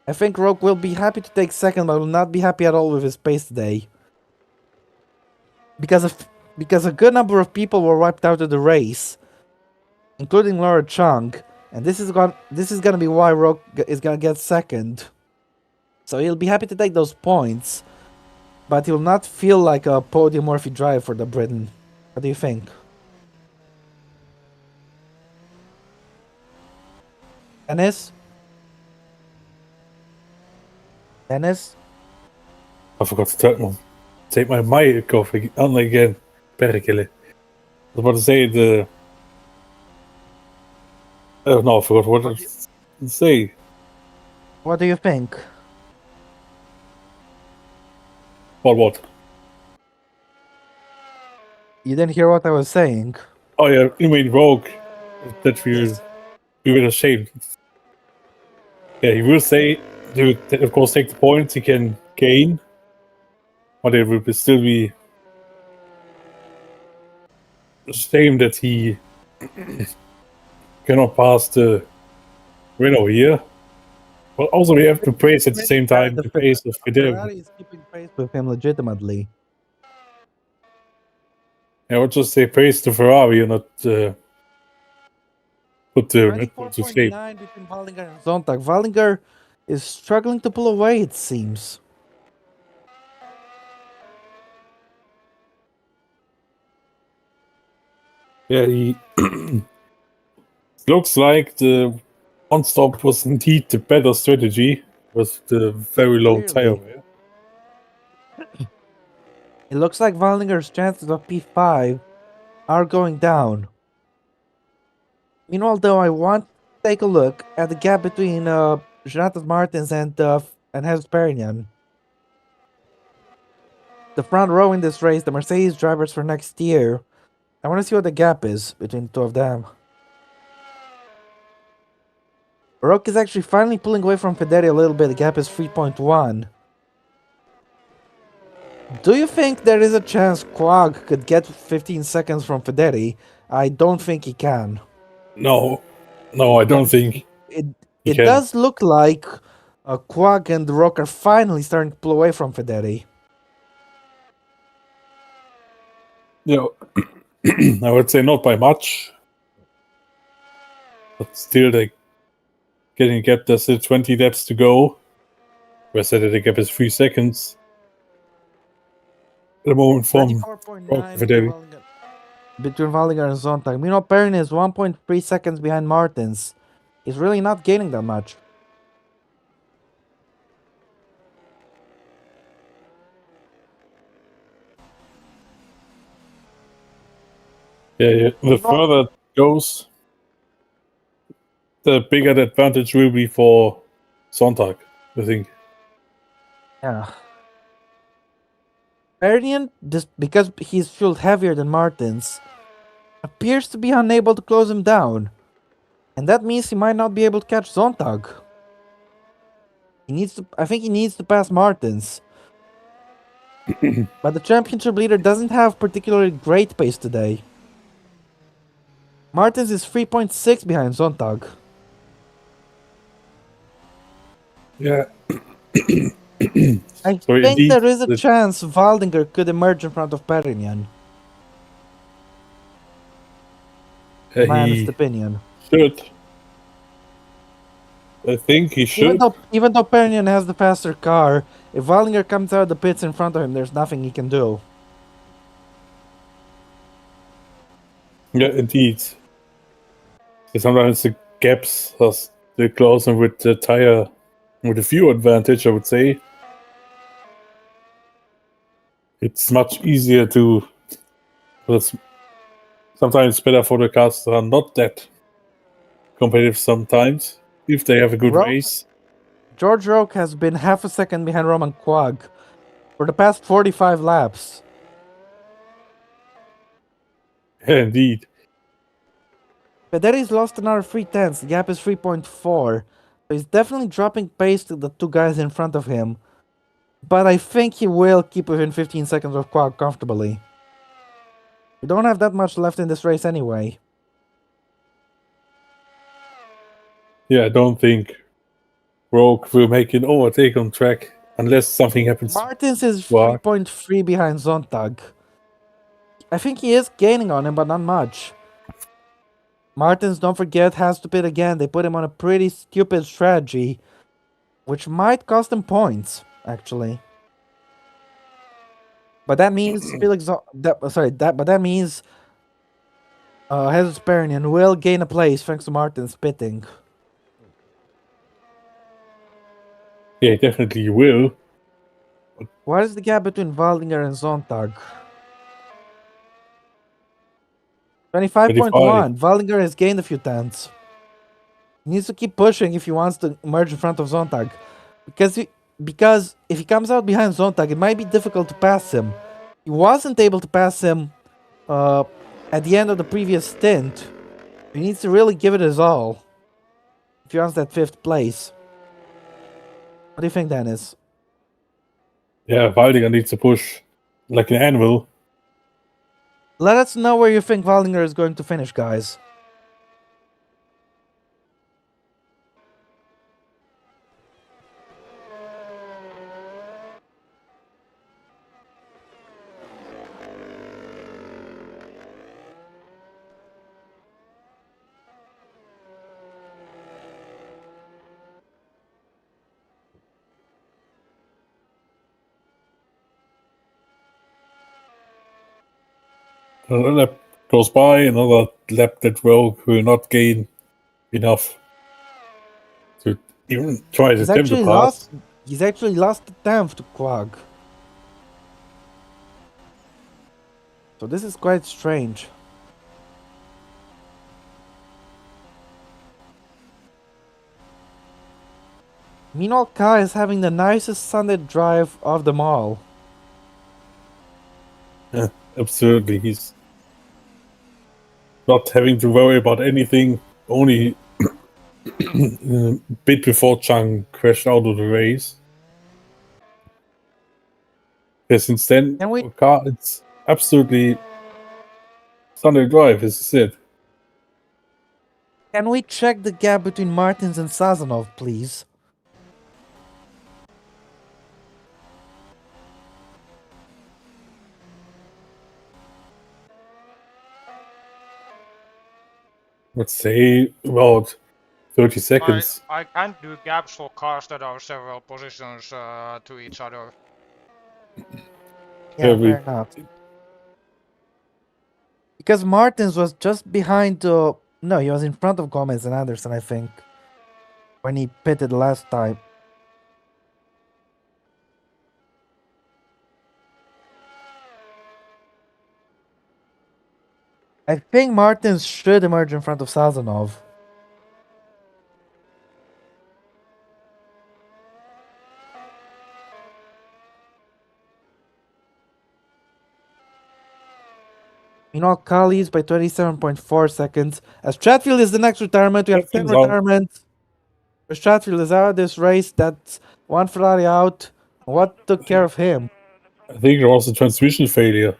I think Roke will be happy to take second, but will not be happy at all with his pace today. Because a good number of people were wiped out of the race, including Laura Chung, and this is gonna be why Roke is gonna get second. So he'll be happy to take those points, but he'll not feel like a podium-worthy drive for the Britain. What do you think? Dennis? Dennis? I forgot to take my mic off on again. Perkele. I was about to say the... Oh no, I forgot what I was to say. What do you think? What? You didn't hear what I was saying. Oh yeah, you mean Rogue. That we were ashamed. Yeah, he will say, he would of course take the points he can gain, but it would still be a shame that he cannot pass the winner here. But also we have to praise at the same time the pace of Federi. Ferrari is keeping pace with him legitimately. I would just say praise to Ferrari and not put the Red Bull to shame. 24.9 between Valdinger and Zontag. Valdinger is struggling to pull away, it seems. Yeah, he looks like the one stop was indeed the better strategy with the very low tire Clearly. wear. It looks like Wallinger's chances of P5 are going down. Meanwhile, though, I want to take a look at the gap between Jonathan Martins and Jesus Perignon. The front row in this race, the Mercedes drivers for next year. I want to see what the gap is between the two of them. Roque is actually finally pulling away from Federi a little bit. The gap is 3.1. Do you think there is a chance Quag could get 15 seconds from Federi? I don't think he can. No, I don't think It he it can. does look like Quag and Roque are finally starting to pull away from Federi. You know, I would say not by much, but still they getting a gap. There's still 20 laps to go. I said that the gap is 3 seconds. At the moment from 24.9 Federi. between Wallinger and Zontag. Meanwhile, Perrin is 1.3 seconds behind Martins. He's really not gaining that much. Yeah. The further it goes, the bigger the advantage will be for Sonntag, I think. Yeah. Perrin, just because he's fueled heavier than Martins, appears to be unable to close him down. And that means he might not be able to catch Zontag. I think he needs to pass Martins. But the championship leader doesn't have particularly great pace today. Martins is 3.6 behind Zontag. Yeah. I So think indeed, there is a chance Waldinger could emerge in front of Perignon. My honest he opinion. should. I think he should. Even though Perignon has the faster car, if Waldinger comes out of the pits in front of him, there's nothing he can do. Yeah, indeed. Sometimes the gaps are still closer with the tire, with the fuel advantage, I would say. It's much easier to. It's sometimes better for the cars that are not that competitive sometimes, if they have a good race. George Roque has been half a second behind Roman Quag for the past 45 laps. Yeah, indeed. Federi's lost another 3/10. The gap is 3.4. So he's definitely dropping pace to the two guys in front of him. But I think he will keep within 15 seconds of Quag comfortably. We don't have that much left in this race anyway. Yeah, I don't think Rogue will make an overtake on track unless something happens. Martins is Quag. 3.3 behind Zontag. I think he is gaining on him, but not much. Martins, don't forget, has to pit again. They put him on a pretty stupid strategy, which might cost him points, actually. But that means Jesus Perignon will gain a place thanks to Martins pitting. Yeah, definitely will. What is the gap between Waldinger and Zontag? 25.1. Waldinger has gained a few tenths. He needs to keep pushing if he wants to emerge in front of Zontag. Because if he comes out behind Zontag, it might be difficult to pass him. He wasn't able to pass him at the end of the previous stint. He needs to really give it his all if he wants that 5th place. What do you think, Dennis? Yeah, Waldinger needs to push like an anvil. Let us know where you think Waldinger is going to finish, guys. Lap goes by, another lap that will not gain enough to even try to He's attempt to actually pass. lost the 10th to Quag. So this is quite strange. Meanwhile, Kai is having the nicest Sunday drive of them all. Yeah, absolutely. He's not having to worry about anything, only a bit before Chang crashed out of the race. Yeah, since then, Can we- for car, it's absolutely Sunday drive, as I said. Can we check the gap between Martins and Sazonov, please? Let's say about 30 seconds. I can't do gaps for cars that are several positions to each other. Yeah, we- fair enough. Because Martins was just behind. No, he was in front of Gomez and Anderson, I think, when he pitted last time. I think Martins should emerge in front of Sazonov. Meanwhile, Kali is by 27.4 seconds. As Stratfield is the next retirement, we have 10 Stratfield's out. retirements. Stratfield is out of this race. That's one Ferrari out. What took care of him? I think there was a transmission failure.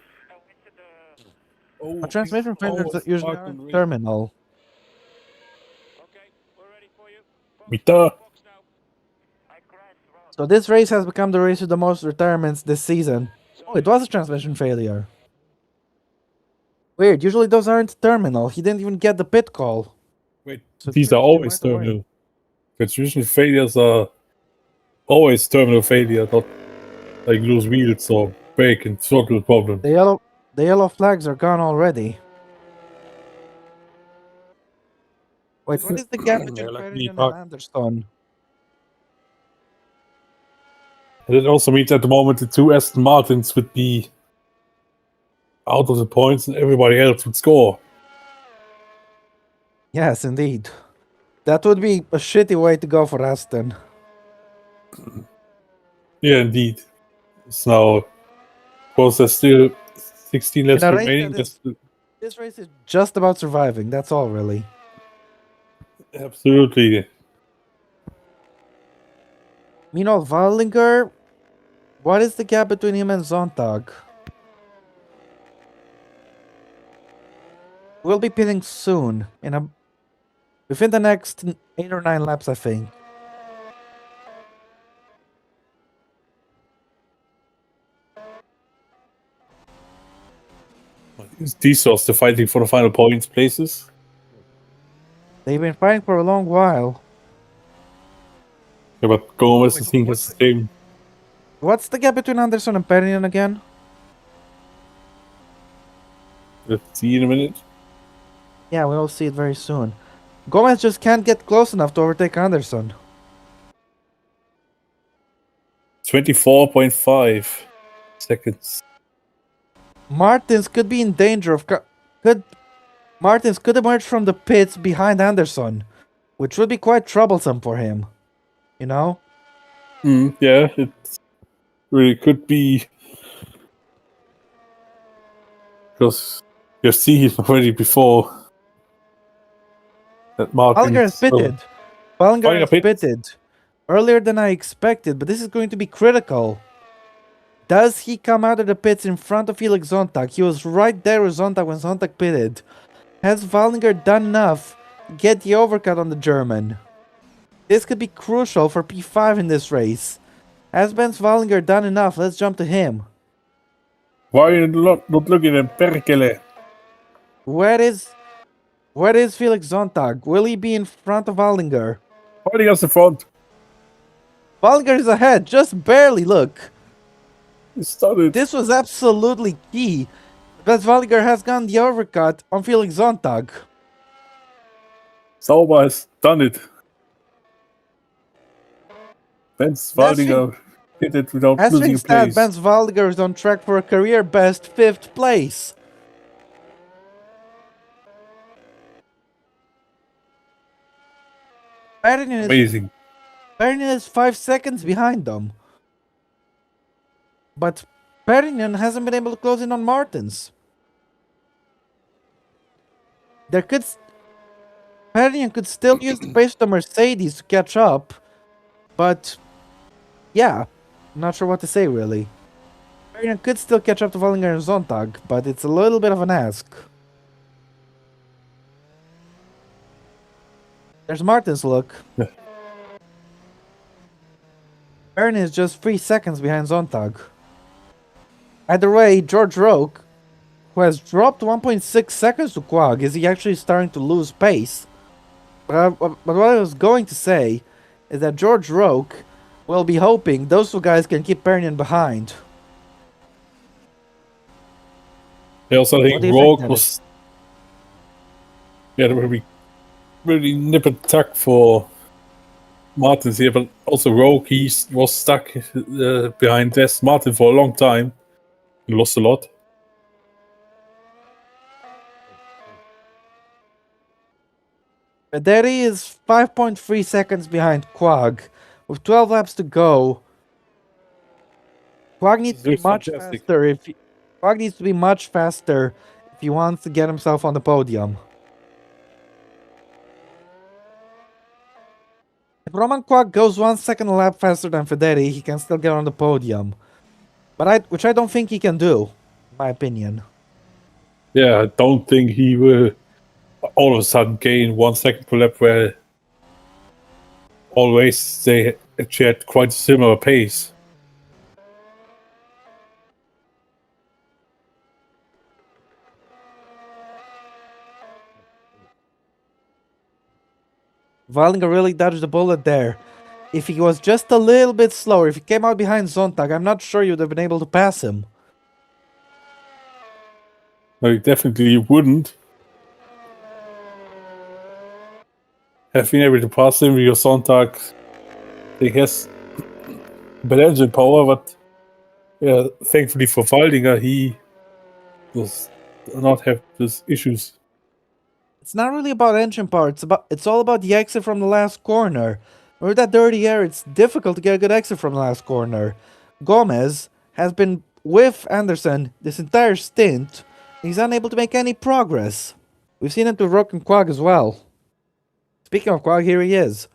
A transmission failure is usually on the terminal. Okay, we're ready for you. Mita. Box now. So this race has become the race with the most retirements this season. Oh, it was a transmission failure. Weird. Usually those aren't terminal. He didn't even get the pit call. Wait, So these are clearly always they weren't aware. terminal. Transmission failures are always terminal failure, not like loose wheels or brake and throttle problem. The yellow flags are gone already. Wait, what is the gap Yeah, between let me Ferdinand and talk. Anderson? And it also means at the moment the two Aston Martins would be out of the points and everybody else would score. Yes, indeed. That would be a shitty way to go for Aston. Yeah, indeed. So now, of course, there's still 16 laps In a race remaining. that is- This race is just about surviving. That's all, really. Absolutely. Meanwhile, Wallinger, what is the gap between him and Zontag? We'll be pitting soon, within the next 8 or 9 laps, I think. These are still fighting for the final points places. They've been fighting for a long while. Yeah, but Gomez, I Wait, think, has the same. What's the gap between Anderson and Pernian again? Let's see in a minute. Yeah, we'll see it very soon. Gomez just can't get close enough to overtake Anderson. 24.5 seconds. Martins could be in danger of Martins could emerge from the pits behind Anderson, which would be quite troublesome for him. You know? Yeah, it really could be. Because you've seen already before that Martin. Ballinger has pitted. Ballinger Ballinger has pitted. pitted. Earlier than I expected, but this is going to be critical. Does he come out of the pits in front of Felix Zontag? He was right there with Zontag when Zontag pitted. Has Wallinger done enough to get the overcut on the German? This could be crucial for P5 in this race. Has Ben Wallinger done enough? Let's jump to him. Why are you not looking at Perkele? Where is Felix Zontag? Will he be in front of Wallinger? Holding us in front. Wallinger is ahead, just barely, look. He started. This was absolutely key. Westwaliger has gone the overcut on Felix Sonntag. Sauber has done it. Westwaliger did it without As losing a things stand, place. Westwaliger is on track for a career best 5th place. Amazing. Perinen is 5 seconds behind them. But Perinen hasn't been able to close in on Martins. Perinen could still use the pace of the Mercedes to catch up. But yeah, I'm not sure what to say really. Perinen could still catch up to Wallinger and Sonntag, but it's a little bit of an ask. There's Martin's look. Yeah. Pernin is just 3 seconds behind Sonntag. Either way, George Roque, who has dropped 1.6 seconds to Quag, is he actually starting to lose pace? But what I was going to say is that George Roque will be hoping those two guys can keep Pernin behind. I also What think do you think, Rogue Dennis? was a really nip and tuck for Martins here, but also Rogue, he was stuck behind Aston Martin for a long time. He lost a lot. Federi is 5.3 seconds behind Quag. With 12 laps to go, Quag needs to be This is much fantastic. faster. Quag needs to be much faster if he wants to get himself on the podium. If Roman Quag goes 1 second a lap faster than Federi, he can still get on the podium. Which I don't think he can do, in my opinion. Yeah, I don't think he will all of a sudden gain 1 second per lap where always they actually had quite a similar pace. Wallinger really dodged the bullet there. If he was just a little bit slower, if he came out behind Sonntag, I'm not sure you'd have been able to pass him. No, he definitely wouldn't have been able to pass him because Sonntag, he has bad engine power, but yeah, thankfully for Waldinger, he does not have these issues. It's not really about engine power, it's all about the exit from the last corner. With that dirty air, it's difficult to get a good exit from the last corner. Gomez has been with Anderson this entire stint. He's unable to make any progress. We've seen it with Rock and Quag as well. Speaking of Quag, here he is.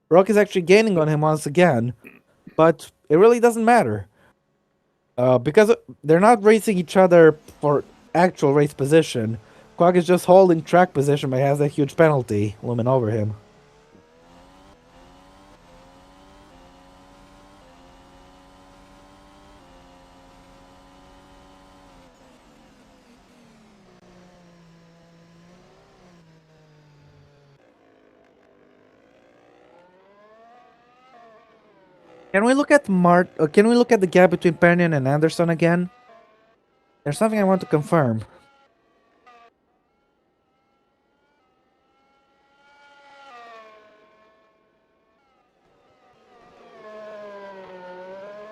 Rock is actually gaining on him once again, but it really doesn't matter. Because they're not racing each other for actual race position. Quag is just holding track position, but he has that huge penalty looming over him. Can we look at the gap between Pernin and Anderson again? There's something I want to confirm.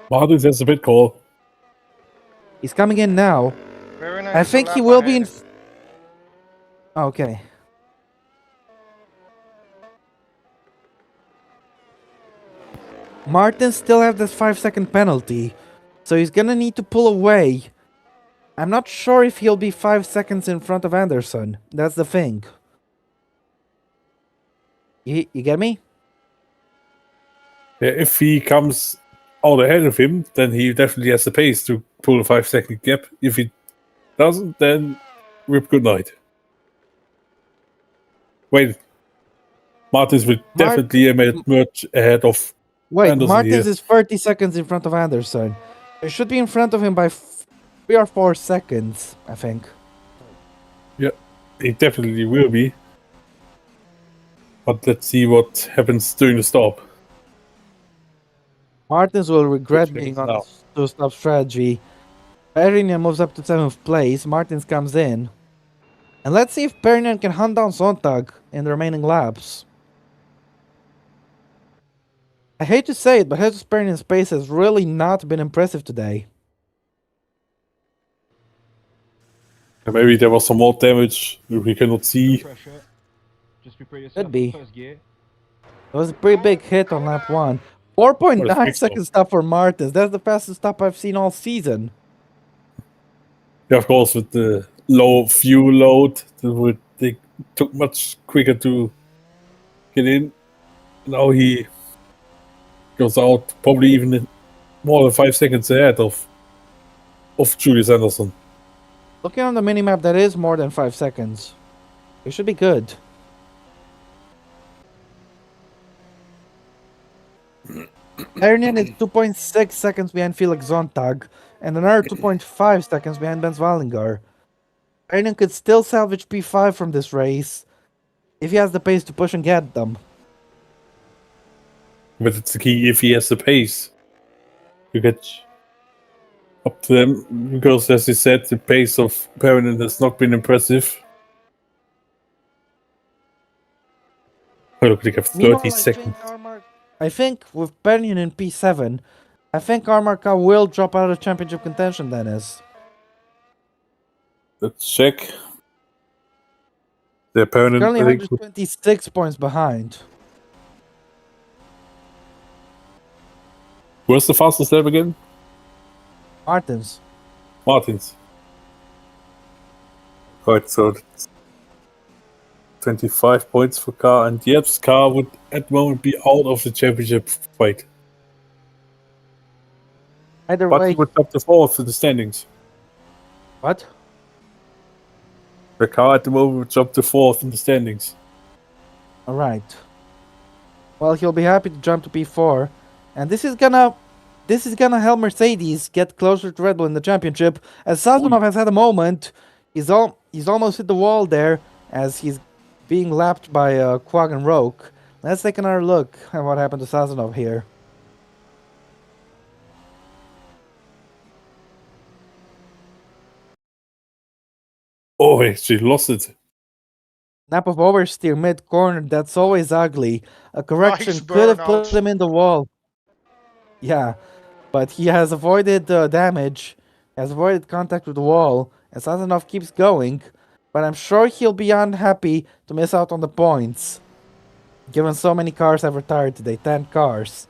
Martins has a bit call. He's coming in now. Very I nice think he lap will be in. ahead. Okay. Martin still has this 5-second penalty, so he's gonna need to pull away. I'm not sure if he'll be 5 seconds in front of Anderson. That's the thing. You get me? Yeah, if he comes out ahead of him, then he definitely has the pace to pull a 5-second gap. If he doesn't, then rip good night. Wait, Martins will definitely emerge ahead of Wait, Anderson Martins here. is 30 seconds in front of Anderson. He should be in front of him by 3 or 4 seconds, I think. Yeah, he definitely will be. But let's see what happens during the stop. Martins will regret Which being means on now. the two-stop strategy. Perinian moves up to 7th place. Martins comes in. And let's see if Perinian can hunt down Sontag in the remaining laps. I hate to say it, but Jesus Perinian's pace has really not been impressive today. Maybe there was some more damage we cannot see. Pressure. Just prepare yourself Could be. for first gear. It was a pretty big hit on lap 1. Oh, it's 4.9 big second stop for Martins. That's the fastest stop I've seen all season. Yeah, of course, with the low fuel load, they took much quicker to get in. Now he goes out probably even more than 5 seconds ahead of Julius Anderson. Looking on the minimap, that is more than 5 seconds. It should be good. Perinian is 2.6 seconds behind Felix Sontag and another 2.5 seconds behind Ben Wallinger. Perinian could still salvage P5 from this race if he has the pace to push and get them. But it's the key if he has the pace to get up to them, because as you said, the pace of Perrin has not been impressive. Oh, look, they have 30 Meanwhile, seconds. I think with Perinian in P7, I think Armarka will drop out of championship contention, Dennis. Let's check. The Perrin, Currently I think, 126 points behind. where's the fastest lap again? Martins. Martins. Right, so that's 25 points for Car, and Jeb's car would at the moment be out of the championship fight. Either But way, he would jump to 4th in the standings. what? The car at the moment would jump to 4th in the standings. Alright. Well, he'll be happy to jump to P4. And this is gonna help Mercedes get closer to Red Bull in the championship. As Sazonov has had a moment, he's almost hit the wall there as he's being lapped by Quag and Roke. Let's take another look at what happened to Sazonov here. Oh, he actually lost it. Snap of oversteer mid-corner, that's always ugly. A correction Nice could have burnout. put him in the wall. Yeah, but he has avoided damage, has avoided contact with the wall, and Sazonov keeps going. But I'm sure he'll be unhappy to miss out on the points, given so many cars have retired today, 10 cars.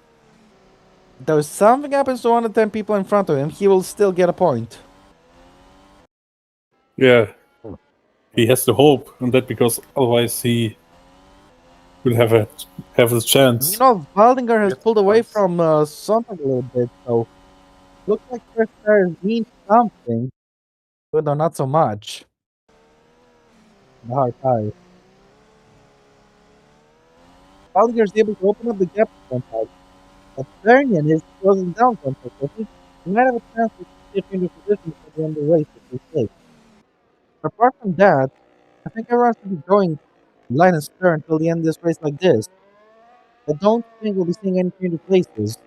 Though if something happens to one of the 10 people in front of him, he will still get a point. Yeah. He has to hope on that, because otherwise he will have a chance. You know, Waldinger has Get pulled away points. from Sontag a little bit, so looks like first tires mean something, but though not so much. The hard tires. Waldinger is able to open up the gap to Sontag, but Perinian is closing down Sontag. I think he might have a chance to get into position for the end of the race if they take. Apart from that, I think everyone should be going line and stern until the end of this race like this. I don't think we'll be seeing any change of places.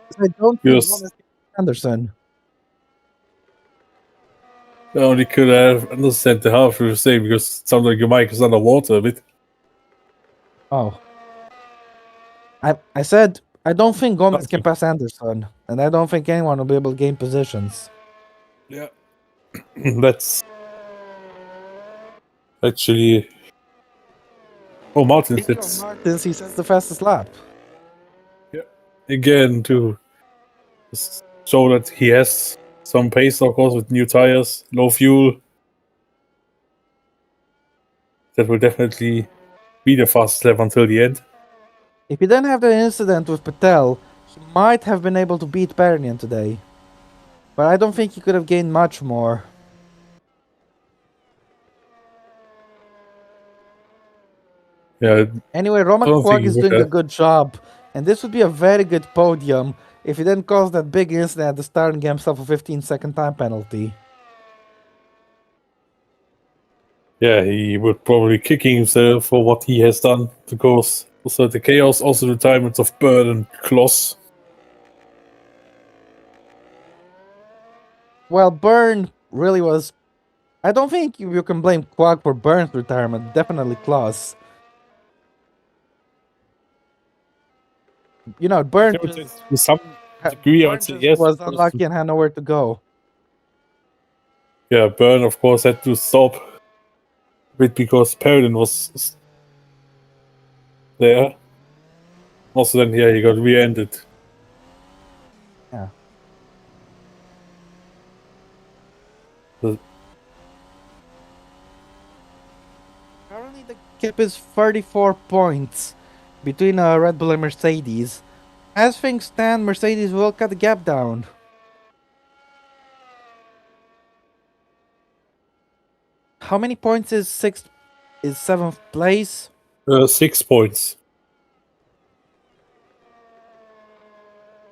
Because I don't think Yes. Gomez can beat Anderson. I only could have understand the half you were saying, because it sounded like your mic is underwater a bit. Oh. I said I don't think Gomez can Okay. pass Anderson, and I don't think anyone will be able to gain positions. Yeah. That's actually. Oh, Martin, it's Since he sets the fastest lap. again to show that he has some pace, of course, with new tires, low fuel. That will definitely be the fastest lap until the end. If he didn't have the incident with Patel, he might have been able to beat Perinian today. But I don't think he could have gained much more. Yeah, Anyway, I Roman don't think Quag he is would doing a have. good job, and this would be a very good podium if he didn't cause that big incident at the start and get himself a 15-second time penalty. Yeah, he would probably kicking himself for what he has done to cause also the chaos, also the retirements of Bird and Kloss. Well, Byrne really was. I don't think you can blame Quag for Byrne's retirement. Definitely Klaus. You know, Byrne I would say just, to some degree, I would say yes. was because, unlucky and had nowhere to go. Yeah, Byrne, of course, had to stop a bit because Perrin was there. Also, then, yeah, he got rear-ended. Yeah. The- Currently, the gap is 34 points between Red Bull and Mercedes. As things stand, Mercedes will cut the gap down. How many points is sixth? Is seventh place? 6 points.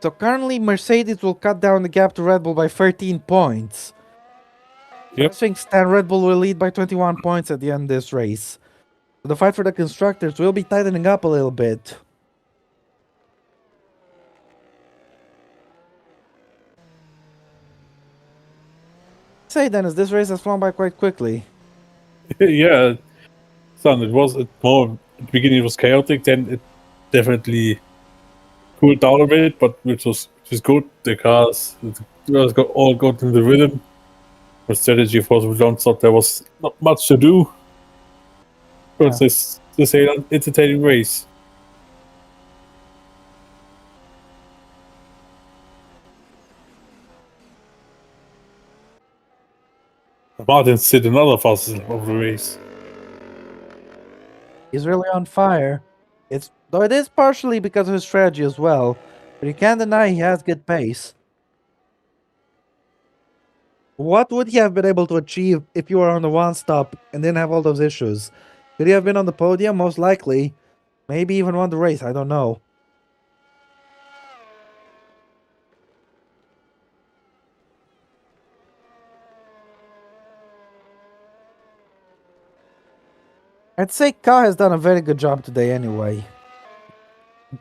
So currently, Mercedes will cut down the gap to Red Bull by 13 points. Yep. As things stand, Red Bull will lead by 21 points at the end of this race. So the fight for the constructors will be tightening up a little bit. Say, Dennis, this race has flown by quite quickly. Yeah, son, it was more. At the beginning, it was chaotic. Then it definitely cooled down a bit, but which was good. The cars all got in the rhythm. The strategy, of course, we don't thought there was not much to do. But Yeah. this an entertaining race. Martin said another fastest of the race. He's really on fire. Though it is partially because of his strategy as well, but you can't deny he has good pace. What would he have been able to achieve if you were on the one stop and didn't have all those issues? Could he have been on the podium? Most likely. Maybe even won the race, I don't know. I'd say Ka has done a very good job today anyway.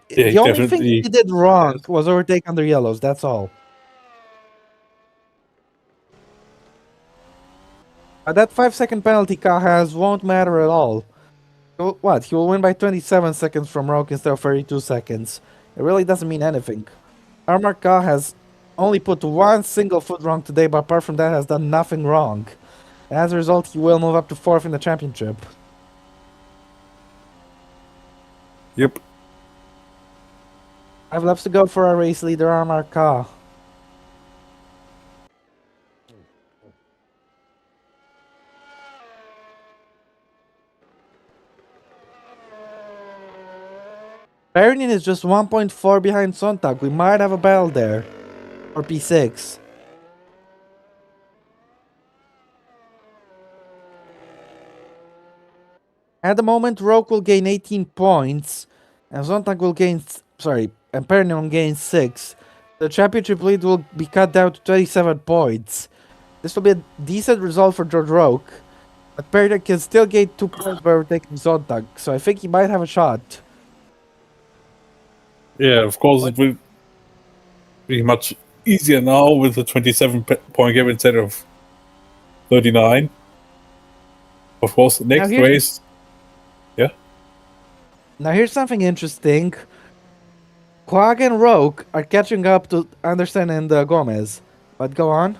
Yeah, The only thing definitely. he did wrong was overtake under yellows, that's all. That 5-second penalty Ka has won't matter at all. What? He will win by 27 seconds from Roke instead of 32 seconds. It really doesn't mean anything. Armor Ka has only put one single foot wrong today, but apart from that has done nothing wrong. And as a result, he will move up to 4th in the championship. Yep. 5 laps to go for our race leader, Armor Ka. Perrin is just 1.4 behind Sontag. We might have a battle there. Or P6. At the moment, Roke will gain 18 points. And Sontag will gain... and Perrin will gain 6. The championship lead will be cut down to 27 points. This will be a decent result for George Roke. But Perrin can still gain 2 points by overtaking Sontag. So I think he might have a shot. Yeah, of course, it will be much easier now with the 27-point gap instead of 39. Of course, next race. Yeah. Now here's something interesting. Quag and Roke are catching up to Anderson and Gomez. But go on.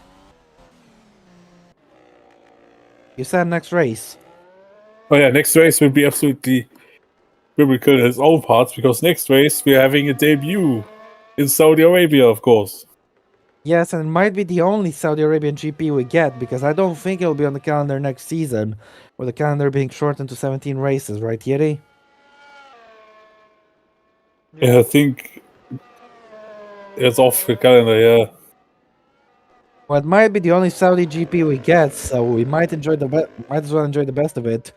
You said next race. Oh yeah, next race will be absolutely biblical in its own parts because next race we're having a debut in Saudi Arabia, of course. Yes, and it might be the only Saudi Arabian GP we get because I don't think it'll be on the calendar next season, with the calendar being shortened to 17 races, right, Yeti? Yeah, I think it's off the calendar. Yeah. Well, it might be the only Saudi GP we get, so we might might as well enjoy the best of it.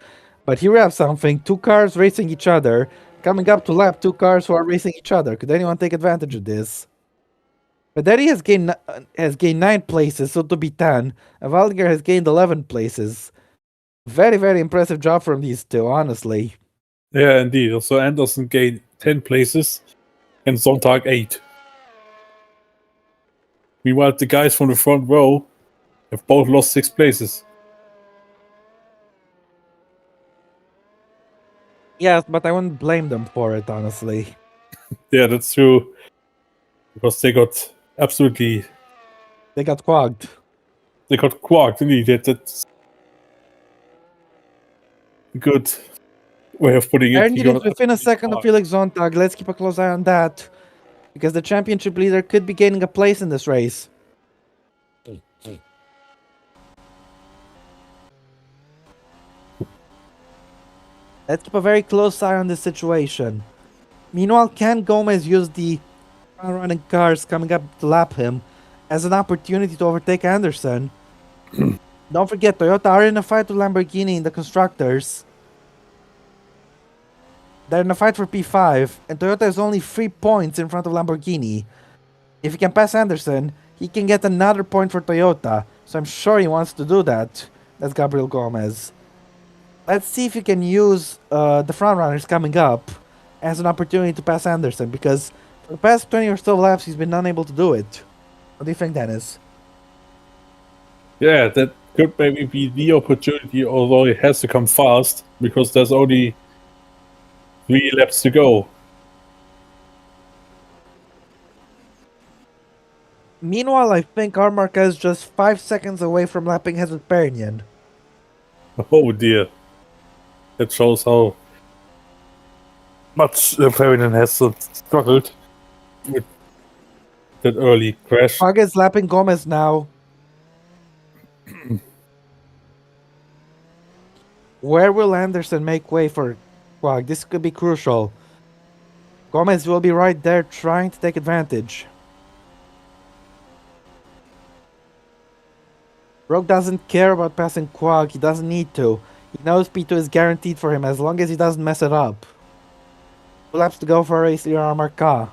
But here we have something: 2 cars racing each other, coming up to lap 2 cars who are racing each other. Could anyone take advantage of this? Pederi has gained 9 places, so to be 10. And Valdinger has gained 11 places. Very, very impressive job from these two, honestly. Yeah, indeed. Also, Anderson gained 10 places and Sontag 8. Meanwhile, the guys from the front row Have both lost 6 places. Yes, but I wouldn't blame them for it, honestly. Yeah, that's true. Because they got absolutely They got quagged. quarked. Indeed, that's a good way of putting it. He Aaron is got within a second of quarked. Felix Zontag. Let's keep a close eye on that. Because the championship leader could be gaining a place in this race. Let's keep a very close eye on this situation. Meanwhile, can Gomez use the front-running cars coming up to lap him as an opportunity to overtake Anderson? Don't forget, Toyota are in a fight with Lamborghini in the constructors. They're in a fight for P5, and Toyota is only 3 points in front of Lamborghini. If he can pass Anderson, he can get another point for Toyota, so I'm sure he wants to do that. That's Gabriel Gomez. Let's see if he can use the frontrunners coming up as an opportunity to pass Anderson, because for the past 20 or so laps, he's been unable to do it. What do you think, Dennis? Yeah, that could maybe be the opportunity, although it has to come fast because there's only 3 laps to go. Meanwhile, I think our Marquez is just 5 seconds away from lapping Hezard Perignon. Oh dear. That shows how much Ferdinand has struggled with that early crash. Quagga is lapping Gomez now. Where will Anderson make way for Quag? This could be crucial. Gomez will be right there trying to take advantage. Rogue doesn't care about passing Quag, he doesn't need to. He knows P2 is guaranteed for him as long as he doesn't mess it up. 2 laps to go for a race near our car.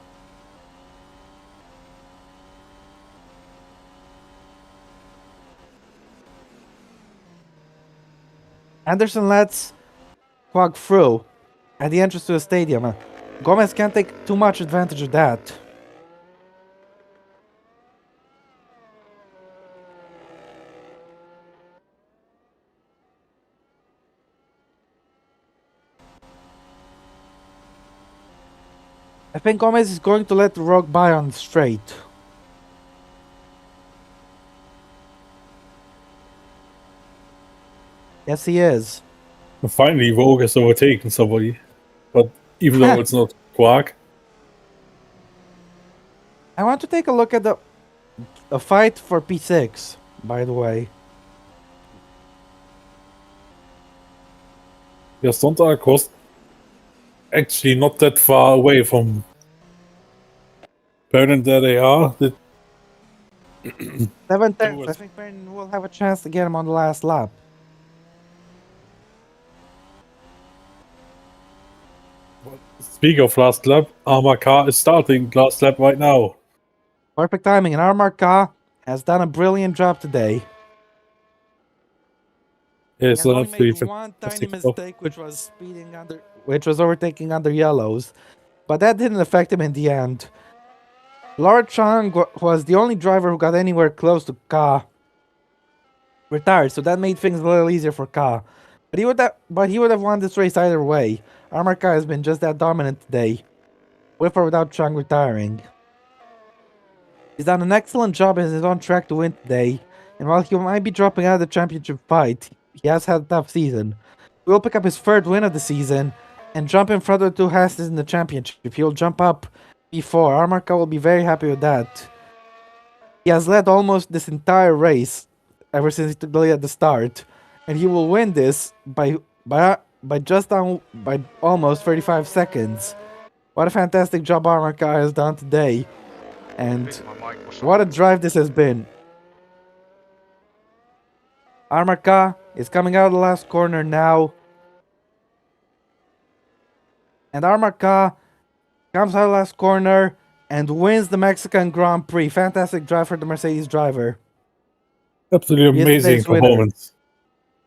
Anderson lets Quag through at the entrance to the stadium. Gomez can't take too much advantage of that. I think Gomez is going to let Rogue by on the straight. Yes, he is. Finally, Vogue has overtaken somebody, but even though it's not Quark, I want to take a look at the fight for P6, by the way. yeah, Sonntag was actually not that far away from Ferdinand that they are. 7 tenths. I think Perrin will have a chance to get him on the last lap. Speaking of last lap, Armor Car is starting last lap right now. Perfect timing, and Armar Ka has done a brilliant job today. He Yes, has only made absolutely one tiny fantastic stuff. mistake, which was overtaking under yellows, but that didn't affect him in the end. Lord Chang was the only driver who got anywhere close to Ka. Retired, so that made things a little easier for Ka. But he would have won this race either way. Armor Ka has been just that dominant today, with or without Chang retiring. He's done an excellent job and is on track to win today. And while he might be dropping out of the championship fight, he has had a tough season. He will pick up his 3rd win of the season and jump in front of the 2 Hasses in the championship. He'll jump up P4. Armor Ka will be very happy with that. He has led almost this entire race ever since he took the lead at the start, and he will win this by almost 35 seconds. What a fantastic job Armor Ka has done today, and what a drive this has been. Armor Ka is coming out of the last corner now, and Armor Ka comes out of the last corner and wins the Mexican Grand Prix. Fantastic drive for the Mercedes driver. Absolutely He is amazing today's winner. performance.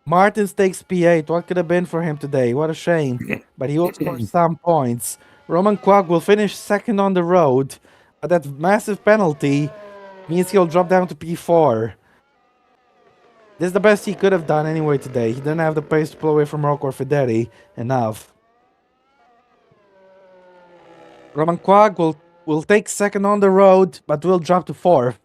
Martin takes P8. What could have been for him today? What a shame. But he will score some points. Roman Quag will finish 2nd on the road, but that massive penalty means he'll drop down to P4. This is the best he could have done anyway today. He didn't have the pace to pull away from Rocco or Federi enough. Roman Quag will take second on the road, but will drop to fourth.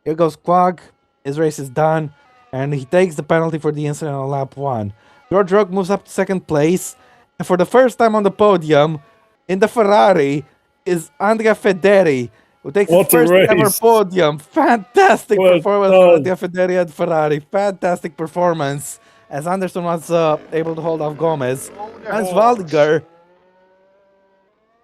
Here goes Quag. His race is done, and he takes the penalty for the incident on lap 1. George Roque moves up to second place, and for the first time on the podium, in the Ferrari, is Andrea Federi, who takes his What a first ever race. podium. Fantastic Well performance from done. Andrea Federi at Ferrari. Fantastic performance, as Anderson was able to hold off Gomez. Hans Waldinger,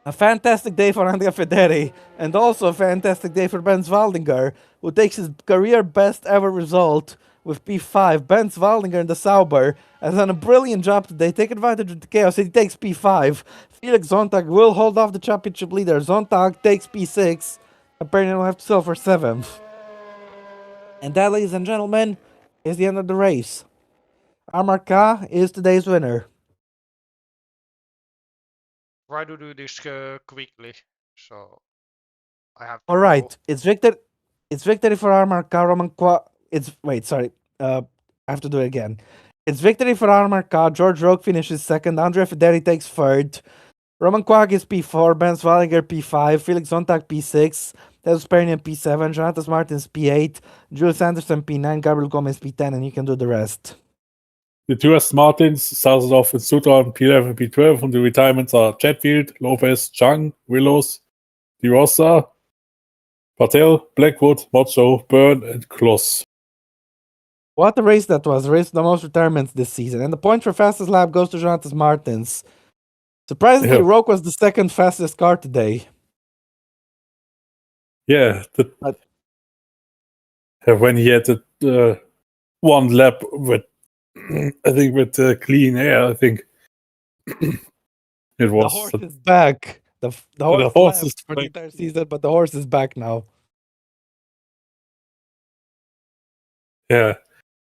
a fantastic day for Andrea Federi, and also a fantastic day for Benz Waldinger, who takes his career best ever result with P5. Benz Waldinger in the Sauber has done a brilliant job today, take advantage of the chaos, and he takes P5. Felix Zontag will hold off the championship leader. Zontag takes P6, apparently will have to sell for 7th. And that, ladies and gentlemen, is the end of the race. Amarka is today's winner. Try to do this quickly, so I have to All right, it's victory for Amarka. Roman I have to do it again. It's victory for Amarka. George Roque finishes second. Andrea Federi takes third. Roman Quag is P4. Benz Wallinger P5. Felix Zontag P6. Tezos Pernian P7. Jonatas Martins P8. Julius Anderson P9. Gabriel Gomez P10, and you can do the rest. The two Aston Martins started off with Suter on P11 and P12, and the retirements are Chatfield, Lopez, Chang, Willows, De Rosa, Patel, Blackwood, Mocho, Byrne, and Kloss. What a race that was. Race with the most retirements this season. And the point for fastest lap goes to Jonatas Martins. Surprisingly, Yeah. Roque was the second fastest car today. Yeah, But- when he had the one lap with, I think, with clean air, I think it The was. horse is back. The horse, horse left is for the back. entire season, but the horse is back now. Yeah.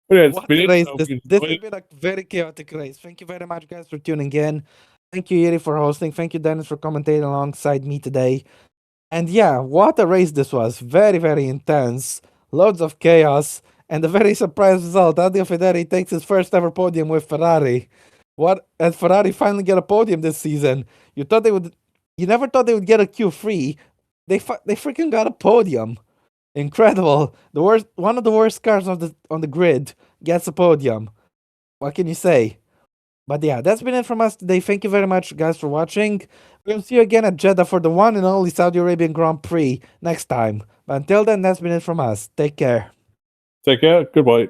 But yeah, it's What been a race. interesting. This has been a very chaotic race. Thank you very much, guys, for tuning in. Thank you, Yuri, for hosting. Thank you, Dennis, for commentating alongside me today. And yeah, what a race this was. Very, very intense. Loads of chaos. And a very surprise result. Andrea Federi takes his first ever podium with Ferrari. And Ferrari finally get a podium this season. You never thought they would get a Q3. They freaking got a podium. Incredible. One of the worst cars on the grid gets a podium. What can you say? But yeah, that's been it from us today. Thank you very much, guys, for watching. We'll see you again at Jeddah for the one and only Saudi Arabian Grand Prix next time. But until then, that's been it from us. Take care. Take care. Goodbye.